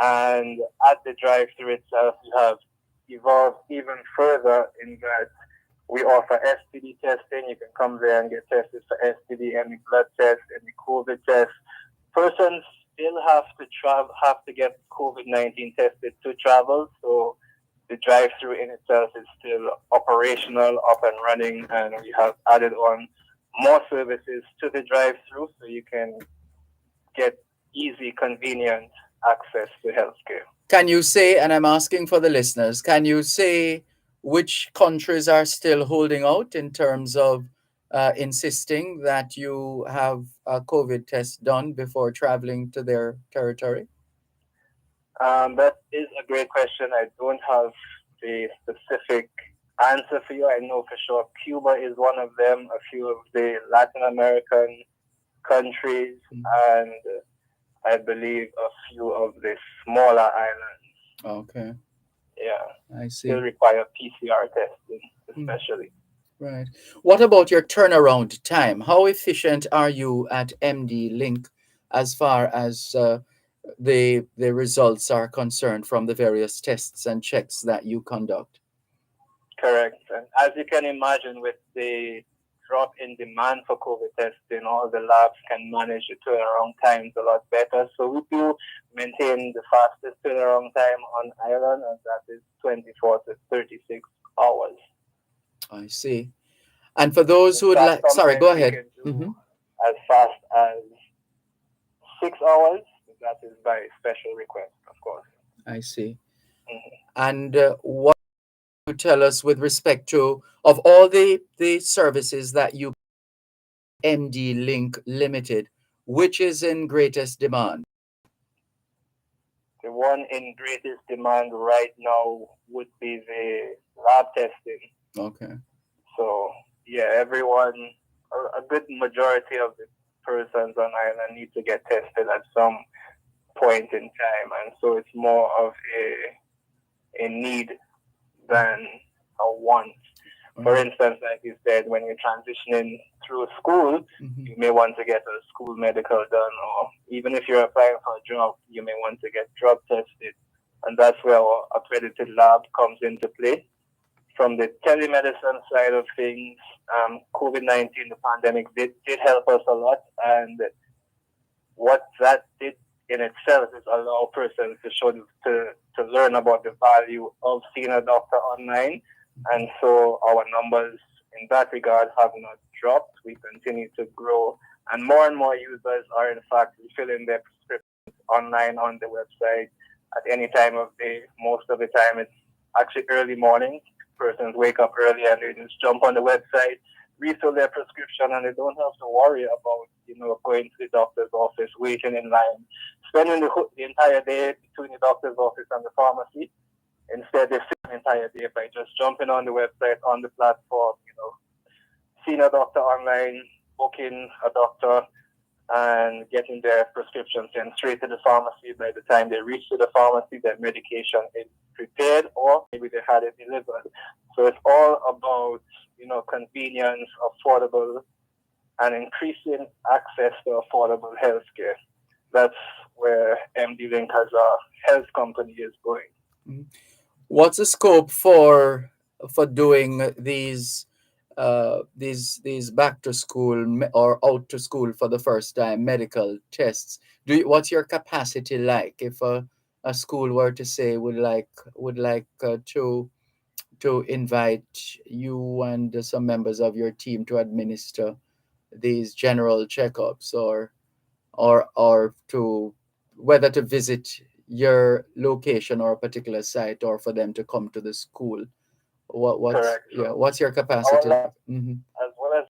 And at the drive-through itself, we have evolved even further in that we offer STD testing. You can come there and get tested for STD, any blood test, any COVID test. Persons still have to get COVID-19 tested to travel. So the drive-through in itself is still operational, up and running, and we have added on more services to the drive-through so you can get easy, convenient access to healthcare. Can you say, and I'm asking for the listeners, can you say which countries are still holding out in terms of insisting that you have a COVID test done before traveling to their territory? That is a great question. I don't have the specific answer for you. I know for sure Cuba is one of them, a few of the Latin American countries, and I believe a few of the smaller islands. Okay. Yeah. I see. Still require PCR testing, especially. Right. What about your turnaround time? How efficient are you at MD Link as far as the results are concerned from the various tests and checks that you conduct? Correct. And as you can imagine, with the drop in demand for COVID testing, all the labs can manage the turnaround times a lot better. So we do maintain the fastest turnaround time on island, and that is 24 to 36 hours. I see. And for those who would like, sorry, go ahead. As fast as 6 hours, that is by special request, of course. I see. And what you tell us with respect to, of all the services that you MD Link Limited, which is in greatest demand? The one in greatest demand right now would be the lab testing. Okay. So, yeah, everyone, a good majority of the persons on island need to get tested at some point in time. And so it's more of a need than a want. For instance, like you said, when you're transitioning through school, you may want to get a school medical done, or even if you're applying for a job, you may want to get drug tested. And that's where our accredited lab comes into play. From the telemedicine side of things, COVID-19, the pandemic did help us a lot. And what that did in itself is allow persons to learn about the value of seeing a doctor online. And so our numbers in that regard have not dropped. We continue to grow. And more users are, in fact, refilling their prescriptions online on the website at any time of day. Most of the time, it's actually early morning. Persons wake up early and they just jump on the website, refill their prescription, and they don't have to worry about, going to the doctor's office, waiting in line, spending the entire day between the doctor's office and the pharmacy. Instead, they sit the entire day by just jumping on the website, on the platform, seeing a doctor online, booking a doctor, and getting their prescription sent straight to the pharmacy. By the time they reach to the pharmacy, their medication is prepared, or maybe they had it delivered. So it's all about, convenience, affordable, and increasing access to affordable healthcare. That's where MD Link as a health company is going. What's the scope for doing these back to school or out to school for the first time medical tests? What's your capacity like if a school were to say would like to invite you and some members of your team to administer these general checkups, or to whether to visit your location or a particular site, or for them to come to the school? What's Correct. What's your capacity? As